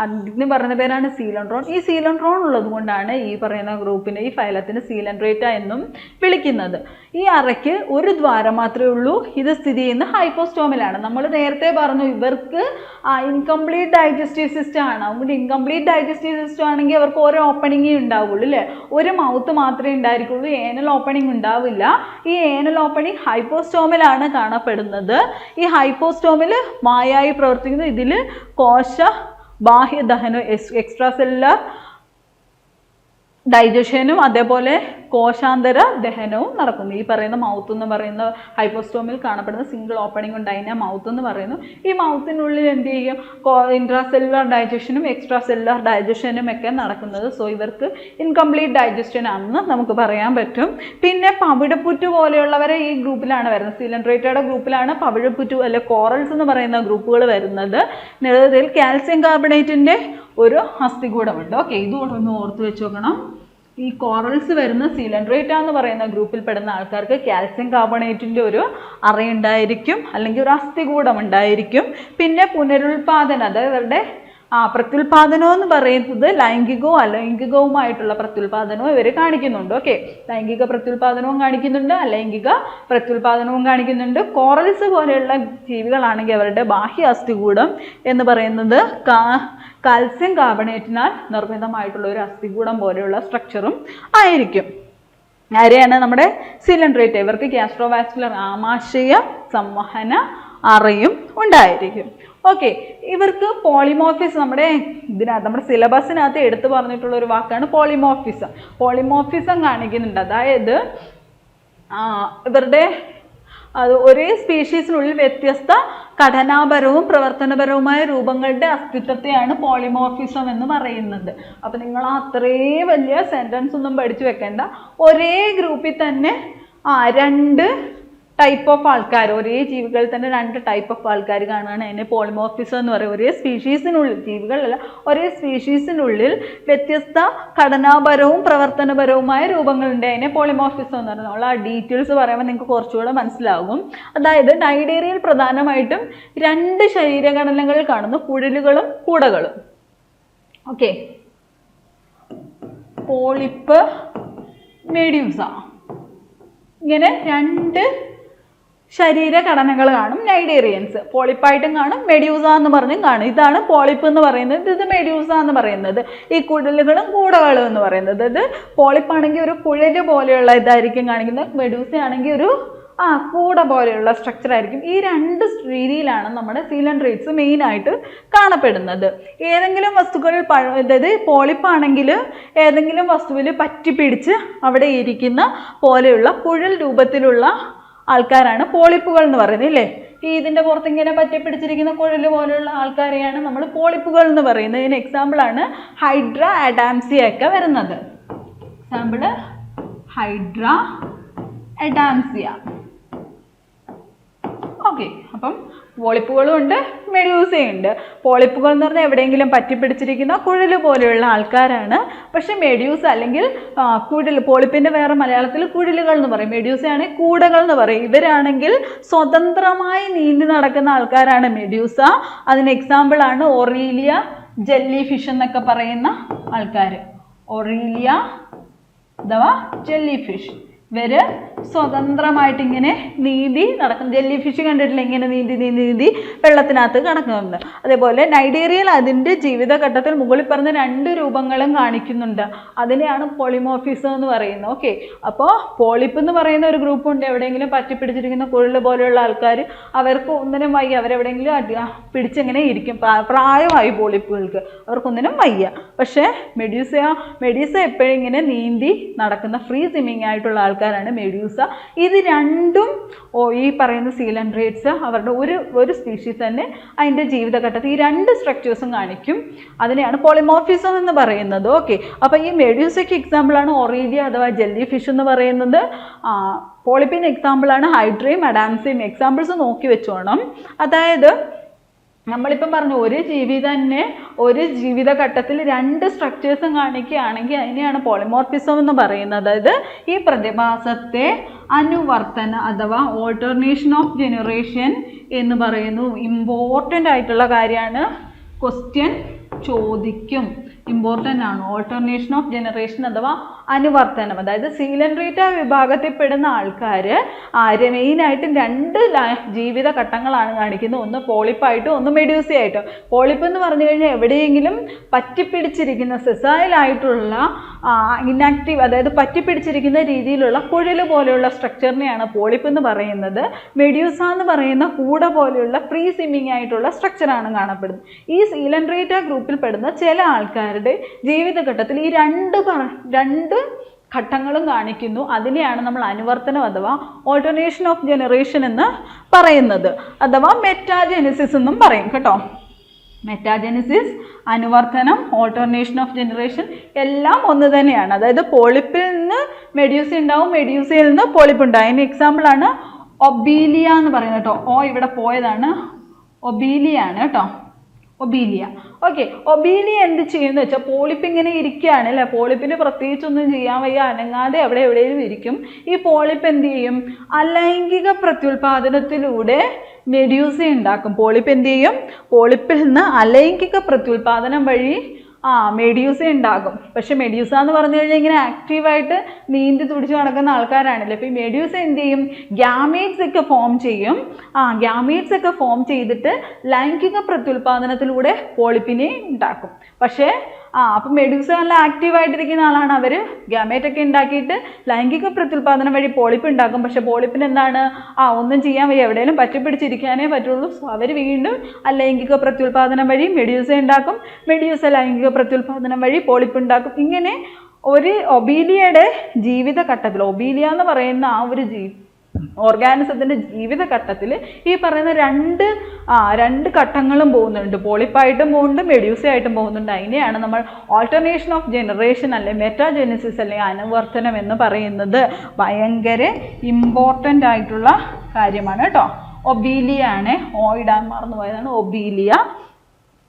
എന്ന് പറയുന്ന പേരാണ് സീലൻഡ്രോൺ. ഈ സീലൻഡ്രോൺ ഉള്ളതുകൊണ്ടാണ് ഈ പറയുന്ന ഗ്രൂപ്പിനെ, ഈ ഫൈലത്തിന് സീലൻഡ്രേറ്റ എന്നും വിളിക്കുന്നത്. ഈ അറയ്ക്ക് ഒരു ദ്വാരം മാത്രമേ ഉള്ളൂ. ഇത് സ്ഥിതി ചെയ്യുന്ന ഹൈപ്പോസ്റ്റോമിലാണ്. നമ്മൾ നേരത്തെ പറഞ്ഞു ഇവർക്ക് ഇൻകംപ്ലീറ്റ് ഡൈജസ്റ്റീവ് സിസ്റ്റം ആണ്. അതുകൊണ്ട് ഇൻകംപ്ലീറ്റ് ഡൈജസ്റ്റീവ് സിസ്റ്റം ആണെങ്കിൽ അവർക്ക് ഓരോ ഓപ്പണിങ്ങേ ഉണ്ടാവുള്ളൂ അല്ലേ, ഒരു മൗത്ത് മാത്രമേ ഉണ്ടായിരിക്കുള്ളൂ, ഏനൽ ഓപ്പണിംഗ് ഉണ്ടാവില്ല. ഈ ഏനൽ ഓപ്പണിംഗ് ഹൈപ്പോസ്റ്റോമിലാണ് കാണപ്പെടുന്നത്. ഈ ഹൈപ്പോസ്റ്റോമിൽ മായായി പ്രവർത്തിക്കുന്നു. ഇതിൽ കോശ ബാഹ്യദഹനം, എക്സ്ട്രാ സെല്ലുലാർ ഡൈജഷനും അതേപോലെ കോശാന്തര ദഹനവും നടക്കുന്നു. ഈ പറയുന്ന മൗത്ത് എന്ന് പറയുന്ന ഹൈപ്പോസ്റ്റോമിൽ കാണപ്പെടുന്ന സിംഗിൾ ഓപ്പണിംഗ് ഉണ്ടായിരുന്ന മൗത്ത് എന്ന് പറയുന്നു. ഈ മൗത്തിനുള്ളിൽ എന്ത് ചെയ്യും? ഇൻട്രാ സെല്ലുലാർ ഡൈജഷനും എക്സ്ട്രാ സെല്ലുലാർ ഡൈജഷനും ഒക്കെ നടക്കുന്നത്. സോ ഇവർക്ക് ഇൻകംപ്ലീറ്റ് ഡൈജഷൻ ആണെന്ന് നമുക്ക് പറയാൻ പറ്റും. പിന്നെ പവിഴപ്പുറ്റ് പോലെയുള്ളവരെ ഈ ഗ്രൂപ്പിലാണ് വരുന്നത്. സീലൻഡ്രേറ്റയുടെ ഗ്രൂപ്പിലാണ് പവിഴപ്പുറ്റ് അല്ലെ കോറൽസ് എന്ന് പറയുന്ന ഗ്രൂപ്പുകൾ വരുന്നത്. ഇതിൽ കാൽസ്യം കാർബണേറ്റിൻ്റെ ഒരു അസ്ഥികൂടമുണ്ട്. ഓക്കെ, ഇതുകൂടെ ഒന്ന് ഓർത്ത് വെച്ച് നോക്കണം. ഈ കോറൽസ് വരുന്ന സീലൻഡ്രേറ്റ എന്ന് പറയുന്ന ഗ്രൂപ്പിൽ പെടുന്ന ആൾക്കാർക്ക് കാൽസ്യം കാർബണേറ്റിൻ്റെ ഒരു അറയുണ്ടായിരിക്കും, അല്ലെങ്കിൽ ഒരു അസ്ഥികൂടം ഉണ്ടായിരിക്കും. പിന്നെ പുനരുൽപാദനം, അതായത് അവരുടെ പ്രത്യുൽപാദനം എന്ന് പറയുന്നത് ലൈംഗികവും അലൈംഗികവുമായിട്ടുള്ള പ്രത്യുൽപാദനവും ഇവർ കാണിക്കുന്നുണ്ട്. ഓക്കെ, ലൈംഗിക പ്രത്യുൽപാദനവും കാണിക്കുന്നുണ്ട്, അലൈംഗിക പ്രത്യുൽപാദനവും കാണിക്കുന്നുണ്ട്. കോറൽസ് പോലെയുള്ള ജീവികളാണെങ്കിൽ അവരുടെ ബാഹ്യ അസ്ഥികൂടം എന്ന് പറയുന്നത് കാൽസ്യം കാർബണേറ്റിനാൽ നിർമ്മിതമായിട്ടുള്ള ഒരു അസ്ഥികൂടം പോലെയുള്ള സ്ട്രക്ചറും ആയിരിക്കും. ആരെയാണ്? നമ്മുടെ സിലിണ്ടറേറ്റ്. ഇവർക്ക് ഗ്യാസ്ട്രോവാസ്കുലർ ആമാശയ സംവഹന അറയും ഉണ്ടായിരിക്കും. ഓക്കെ, ഇവർക്ക് പോളിമോർഫിസം നമ്മുടെ സിലബസിനകത്ത് എടുത്തു പറഞ്ഞിട്ടുള്ള ഒരു വാക്കാണ് പോളിമോർഫിസം. പോളിമോർഫിസം കാണിക്കുന്നുണ്ട്. അതായത് ഇവരുടെ ഒരേ സ്പീഷീസിനുള്ളിൽ വ്യത്യസ്ത ഘടനാപരവും പ്രവർത്തനപരവുമായ രൂപങ്ങളുടെ അസ്തിത്വത്തെയാണ് പോളിമോർഫിസം എന്ന് പറയുന്നത്. അപ്പം നിങ്ങൾ അത്രയും വലിയ സെൻറ്റൻസ് ഒന്നും പഠിച്ചു വെക്കേണ്ട. ഒരേ ഗ്രൂപ്പിൽ തന്നെ രണ്ട് ടൈപ്പ് ഓഫ് ആൾക്കാർ, ഒരേ ജീവികളിൽ തന്നെ രണ്ട് ടൈപ്പ് ഓഫ് ആൾക്കാർ കാണുകയാണ് അതിനെ പോളിമോർഫിസം എന്ന് പറയും. ഒരേ സ്പീഷീസിനുള്ളിൽ, ജീവികളല്ല, ഒരേ സ്പീഷീസിനുള്ളിൽ വ്യത്യസ്ത ഘടനാപരവും പ്രവർത്തനപരവുമായ രൂപങ്ങളുണ്ട്. അതിനെ പോളിമോർഫിസം എന്ന് പറയുന്നത്. നമ്മൾ ആ ഡീറ്റെയിൽസ് പറയുമ്പോൾ നിങ്ങൾക്ക് കുറച്ചുകൂടെ മനസ്സിലാകും. അതായത് നൈഡേറിയയിൽ പ്രധാനമായിട്ടും രണ്ട് ശരീരഘടനകൾ കാണുന്നു, കുഴലുകളും കൂടകളും. ഓക്കെ, പോളിപ്പ്, മെഡ്യൂസ, ഇങ്ങനെ രണ്ട് ശരീരഘടനകൾ കാണും നൈഡേറിയൻസ്. പോളിപ്പായിട്ടും കാണും, മെഡ്യൂസ എന്ന് പറഞ്ഞും കാണും. ഇതാണ് പോളിപ്പ് എന്ന് പറയുന്നത്, ഇത് മെഡ്യൂസ എന്ന് പറയുന്നത്. ഈ കുഴലുകളും കൂടകളും എന്ന് പറയുന്നത്, ഇത് പോളിപ്പാണെങ്കിൽ ഒരു കുഴല് പോലെയുള്ള ഇതായിരിക്കും കാണിക്കുന്നത്, മെഡ്യൂസ ആണെങ്കിൽ ഒരു കൂട പോലെയുള്ള സ്ട്രക്ചർ ആയിരിക്കും. ഈ രണ്ട് രീതിയിലാണ് നമ്മുടെ സിലിണ്ടറേറ്റ്സ് മെയിനായിട്ട് കാണപ്പെടുന്നത്. ഏതെങ്കിലും വസ്തുക്കളിൽ അതായത് പോളിപ്പാണെങ്കിൽ ഏതെങ്കിലും വസ്തുവിൽ പറ്റിപ്പിടിച്ച് അവിടെ ഇരിക്കുന്ന പോലെയുള്ള കുഴൽ രൂപത്തിലുള്ള ആൾക്കാരാണ് പോളിപ്പുകൾ എന്ന് പറയുന്നത്, ഇല്ലേ? ഇതിൻ്റെ പുറത്ത് ഇങ്ങനെ പറ്റിപ്പിടിച്ചിരിക്കുന്ന കുഴൽ പോലെയുള്ള ആൾക്കാരെയാണ് നമ്മൾ പോളിപ്പുകൾ എന്ന് പറയുന്നത്. ഇതിന് എക്സാമ്പിളാണ് ഹൈഡ്ര, അഡാംസിയ ഒക്കെ വരുന്നത്. Example hydra, അഡാംസിയ. ഓക്കെ, അപ്പം പോളിപ്പുകളും ഉണ്ട്, മെഡ്യൂസയുണ്ട്. പോളിപ്പുകൾ എന്ന് പറഞ്ഞാൽ എവിടെയെങ്കിലും പറ്റിപ്പിടിച്ചിരിക്കുന്ന കുഴൽ പോലെയുള്ള ആൾക്കാരാണ്. പക്ഷെ മെഡ്യൂസ അല്ലെങ്കിൽ കുഴൽ, പോളിപ്പിൻ്റെ വേറെ മലയാളത്തിൽ കുഴലുകൾ എന്ന് പറയും, മെഡ്യൂസയാണെങ്കിൽ കൂടകൾ എന്ന് പറയും. ഇവരാണെങ്കിൽ സ്വതന്ത്രമായി നീന്തി നടക്കുന്ന ആൾക്കാരാണ് മെഡ്യൂസ. അതിന് എക്സാമ്പിളാണ് ഒറീലിയ, ജെല്ലി ഫിഷ് എന്നൊക്കെ പറയുന്ന ആൾക്കാർ. ഒറീലിയ അഥവാ ജെല്ലി ഫിഷ്, ഇവർ സ്വതന്ത്രമായിട്ട് ഇങ്ങനെ നീന്തി നടക്കും. ജെല്ലി ഫിഷ് കണ്ടിട്ടില്ല, ഇങ്ങനെ നീന്തി നീന്തി നീന്തി വെള്ളത്തിനകത്ത് കിടക്കുന്നുണ്ട്. അതേപോലെ നൈഡേറിയയിൽ അതിൻ്റെ ജീവിതഘട്ടത്തിൽ മുകളിൽ പറഞ്ഞ രണ്ട് രൂപങ്ങളും കാണിക്കുന്നുണ്ട്. അതിനെയാണ് പോളിമോർഫിസം എന്ന് പറയുന്നത്. ഓക്കെ, അപ്പോൾ പോളിപ്പ് എന്ന് പറയുന്ന ഒരു ഗ്രൂപ്പുണ്ട്, എവിടെയെങ്കിലും പറ്റിപ്പിടിച്ചിരിക്കുന്ന കുഴൽ പോലെയുള്ള ആൾക്കാർ. അവർക്ക് ഒന്നിനും വയ്യ, അവരെവിടെയെങ്കിലും പിടിച്ചെങ്ങനെ ഇരിക്കും. പ്രായമായി പോളിപ്പുകൾക്ക്, അവർക്കൊന്നിനും വയ്യ. പക്ഷേ മെഡ്യൂസ എപ്പോഴും ഇങ്ങനെ നീന്തി നടക്കുന്ന ഫ്രീ സ്വിമ്മിങ് ആയിട്ടുള്ള ആൾക്കാരാണ് മെഡ്യൂസ. ഇത് രണ്ടും ഈ പറയുന്ന സിലിണ്ടറേറ്റ്സ് അവരുടെ ഒരു സ്പീഷീസ് തന്നെ അതിൻ്റെ ജീവിതഘട്ടത്തിൽ ഈ രണ്ട് സ്ട്രക്ചേഴ്സും കാണിക്കും. അതിനെയാണ് പോളിമോർഫിസം എന്ന് പറയുന്നത്. ഓക്കെ, അപ്പോൾ ഈ മെഡ്യൂസയ്ക്ക് എക്സാമ്പിളാണ് ഒറീലിയ അഥവാ ജെല്ലി ഫിഷ് എന്ന് പറയുന്നത്. പോളിപ്പിന് എക്സാമ്പിളാണ് ഹൈഡ്രയും അഡാംസിയും. എക്സാമ്പിൾസ് നോക്കി വെച്ചോണം. അതായത് നമ്മളിപ്പം പറഞ്ഞു, ഒരു ജീവി തന്നെ ഒരു ജീവിതഘട്ടത്തിൽ രണ്ട് സ്ട്രക്ചേഴ്സും കാണിക്കുകയാണെങ്കിൽ അതിനെയാണ് പോളിമോർഫിസം എന്ന് പറയുന്നത്. അതായത് ഈ പ്രതിഭാസത്തെ അനുവർത്തന അഥവാ ഓൾട്ടർനേഷൻ ഓഫ് ജനറേഷൻ എന്ന് പറയുന്നു. ഇമ്പോർട്ടൻ്റ് ആയിട്ടുള്ള കാര്യമാണ്, ക്വസ്റ്റ്യൻ ചോദിക്കും, ഇമ്പോർട്ടൻ്റ് ആണ്. ഓൾട്ടർനേഷൻ ഓഫ് ജനറേഷൻ അഥവാ അനുവർത്തനം. അതായത് സിലിണ്ടറേറ്റ വിഭാഗത്തിൽപ്പെടുന്ന ആൾക്കാർ മെയിനായിട്ടും രണ്ട് ജീവിതഘട്ടങ്ങളാണ് കാണിക്കുന്നത്. ഒന്ന് പോളിപ്പായിട്ടും ഒന്ന് മെഡ്യൂസയായിട്ടും. പോളിപ്പ് എന്ന് പറഞ്ഞു കഴിഞ്ഞാൽ എവിടെയെങ്കിലും പറ്റിപ്പിടിച്ചിരിക്കുന്ന സെസൈലായിട്ടുള്ള ഇനാക്റ്റീവ്, അതായത് പറ്റിപ്പിടിച്ചിരിക്കുന്ന രീതിയിലുള്ള കുഴൽ പോലെയുള്ള സ്ട്രക്ചറിനെയാണ് പോളിപ്പ് എന്ന് പറയുന്നത്. മെഡ്യൂസ എന്ന് പറയുന്ന കൂട പോലെയുള്ള ഫ്രീ സ്വിമ്മിങ് ആയിട്ടുള്ള സ്ട്രക്ചറാണ് കാണപ്പെടുന്നത്. ഈ സിലിണ്ടറേറ്റ ഗ്രൂപ്പിൽ പെടുന്ന ചില ആൾക്കാരുടെ ജീവിതഘട്ടത്തിൽ ഈ രണ്ട് ഘട്ടങ്ങളും കാണിക്കുന്നു. അതിനെയാണ് നമ്മൾ അനുവർത്തനം അഥവാ ഓൾട്ടർനേഷൻ ഓഫ് ജനറേഷൻ എന്ന് പറയുന്നത്, അഥവാ മെറ്റാജെനിസിസ് എന്നും പറയും കേട്ടോ. മെറ്റാജെനിസിസ്, അനുവർത്തനം, ഓൾട്ടർനേഷൻ ഓഫ് ജനറേഷൻ എല്ലാം ഒന്ന് തന്നെയാണ്. അതായത് പോളിപ്പിൽ നിന്ന് മെഡ്യൂസ ഉണ്ടാവും, മെഡ്യൂസയിൽ നിന്ന് പോളിപ്പ് ഉണ്ടാവും. അതിന് എക്സാമ്പിളാണ് ഒബീലിയ എന്ന് പറയുന്നത് കേട്ടോ. ഇവിടെ പോയതാണ്, ഒബീലിയ ആണ് കേട്ടോ, ഒബീലിയ. ഓക്കെ, ഒബീലിയ എന്ത് ചെയ്യുമെന്ന് വെച്ചാൽ പോളിപ്പ് ഇങ്ങനെ ഇരിക്കുകയാണ് അല്ലേ, പോളിപ്പിന് പ്രത്യേകിച്ചൊന്നും ചെയ്യാൻ വയ്യ, അനങ്ങാതെ എവിടെയെങ്കിലും ഇരിക്കും. ഈ പോളിപ്പ് എന്ത് ചെയ്യും? അലൈംഗിക പ്രത്യുൽപാദനത്തിലൂടെ മെഡ്യൂസ ഉണ്ടാക്കും. പോളിപ്പ് എന്ത് ചെയ്യും? പോളിപ്പിൽ നിന്ന് അലൈംഗിക പ്രത്യുൽപാദനം വഴി മെഡ്യൂസ ഉണ്ടാകും. പക്ഷെ മെഡ്യൂസ എന്ന് പറഞ്ഞു കഴിഞ്ഞാൽ ഇങ്ങനെ ആക്റ്റീവായിട്ട് നീന്തി തുടിച്ച് നടക്കുന്ന ആൾക്കാരാണല്ലോ. അപ്പോൾ ഈ മെഡ്യൂസ എന്ത് ചെയ്യും? ഗ്യാമീറ്റ്സ് ഒക്കെ ഫോം ചെയ്യും. ഗ്യാമീറ്റ്സ് ഒക്കെ ഫോം ചെയ്തിട്ട് ലൈംഗിക പ്രത്യുൽപാദനത്തിലൂടെ പോളിപ്പിനെ ഉണ്ടാക്കും. പക്ഷേ അപ്പം മെഡ്യൂസ നല്ല ആക്റ്റീവായിട്ടിരിക്കുന്ന ആളാണ്. അവർ ഗ്യാമേറ്റൊക്കെ ഉണ്ടാക്കിയിട്ട് ലൈംഗിക പ്രത്യുൽപാദനം വഴി പോളിപ്പ് ഉണ്ടാക്കും. പക്ഷെ പോളിപ്പിന് എന്താണ്? ഒന്നും ചെയ്യാൻ വയ്യ, എവിടെയെങ്കിലും പറ്റിപ്പിടിച്ചിരിക്കാനേ പറ്റുള്ളൂ. സോ അവർ വീണ്ടും ലൈംഗിക പ്രത്യുൽപാദനം വഴി മെഡ്യൂസ ഉണ്ടാക്കും. മെഡ്യൂസ ലൈംഗിക പ്രത്യുൽപാദനം വഴി പോളിപ്പ് ഉണ്ടാക്കും. ഇങ്ങനെ ഒരു ഒബീലിയയുടെ ജീവിതഘട്ടത്തിൽ, ഒബീലിയ എന്ന് പറയുന്ന ഒരു ഓർഗാനിസത്തിൻ്റെ ജീവിതഘട്ടത്തിൽ ഈ പറയുന്ന രണ്ട് ഘട്ടങ്ങളും പോകുന്നുണ്ട്. പോളിപ്പായിട്ടും പോകുന്നുണ്ട്, മെഡ്യൂസയായിട്ടും പോകുന്നുണ്ട്. അതിനെയാണ് നമ്മൾ ഓൾട്ടർനേഷൻ ഓഫ് ജനറേഷൻ അല്ലെ മെറ്റാജെനസിസ് അല്ലെങ്കിൽ അനുവർത്തനം എന്ന് പറയുന്നത്. ഭയങ്കര ഇമ്പോർട്ടൻ്റ് ആയിട്ടുള്ള കാര്യമാണ് കേട്ടോ. ഒബീലിയ ആണ്, ഇടാൻ മറന്നു പോയതാണ്, ഒബീലിയ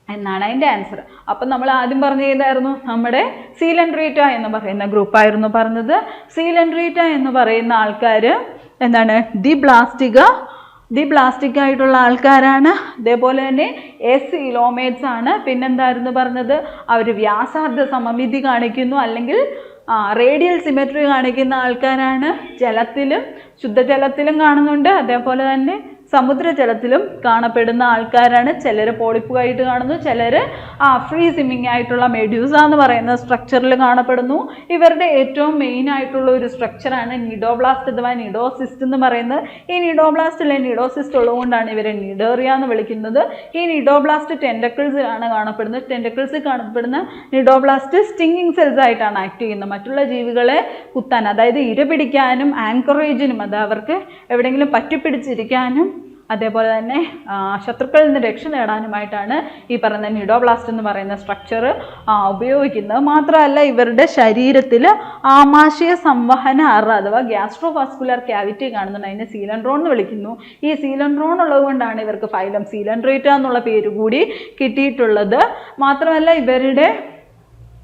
എന്നാണ് അതിൻ്റെ ആൻസർ. അപ്പം നമ്മൾ ആദ്യം പറഞ്ഞ ഏതായിരുന്നു? നമ്മുടെ സീലൻഡ്രീറ്റ എന്ന് പറയുന്ന ഗ്രൂപ്പായിരുന്നു പറഞ്ഞത്. സീലൻഡ്രീറ്റ എന്ന് പറയുന്ന ആൾക്കാർ എന്താണ്? ബ്ലാസ്റ്റിക് ആയിട്ടുള്ള ആൾക്കാരാണ്. അതേപോലെ തന്നെ എസീലോമേറ്റ്സ് ആണ്. പിന്നെന്തായിരുന്നു പറഞ്ഞത്? അവർ വ്യാസാർദ്ധ സമമിതി കാണിക്കുന്നു, അല്ലെങ്കിൽ റേഡിയൽ സിമെട്രി കാണിക്കുന്ന ആൾക്കാരാണ്. ജലത്തിലും ശുദ്ധജലത്തിലും കാണുന്നുണ്ട്, അതേപോലെ തന്നെ സമുദ്രജലത്തിലും കാണപ്പെടുന്ന ആൾക്കാരാണ്. ചിലർ പോളിപ്പായിട്ട് കാണുന്നു, ചിലർ ഫ്രീ സ്വിമ്മിങ് ആയിട്ടുള്ള മെഡ്യൂസ എന്ന് പറയുന്ന സ്ട്രക്ചറിൽ കാണപ്പെടുന്നു. ഇവരുടെ ഏറ്റവും മെയിൻ ആയിട്ടുള്ള ഒരു സ്ട്രക്ചറാണ് നിഡോബ്ലാസ്റ്റ് അഥവാ നിഡോസിസ്റ്റ് എന്ന് പറയുന്നത്. ഈ നിഡോബ്ലാസ്റ്റ് അല്ലെങ്കിൽ നിഡോസിസ്റ്റ് ഉള്ളതുകൊണ്ടാണ് ഇവരെ നിഡേറിയ എന്ന് വിളിക്കുന്നത്. ഈ നിഡോബ്ലാസ്റ്റ് ടെൻഡക്കിൾസിലാണ് കാണപ്പെടുന്നത്. ടെൻഡക്കിൾസിൽ കാണപ്പെടുന്ന നിഡോബ്ലാസ്റ്റ് സ്റ്റിങ്ങിങ് സെൽസ് ആയിട്ടാണ് ആക്ട് ചെയ്യുന്നത്. മറ്റുള്ള ജീവികളെ കുത്താൻ, അതായത് ഇരപിടിക്കാനും ആങ്കറേജിനും, അത് അവർക്ക് എവിടെയെങ്കിലും പറ്റിപ്പിടിച്ചിരിക്കാനും അതേപോലെ തന്നെ ശത്രുക്കളിൽ നിന്ന് രക്ഷ നേടാനുമായിട്ടാണ് ഈ പറയുന്ന നിഡോബ്ലാസ്റ്റ് എന്ന് പറയുന്ന സ്ട്രക്ചർ ഉപയോഗിക്കുന്നത്. മാത്രമല്ല ഇവരുടെ ശരീരത്തിൽ ആമാശയ സംവഹന അറ അഥവാ ഗ്യാസ്ട്രോവാസ്കുലർ ക്യാവിറ്റി കാണുന്നുണ്ട്. അതിനെ സീലൻഡ്രോൺ എന്ന് വിളിക്കുന്നു. ഈ സീലൻഡ്രോൺ ഉള്ളതുകൊണ്ടാണ് ഇവർക്ക് ഫൈലം സീലൻഡ്രേറ്റ എന്നുള്ള പേര് കൂടി കിട്ടിയിട്ടുള്ളത്. മാത്രമല്ല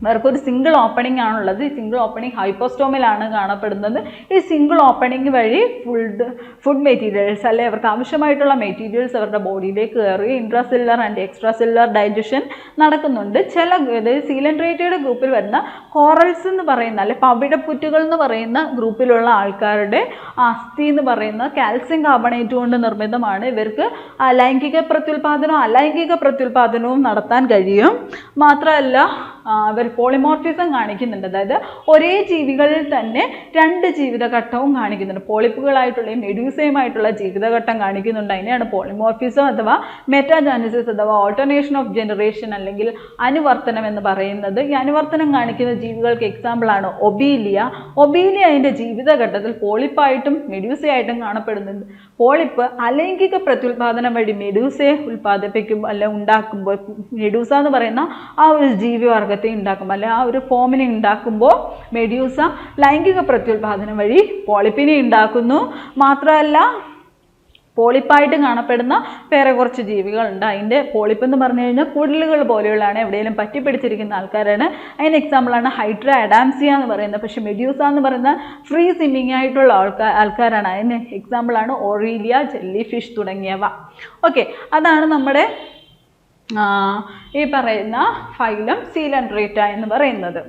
ഇവർക്കൊരു സിംഗിൾ ഓപ്പണിംഗ് ആണുള്ളത്. ഈ സിംഗിൾ ഓപ്പണിംഗ് ഹൈപ്പോസ്റ്റോമിലാണ് കാണപ്പെടുന്നത്. ഈ സിംഗിൾ ഓപ്പണിംഗ് വഴി ഫുഡ് മെറ്റീരിയൽസ് അല്ലെ അവർക്ക് ആവശ്യമായിട്ടുള്ള മെറ്റീരിയൽസ് അവരുടെ ബോഡിയിലേക്ക് കയറി intracellular and extra cellular digestion നടക്കുന്നുണ്ട്. സീലൻഡ്രേറ്റയുടെ ഗ്രൂപ്പിൽ വരുന്ന കോറൽസ് എന്ന് പറയുന്ന അല്ലെ പവിഴപ്പുറ്റുകൾ എന്ന് പറയുന്ന ഗ്രൂപ്പിലുള്ള ആൾക്കാരുടെ അസ്ഥി എന്ന് പറയുന്ന കാൽസ്യം കാർബണേറ്റ് കൊണ്ട് നിർമ്മിതമാണ്. ഇവർക്ക് ലൈംഗിക പ്രത്യുൽപാദനവും അലൈംഗിക പ്രത്യുൽപാദനവും നടത്താൻ കഴിയും. മാത്രമല്ല അവർ പോളിമോർഫിസം കാണിക്കുന്നുണ്ട്. അതായത് ഒരേ ജീവികളിൽ തന്നെ രണ്ട് ജീവിതഘട്ടവും കാണിക്കുന്നുണ്ട്. പോളിപ്പുകളായിട്ടുള്ള മെഡ്യൂസയുമായിട്ടുള്ള ജീവിതഘട്ടം കാണിക്കുന്നുണ്ട്. അതിനെയാണ് പോളിമോർഫിസം അഥവാ മെറ്റാജെനസിസ് അഥവാ ഓൾട്ടർനേഷൻ ഓഫ് ജനറേഷൻ അല്ലെങ്കിൽ അനുവർത്തനം എന്ന് പറയുന്നത്. ഈ അനുവർത്തനം കാണിക്കുന്ന ജീവികൾക്ക് എക്സാമ്പിളാണ് ഒബീലിയ. അതിൻ്റെ ജീവിതഘട്ടത്തിൽ പോളിപ്പായിട്ടും മെഡ്യൂസയായിട്ടും കാണപ്പെടുന്നുണ്ട്. പോളിപ്പ് അലൈംഗിക പ്രത്യുൽപാദനം വഴി മെഡ്യൂസയെ ഉൽപ്പാദിപ്പിക്കുമ്പോൾ അല്ലെ ഉണ്ടാക്കുമ്പോൾ, മെഡ്യൂസ എന്ന് പറയുന്ന ഒരു ജീവിവർഗത്തെ ഉണ്ടാക്കും അല്ലെ ഒരു ഫോമിനെ ഉണ്ടാക്കുമ്പോൾ മെഡ്യൂസ ലൈംഗിക പ്രത്യുൽപാദനം വഴി പോളിപ്പിനെ ഉണ്ടാക്കുന്നു. മാത്രമല്ല പോളിപ്പായിട്ട് കാണപ്പെടുന്ന വേറെ കുറച്ച് ജീവികളുണ്ട്. അതിൻ്റെ പോളിപ്പ് എന്ന് പറഞ്ഞു കഴിഞ്ഞാൽ കുടലുകൾ പോലെയുള്ളതാണ്, എവിടെയെങ്കിലും പറ്റിപ്പിടിച്ചിരിക്കുന്ന ആൾക്കാരാണ്. അതിന് എക്സാമ്പിളാണ് ഹൈഡ്ര അഡാംസിയ എന്ന് പറയുന്നത്. പക്ഷേ മെഡ്യൂസ എന്ന് പറയുന്ന ഫ്രീ സ്വിമ്മിങ് ആയിട്ടുള്ള ആൾക്കാരാണ്. അതിന് എക്സാമ്പിളാണ് ഓറീലിയ, ജെല്ലി ഫിഷ് തുടങ്ങിയവ. ഓക്കെ, അതാണ് നമ്മുടെ ഈ പറയുന്ന ഫൈലം സീലൻഡ്രേറ്റ എന്ന് പറയുന്നത്.